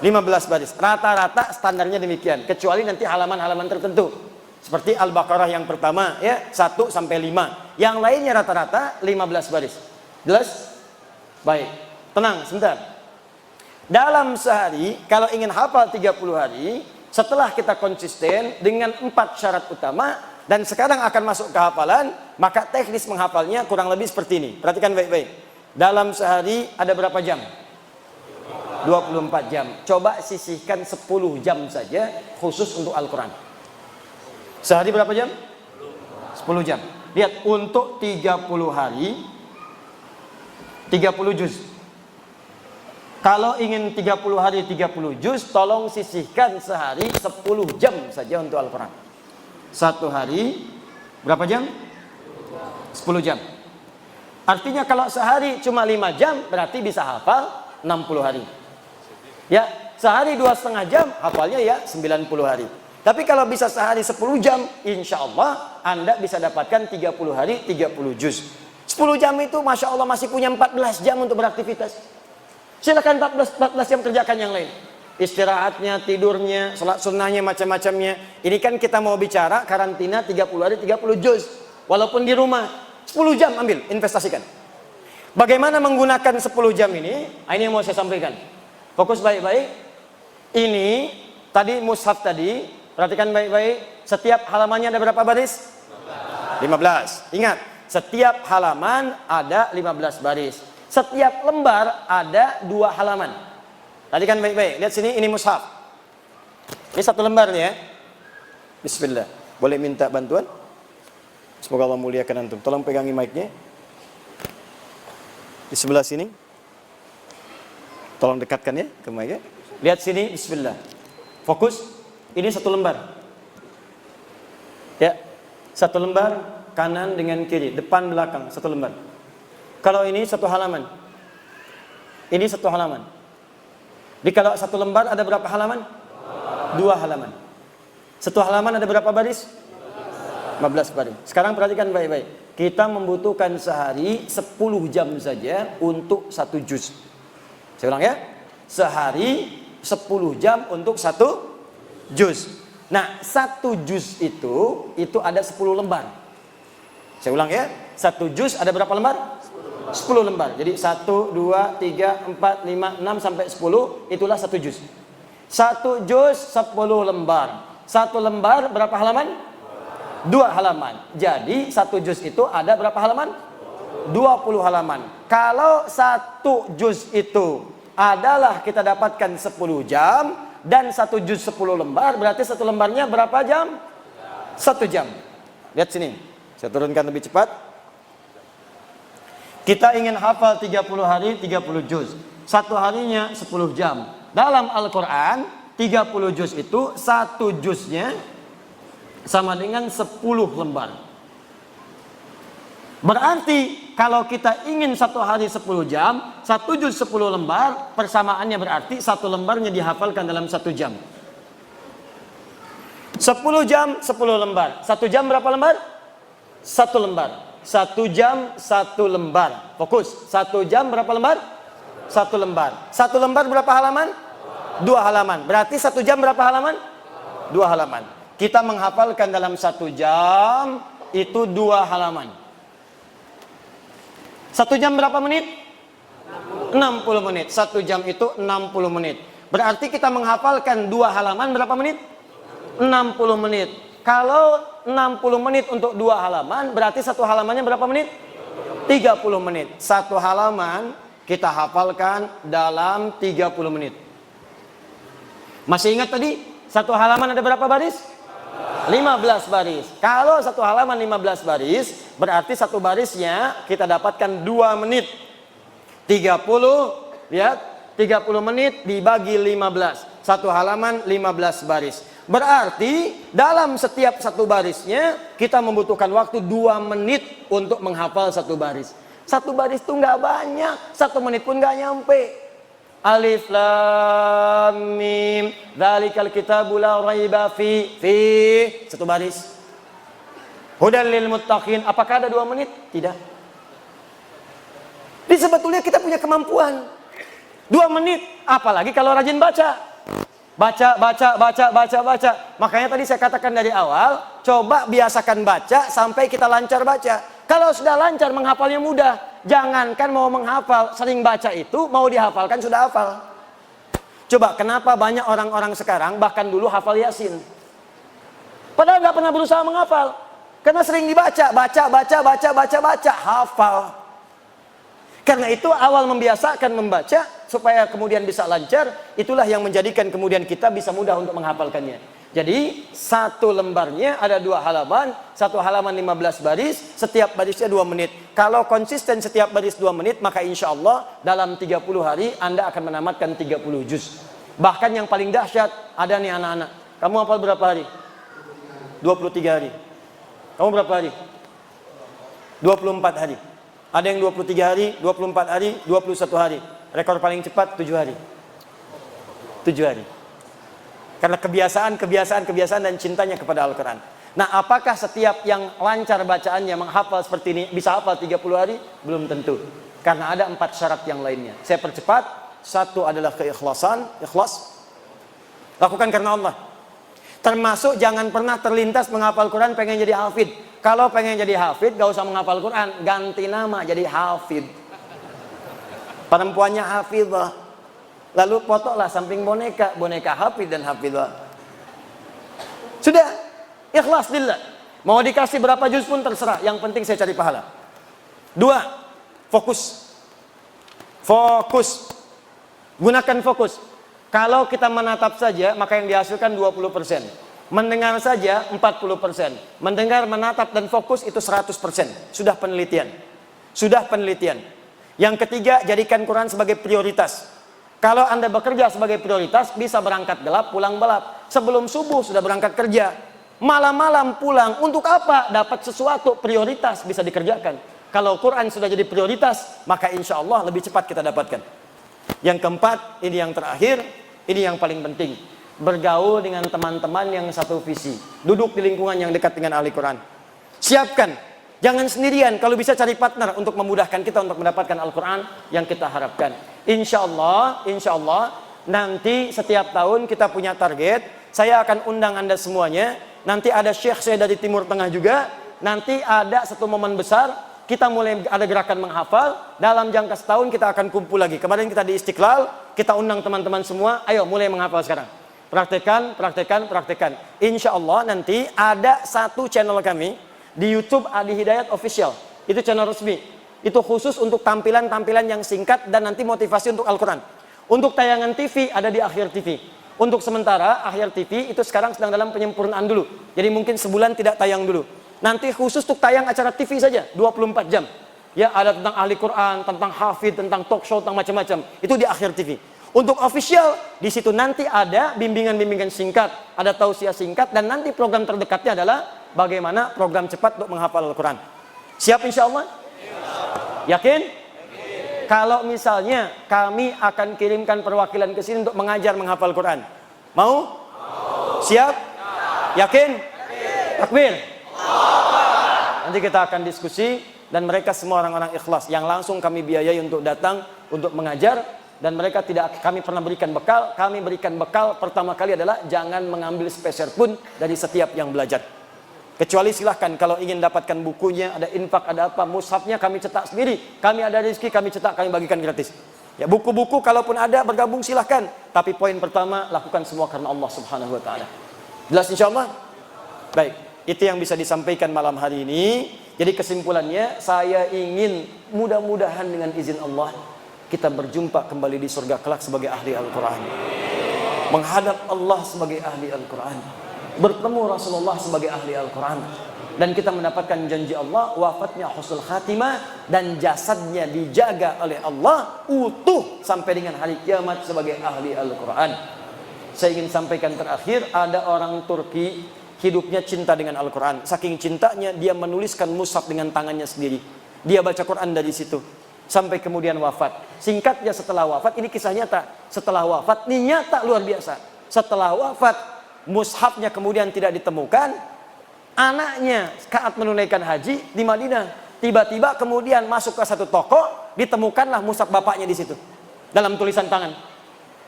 15 baris. Rata-rata standarnya demikian. Kecuali nanti halaman-halaman tertentu. Seperti Al-Baqarah yang pertama, ya 1 sampai 5. Yang lainnya rata-rata 15 baris. Jelas? Baik. Tenang, sebentar. Dalam sehari, kalau ingin hafal 30 hari, setelah kita konsisten dengan 4 syarat utama dan sekarang akan masuk ke hafalan, maka teknis menghafalnya kurang lebih seperti ini. Perhatikan baik-baik. Dalam sehari ada berapa jam? 24 jam. Coba sisihkan 10 jam saja khusus untuk Al-Quran. Sehari berapa jam? 10 jam. Lihat, untuk 30 hari 30 juz. Kalau ingin 30 hari 30 juz, tolong sisihkan sehari 10 jam saja untuk Al-Quran. Satu hari berapa jam? 10 jam. Artinya kalau sehari cuma 5 jam, berarti bisa hafal 60 hari. Ya, sehari 2,5 jam, hafalnya ya 90 hari. Tapi kalau bisa sehari 10 jam, insya Allah Anda bisa dapatkan 30 hari 30 juz. 10 jam itu Masya Allah masih punya 14 jam untuk beraktivitas. Silakan 14 jam kerjakan yang lain. Istirahatnya, tidurnya, salat sunnahnya, macam-macamnya. Ini kan kita mau bicara karantina 30 hari 30 juz. Walaupun di rumah 10 jam ambil, investasikan. Bagaimana menggunakan 10 jam ini? Ini yang mau saya sampaikan. Fokus baik-baik. Ini tadi mushaf tadi, perhatikan baik-baik. Setiap halamannya ada berapa baris? 15. Ingat, setiap halaman ada 15 baris. Setiap lembar ada 2 halaman. Tadi kan baik-baik. Lihat sini, ini mushaf. Ini 1 lembar nih ya. Bismillah. Boleh minta bantuan? Semoga Allah muliakan antum. Tolong pegangi mic-nya. Di sebelah sini. Tolong dekatkan ya ke mic-nya. Lihat sini, bismillah. Fokus. Ini 1 lembar. Ya. 1 lembar kanan dengan kiri, depan belakang 1 lembar. Kalau ini 1 halaman. Ini 1 halaman. Jadi kalau 1 lembar ada berapa halaman? 2 halaman. 1 halaman ada berapa baris? 15 baris. Sekarang perhatikan baik-baik. Kita membutuhkan sehari 10 jam saja untuk 1 juz. Saya ulang ya. Sehari 10 jam untuk 1 juz. Nah, 1 juz itu ada 10 lembar. Saya ulang ya. 1 juz ada berapa lembar? 10 lembar. Jadi 1, 2, 3, 4, 5, 6 sampai 10 itulah 1 juz. 1 juz 10 lembar. 1 lembar berapa halaman? 2 halaman. Jadi 1 juz itu ada berapa halaman? 20 halaman. Kalau 1 juz itu adalah kita dapatkan 10 jam dan 1 juz 10 lembar, berarti 1 lembarnya berapa jam? 1 jam. Lihat sini. Saya turunkan lebih cepat. Kita ingin hafal 30 hari 30 juz. 1 harinya 10 jam. Dalam Al-Quran 30 juz itu 1 juznya sama dengan 10 lembar. Berarti kalau kita ingin 1 hari 10 jam, 1 juz 10 lembar, persamaannya berarti 1 lembarnya dihafalkan dalam 1 jam. 10 jam 10 lembar. 1 jam berapa lembar? 1 lembar. 1 jam 1 lembar. Fokus. 1 jam berapa lembar? 1 lembar. 1 lembar berapa halaman? 2 halaman. Berarti 1 jam berapa halaman? 2 halaman. Kita menghafalkan dalam 1 jam itu 2 halaman. 1 jam berapa menit? 60 menit. 1 jam itu 60 menit. Berarti kita menghafalkan 2 halaman berapa menit? 60 menit. Kalau 60 menit untuk 2 halaman, berarti 1 halamannya berapa menit? 30 menit. 1 halaman kita hafalkan dalam 30 menit. Masih ingat tadi? 1 halaman ada berapa baris? 15 baris. Kalau 1 halaman 15 baris, berarti 1 barisnya kita dapatkan 2 menit. 30, lihat, 30 menit dibagi 15. 1 halaman 15 baris. Berarti dalam setiap 1 barisnya kita membutuhkan waktu 2 menit untuk menghafal 1 baris. 1 baris itu nggak banyak, 1 menit pun nggak nyampe. Alif lam mim dzalikal kitabu la raiba fi 1 baris. Hudal lil muttaqin, apakah ada 2 menit? Tidak. Jadi sebetulnya kita punya kemampuan 2 menit, apalagi kalau rajin baca. Baca. Makanya tadi saya katakan dari awal, coba biasakan baca sampai kita lancar baca. Kalau sudah lancar, menghafalnya mudah. Jangankan mau menghafal, sering baca itu, mau dihafalkan sudah hafal. Coba, kenapa banyak orang-orang sekarang, bahkan dulu hafal Yasin? Padahal nggak pernah berusaha menghafal. Karena sering dibaca, baca, hafal. Karena itu awal membiasakan membaca supaya kemudian bisa lancar, itulah yang menjadikan kemudian kita bisa mudah untuk menghafalkannya. Jadi 1 lembarnya ada 2 halaman, 1 halaman 15 baris, setiap barisnya 2 menit. Kalau konsisten setiap baris 2 menit, maka insya Allah dalam 30 hari Anda akan menamatkan 30 juz. Bahkan yang paling dahsyat, ada nih anak-anak. Kamu hafal berapa hari? 23 hari. Kamu berapa hari? 24 hari. Ada yang 23 hari, 24 hari, 21 hari. Rekor paling cepat 7 hari. 7 hari. Karena kebiasaan dan cintanya kepada Al-Quran. Nah, apakah setiap yang lancar bacaannya menghafal seperti ini bisa hafal 30 hari? Belum tentu. Karena ada 4 syarat yang lainnya. Saya percepat. 1 adalah keikhlasan, ikhlas. Lakukan karena Allah. Termasuk jangan pernah terlintas menghafal Quran pengen jadi hafid. Kalau pengen jadi hafid, gak usah menghafal Quran, ganti nama jadi hafid. Perempuannya hafidzah. Lalu fotolah samping boneka hafid dan hafidzah. Sudah, ikhlas lillah. Mau dikasih berapa juz pun terserah, yang penting saya cari pahala. 2, fokus. Fokus. Gunakan fokus. Kalau kita menatap saja, maka yang dihasilkan 20%. Mendengar saja 40%. Mendengar, menatap, dan fokus itu 100%. Sudah penelitian. Yang ketiga, jadikan Quran sebagai prioritas. Kalau Anda bekerja sebagai prioritas, bisa berangkat gelap, pulang gelap. Sebelum subuh sudah berangkat kerja. Malam-malam pulang. Untuk apa? Dapat sesuatu, prioritas bisa dikerjakan. Kalau Quran sudah jadi prioritas, maka insya Allah lebih cepat kita dapatkan. Yang keempat, ini yang terakhir, ini yang paling penting. Bergaul dengan teman-teman yang satu visi. Duduk di lingkungan yang dekat dengan ahli Quran. Siapkan. Jangan sendirian. Kalau bisa cari partner untuk memudahkan kita untuk mendapatkan Al-Quran yang kita harapkan. Insya Allah, nanti setiap tahun kita punya target. Saya akan undang Anda semuanya. Nanti ada syekh saya dari Timur Tengah juga. Nanti ada satu momen besar. Kita mulai ada gerakan menghafal. Dalam jangka setahun kita akan kumpul lagi. Kemarin kita di Istiqlal. Kita undang teman-teman semua. Ayo mulai menghafal sekarang. Praktekan. Insya Allah nanti ada satu channel kami di YouTube Adi Hidayat Official. Itu channel resmi. Itu khusus untuk tampilan-tampilan yang singkat dan nanti motivasi untuk Al-Quran. Untuk tayangan TV ada di Akhir TV. Untuk sementara Akhir TV itu sekarang sedang dalam penyempurnaan dulu. Jadi mungkin sebulan tidak tayang dulu. Nanti khusus untuk tayang acara TV saja 24 jam. Ya, ada tentang ahli Quran, tentang hafid, tentang talk show, tentang macam-macam. Itu di Akhir TV. Untuk official, di situ nanti ada bimbingan-bimbingan singkat, ada tausiah singkat, dan nanti program terdekatnya adalah bagaimana program cepat untuk menghafal Al-Quran. Siap insya Allah? Yakin? Kalau misalnya kami akan kirimkan perwakilan ke sini untuk mengajar menghafal Quran. Mau? Siap? Yakin? Takbir? Nanti kita akan diskusi dan mereka semua orang-orang ikhlas yang langsung kami biayai untuk datang untuk mengajar. Dan mereka tidak kami pernah berikan bekal. Kami berikan bekal pertama kali adalah jangan mengambil sepeser pun dari setiap yang belajar. Kecuali silahkan kalau ingin dapatkan bukunya, ada infak, ada apa, mushafnya kami cetak sendiri. Kami ada rezeki, kami cetak, kami bagikan gratis. Ya, buku-buku kalaupun ada bergabung silahkan. Tapi poin pertama, lakukan semua karena Allah Subhanahu wa taala. Jelas insyaallah? Baik, itu yang bisa disampaikan malam hari ini. Jadi kesimpulannya, saya ingin mudah-mudahan dengan izin Allah kita berjumpa kembali di surga kelak sebagai ahli Al-Quran, menghadap Allah sebagai ahli Al-Quran, bertemu Rasulullah sebagai ahli Al-Quran, dan kita mendapatkan janji Allah wafatnya husnul khatimah dan jasadnya dijaga oleh Allah utuh sampai dengan hari kiamat sebagai ahli Al-Quran. Saya ingin sampaikan terakhir, ada orang Turki hidupnya cinta dengan Al-Quran. Saking cintanya dia menuliskan mushaf dengan tangannya sendiri. Dia baca Quran dari situ sampai kemudian wafat. Singkatnya setelah wafat, ini kisah nyata. Setelah wafat, ini nyata luar biasa. Setelah wafat, mushafnya kemudian tidak ditemukan. Anaknya saat menunaikan haji di Madinah, tiba-tiba kemudian masuk ke satu toko, ditemukanlah mushaf bapaknya di situ dalam tulisan tangan.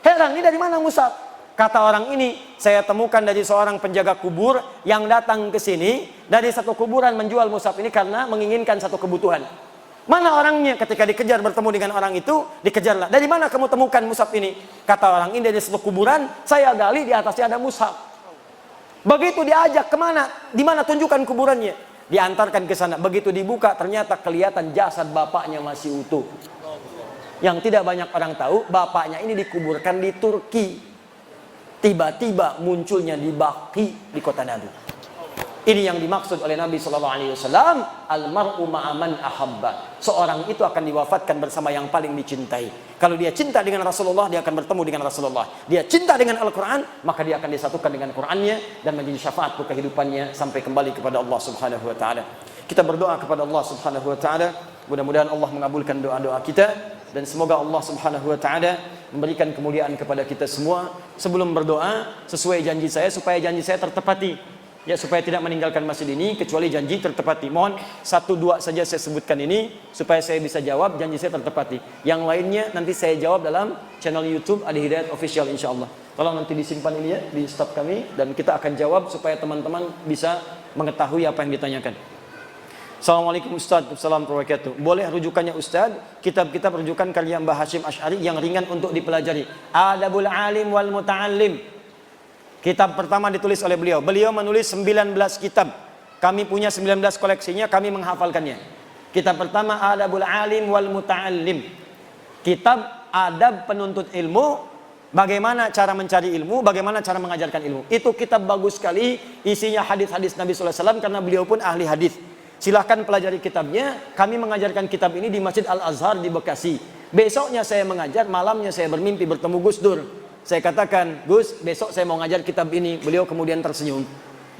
Heran, ini dari mana mushaf? Kata orang ini, saya temukan dari seorang penjaga kubur yang datang ke sini dari satu kuburan menjual mushaf ini karena menginginkan satu kebutuhan. Mana orangnya? Ketika dikejar bertemu dengan orang itu, dikejarlah. Dari mana kamu temukan mushaf ini? Kata orang ini, dari satu kuburan, saya gali di atasnya ada mushaf. Begitu diajak kemana? Di mana tunjukkan kuburannya? Diantarkan ke sana. Begitu dibuka, ternyata kelihatan jasad bapaknya masih utuh. Yang tidak banyak orang tahu, bapaknya ini dikuburkan di Turki. Tiba-tiba munculnya di Baqi di kota Nabi. Ini yang dimaksud oleh Nabi SAW, almar'u ma'aman ahabba. Seorang itu akan diwafatkan bersama yang paling dicintai. Kalau dia cinta dengan Rasulullah, dia akan bertemu dengan Rasulullah. Dia cinta dengan Al-Quran, maka dia akan disatukan dengan Qurannya dan menjadi syafaat untuk kehidupannya sampai kembali kepada Allah Subhanahu wa taala. Kita berdoa kepada Allah Subhanahu wa taala, mudah-mudahan Allah mengabulkan doa-doa kita dan semoga Allah Subhanahu wa taala memberikan kemuliaan kepada kita semua. Sebelum berdoa, sesuai janji saya supaya janji saya tertepati. Ya, supaya tidak meninggalkan masjid ini kecuali janji tertepati. Mohon 1-2 saja saya sebutkan ini supaya saya bisa jawab, janji saya tertepati. Yang lainnya nanti saya jawab dalam channel YouTube Adi Hidayat Official insyaallah. Tolong nanti disimpan ini ya di staf kami dan kita akan jawab supaya teman-teman bisa mengetahui apa yang ditanyakan. Assalamualaikum Ustaz. Assalamualaikum warahmatullahi wabarakatuh. Boleh rujukannya Ustaz? Kitab-kitab rujukan karya Mbah Hashim Asy'ari yang ringan untuk dipelajari. Adabul Alim wal Muta'allim. Kitab pertama ditulis oleh beliau. Beliau menulis 19 kitab. Kami punya 19 koleksinya, kami menghafalkannya. Kitab pertama Adabul Alim wal Muta'allim. Kitab adab penuntut ilmu, bagaimana cara mencari ilmu, bagaimana cara mengajarkan ilmu. Itu kitab bagus sekali, isinya hadis-hadis Nabi sallallahu alaihi wasallam karena beliau pun ahli hadis. Silahkan pelajari kitabnya. Kami mengajarkan kitab ini di Masjid Al-Azhar di Bekasi. Besoknya saya mengajar, malamnya saya bermimpi bertemu Gus Dur. Saya katakan, Gus, besok saya mau ngajar kitab ini. Beliau kemudian tersenyum.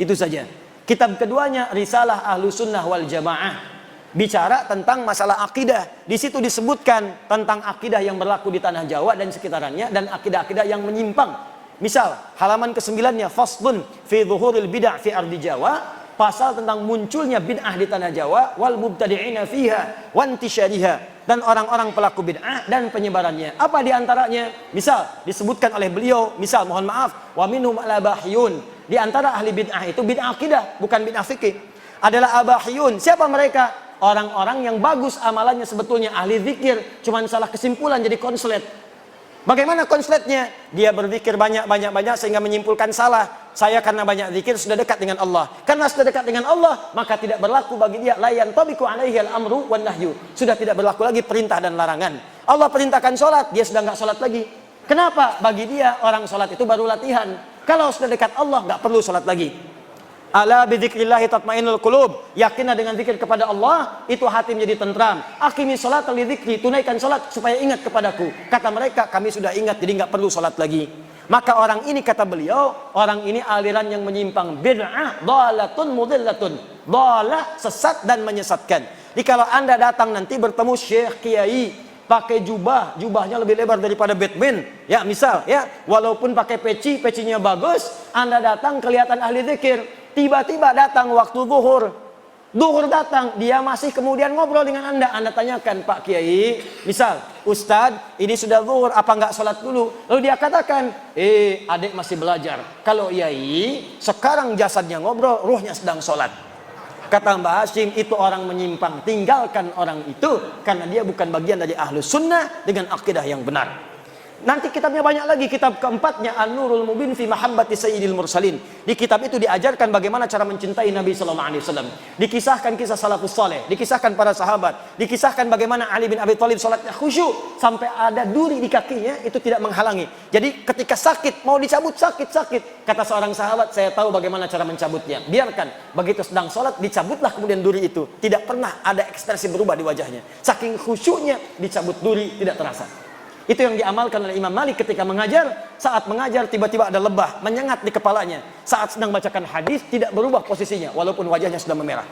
Itu saja. Kitab keduanya, Risalah Ahlus Sunnah wal Jamaah. Bicara tentang masalah akidah. Di situ disebutkan tentang akidah yang berlaku di tanah Jawa dan sekitarannya, dan akidah-akidah yang menyimpang. Misal, halaman ke-9-nya, Faslun fi Zuhuril Bid'ah fi Ardi Jawa. pasal tentang munculnya bid'ah di tanah Jawa, wal mubtadi'ina fiha wa intisyariha, dan orang-orang pelaku bid'ah dan penyebarannya. Apa di antaranya? Misal disebutkan oleh beliau, misal mohon maaf, wa minhum al-abahiyun. Di antara ahli bid'ah itu bid'ah akidah, bukan bid'ah fikih. Adalah abahiyun. Siapa mereka? Orang-orang yang bagus amalannya sebetulnya ahli zikir, cuman salah kesimpulan jadi konslet. Bagaimana konsletnya? Dia berzikir banyak sehingga menyimpulkan salah. Saya karena banyak zikir sudah dekat dengan Allah. Karena sudah dekat dengan Allah, maka tidak berlaku bagi dia la yantabiqu alaihi al-amru wan nahyu. Sudah tidak berlaku lagi perintah dan larangan. Allah perintahkan sholat, dia sudah nggak sholat lagi. Kenapa? Bagi dia orang sholat itu baru latihan. Kalau sudah dekat Allah nggak perlu sholat lagi. Ala bidzikrillahi tatmainnul qulub. Yakinlah dengan zikir kepada Allah, itu hati menjadi tentram. Aqimi sholata li dzikri, tunaikan salat supaya ingat kepadaku. Kata mereka, kami sudah ingat jadi enggak perlu salat lagi. Maka orang ini, kata beliau, orang ini aliran yang menyimpang, bid'ah dhalatun mudillatun. Dhalah, sesat dan menyesatkan. Jadi kalau Anda datang nanti bertemu syekh kiai pakai jubahnya lebih lebar daripada Batman, ya misal, ya, walaupun pakai pecinya bagus, Anda datang kelihatan ahli zikir. Tiba-tiba datang waktu zuhur datang, dia masih kemudian ngobrol dengan Anda. Anda tanyakan, Pak Kiai, misal, Ustadz, ini sudah zuhur, apa enggak sholat dulu? Lalu dia katakan, adik masih belajar. Kalau Yai, sekarang jasadnya ngobrol, ruhnya sedang sholat. Kata Mbah Hashim, itu orang menyimpang. Tinggalkan orang itu, karena dia bukan bagian dari Ahlus Sunnah dengan akidah yang benar. Nanti kitabnya banyak lagi. Kitab keempatnya An-Nurul Mubin fi Mahabbati Sayyidil Mursalin. Di kitab itu diajarkan bagaimana cara mencintai Nabi sallallahu alaihi wasallam. Dikisahkan kisah salafus saleh, dikisahkan para sahabat, dikisahkan bagaimana Ali bin Abi Thalib salatnya khusyuk sampai ada duri di kakinya, itu tidak menghalangi. Jadi ketika sakit, mau dicabut sakit. Kata seorang sahabat, saya tahu bagaimana cara mencabutnya. Biarkan, begitu sedang salat dicabutlah kemudian duri itu. Tidak pernah ada ekspresi berubah di wajahnya. Saking khusyuknya dicabut duri tidak terasa. Itu yang diamalkan oleh Imam Malik ketika mengajar. Saat mengajar tiba-tiba ada lebah menyengat di kepalanya. Saat sedang bacakan hadis tidak berubah posisinya walaupun wajahnya sudah memerah.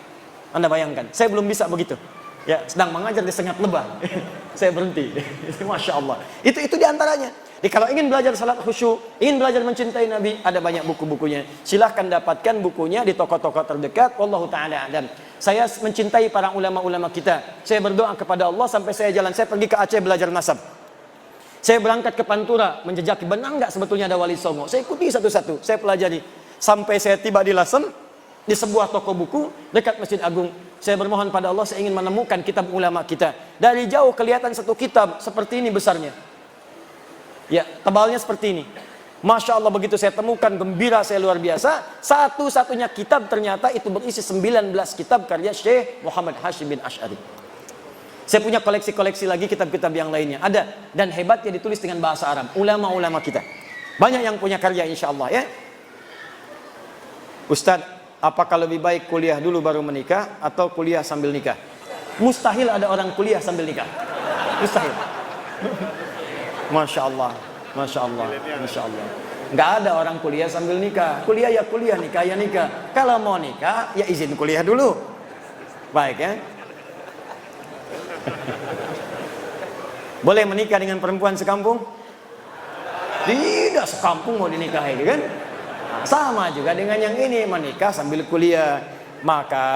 Anda bayangkan, saya belum bisa begitu. Ya, sedang mengajar disengat lebah. Saya berhenti. Masya Allah. Itu diantaranya. Jadi kalau ingin belajar salat khusyuk, ingin belajar mencintai Nabi, ada banyak buku-bukunya. Silahkan dapatkan bukunya di toko-toko terdekat. Wallahu ta'ala a'lam. Saya mencintai para ulama-ulama kita. Saya berdoa kepada Allah sampai saya jalan. Saya pergi ke Aceh belajar nasab. Saya berangkat ke Pantura, menjejaki benar nggak sebetulnya ada Wali Songo. Saya ikuti satu-satu, saya pelajari. Sampai saya tiba di Lasem, di sebuah toko buku dekat Masjid Agung. Saya bermohon pada Allah, saya ingin menemukan kitab ulama kita. Dari jauh kelihatan satu kitab seperti ini besarnya. Ya, tebalnya seperti ini. Masya Allah, begitu saya temukan, gembira saya luar biasa. Satu-satunya kitab ternyata itu berisi 19 kitab karya Syekh Muhammad Hashim bin Asy'ari. Saya punya koleksi-koleksi lagi kitab-kitab yang lainnya. Ada. Dan hebatnya ditulis dengan bahasa Arab. Ulama-ulama kita. Banyak yang punya karya insya Allah ya. Ustadz, apakah lebih baik kuliah dulu baru menikah atau kuliah sambil nikah? Mustahil ada orang kuliah sambil nikah. Mustahil. Masya Allah. Masya Allah. Masya Allah. Nggak ada orang kuliah sambil nikah. Kuliah ya kuliah, nikah ya nikah. Kalau mau nikah, ya izin kuliah dulu. Baik ya. Boleh menikah dengan perempuan sekampung? Tidak, sekampung mau dinikahi kan? Sama juga dengan yang ini, menikah sambil kuliah. Maka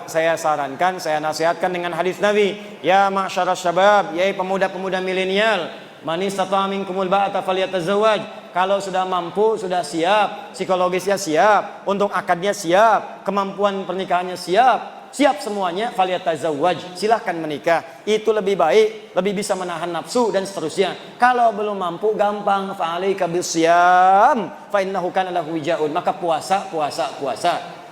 saya sarankan, saya nasihatkan dengan hadis Nabi, ya ma'syaras syabab, yai pemuda-pemuda milenial, man istata'a minkumul ba'ata falyatazawwaj. Kalau sudah mampu, sudah siap, psikologisnya siap, untuk akadnya siap, kemampuan pernikahannya siap semuanya, falyatazawwaj, silahkan menikah. Itu lebih baik, lebih bisa menahan nafsu dan seterusnya. Kalau belum mampu, gampang, fa'alaika bisyam fa innahu kana lahu wijaun. Maka puasa.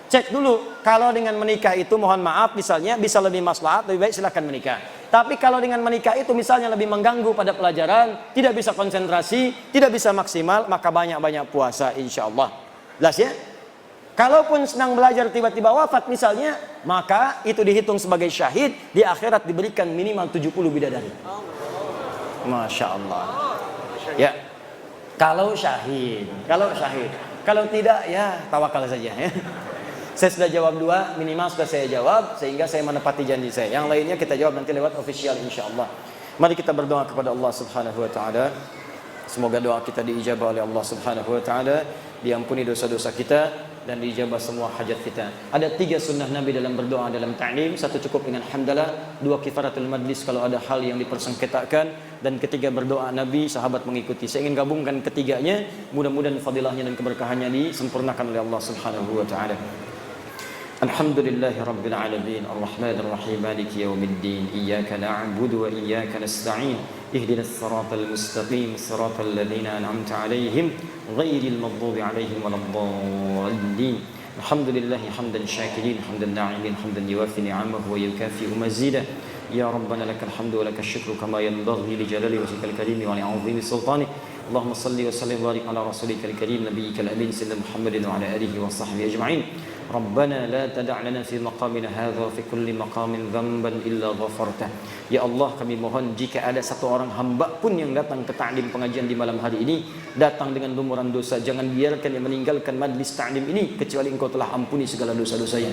Cek dulu, kalau dengan menikah itu mohon maaf misalnya bisa lebih maslahat, lebih baik silahkan menikah. Tapi kalau dengan menikah itu misalnya lebih mengganggu pada pelajaran, tidak bisa konsentrasi, tidak bisa maksimal, maka banyak-banyak puasa insyaallah. Jelas ya? Kalaupun sedang belajar tiba-tiba wafat misalnya, maka itu dihitung sebagai syahid, di akhirat diberikan minimal 70 bidadari. Masya Allah. Ya. Kalau syahid. Kalau tidak ya tawakal saja ya. Saya sudah jawab 2, minimal sudah saya jawab, sehingga saya menepati janji saya. Yang lainnya kita jawab nanti lewat official insyaallah. Mari kita berdoa kepada Allah Subhanahu wa taala. Semoga doa kita diijabah oleh Allah Subhanahu wa taala, diampuni dosa-dosa kita, dan dijabah semua hajat kita. Ada 3 sunnah Nabi dalam berdoa dalam ta'lim. 1 cukup dengan hamdalah, 2 kifaratul majlis kalau ada hal yang dipersengketakan, dan ketiga berdoa Nabi, sahabat mengikuti. Saya ingin gabungkan ketiganya, mudah-mudahan fadilahnya dan keberkahannya disempurnakan oleh Allah Subhanahu wa taala. Alhamdulillahi rabbil alamin, arrahmanir rahim, maliki yaumiddin, iyyaka na'budu wa iyyaka nasta'in, ihdinas siratal mustaqim, siratal ladzina an'amta 'alaihim ghairil maghdubi 'alaihim waladdallin. Alhamdulillahi hamdan syakirin, hamdan na'imin, hamdan yuwafi ni'amahu wa yukafi'u mazidah. Ya Rabbana lakal hamdu wa lakal syukru kama yanbaghi li jalali wajhikal karim wa li 'azimi sultanik. Allahumma salli wa sallim wa barik ala rasulikal karim nabiyyikal amin sayyidina Muhammadin wa ala alihi wa sahbihi ajma'in. Rabbana la tada' lana fi maqamina hadha fi kulli maqamin dhanban illa ghafartah. Ya Allah, kami mohon jika ada satu orang hamba pun yang datang ke ta'lim pengajian di malam hari ini datang dengan lumuran dosa, jangan biarkan dia meninggalkan majlis ta'lim ini kecuali Engkau telah ampuni segala dosa-dosanya.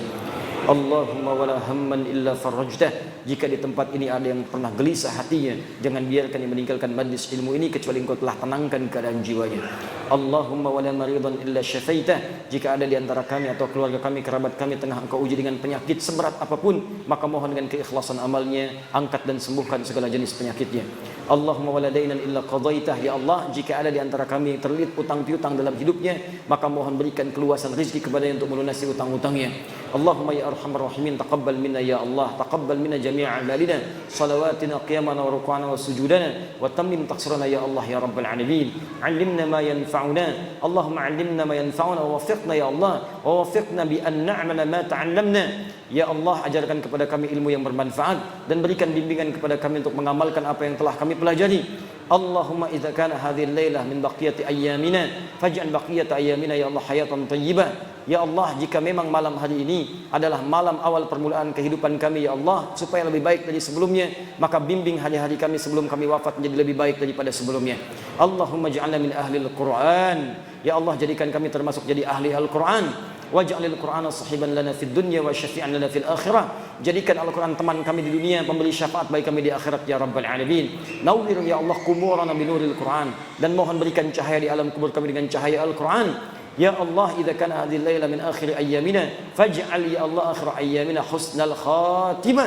Allahumma wala hamman illa farajtah. Jika di tempat ini ada yang pernah gelisah hatinya, jangan biarkan dia meninggalkan majlis ilmu ini kecuali Engkau telah tenangkan keadaan jiwanya. Allahumma wala maridan illa syafaitah. Jika ada di antara kami atau keluarga kami, kerabat kami tengah Engkau uji dengan penyakit seberat apapun, maka mohon dengan keikhlasan amalnya angkat dan sembuhkan segala jenis penyakitnya. Allahumma wala dainan illa qadaitah. Ya Allah, jika ada di antara kami yang terlilit utang piutang dalam hidupnya, maka mohon berikan keluasan rezeki kepadanya untuk melunasi utang-utangnya. Allahumma ya arhamar rahimin, taqabbal minna ya Allah, taqabbal minna jami'a amalina, salawatina, qiyamana wa ruku'ana wa sujudana, wa tammim taqsirana ya Allah ya rabbal alamin. 'Allimna ma yanfa'una, Allahumma 'allimna ma yanfa'una wa waffiqna ya Allah, wa waffiqna bi an na'mala ma ta'allamna. Ya Allah, ajarkan kepada kami ilmu yang bermanfaat dan berikan bimbingan kepada kami untuk mengamalkan apa yang telah kami pelajari. Allahumma idza kana hadhihi al-lailah min baqiyati ayyamina faj'al baqiyata ayyamina ya Allah hayatan thayyibah. Ya Allah, jika memang malam hari ini adalah malam awal permulaan kehidupan kami ya Allah, supaya lebih baik dari sebelumnya, maka bimbing hari-hari kami sebelum kami wafat menjadi lebih baik daripada sebelumnya. Allahumma ja'alna min ahli al-Qur'an. Ya Allah, jadikan kami termasuk jadi ahli Al-Qur'an. Waj'alil Qur'ana sahiban lana fid dunya wa syafi'an lana fil akhirah. Jadikan Al-Qur'an teman kami di dunia, pemberi syafaat bagi kami di akhirat ya rabbal alamin. Nawwir ya Allah quburana bi nuril Qur'an, dan mohon berikan cahaya di alam kubur kami dengan cahaya Al-Qur'an. Ya Allah, idza kana hadhihi al-laila min akhir ayyamina faj'al ya Allah akhir ayyamina husnal khatimah.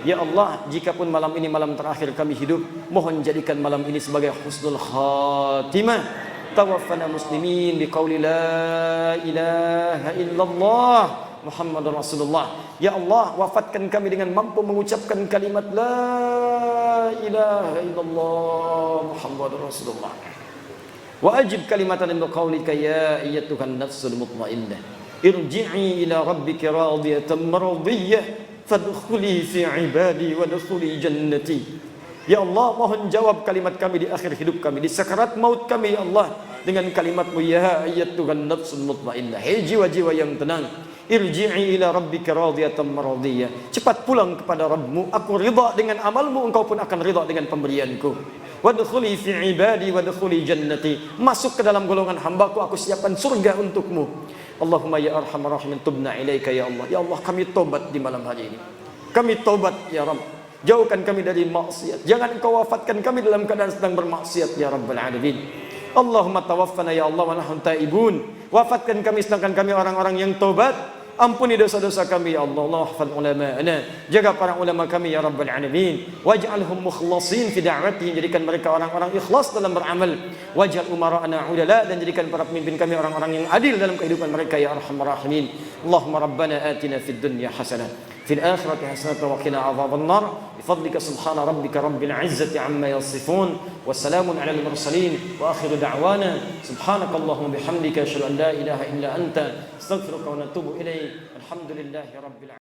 Ya Allah, jikapun malam ini malam terakhir kami hidup, mohon jadikan malam ini sebagai husnul khatimah. Tawaffana muslimin biqauli la ilaha illallah Muhammadur Rasulullah. Ya Allah, wafatkan kami dengan mampu mengucapkan kalimat la ilaha illallah Muhammadur Rasulullah. Wa ajib kalimatan min qaulika ya ayyatuhan nafsul mutmainnah irji'i ila rabbika radiyatan mardiyah fadkhuli fi ibadi wa dkhuli jannati. Ya Allah, mohon jawab kalimat kami di akhir hidup kami, di sakarat maut kami ya Allah, dengan kalimat-Mu ya ayyatuhan nafsul mutmainnah. Hei jiwa-jiwa yang tenang, irji'i ila rabbika radiyatan mardiyah. Cepat pulang kepada Rabbmu, aku ridha dengan amalmu, engkau pun akan ridha dengan pemberianku. Wadkhuli fi ibadi wadkhuli jannati. Masuk ke dalam golongan hambaku, aku siapkan surga untukmu. Allahumma ya arhamar rahimin, tubna ilaika ya Allah. Ya Allah, kami tobat di malam hari ini. Kami tobat ya Rabb. Jauhkan kami dari maksiat. Jangan Engkau wafatkan kami dalam keadaan sedang bermaksiat ya rabbal alamin. Allahumma tawaffana ya Allah wa nahnu taibun. Wafatkan kami sedangkan kami orang-orang yang tobat. Ampuni dosa-dosa kami ya Allah. Allah hafal ulama'ana. Jaga para ulama kami ya rabbal alamin. Waj'alhum mukhlasin fi da'wati. Jadikan mereka orang-orang ikhlas dalam beramal. Waj'al umara'ana udala, dan jadikan para pemimpin kami orang-orang yang adil dalam kehidupan mereka ya arhamar rahimin. Allahumma rabbana atina fid dunya hasanah, في الآخرة حسنة وقنا عذاب النار بفضلك سبحان ربك رب العزة عما يصفون وسلام على المرسلين وآخر دعوانا سبحانك اللهم وبحمدك أشهد أن لا إله إلا أنت أستغفرك ونتوب إليك الحمد لله رب العالمين.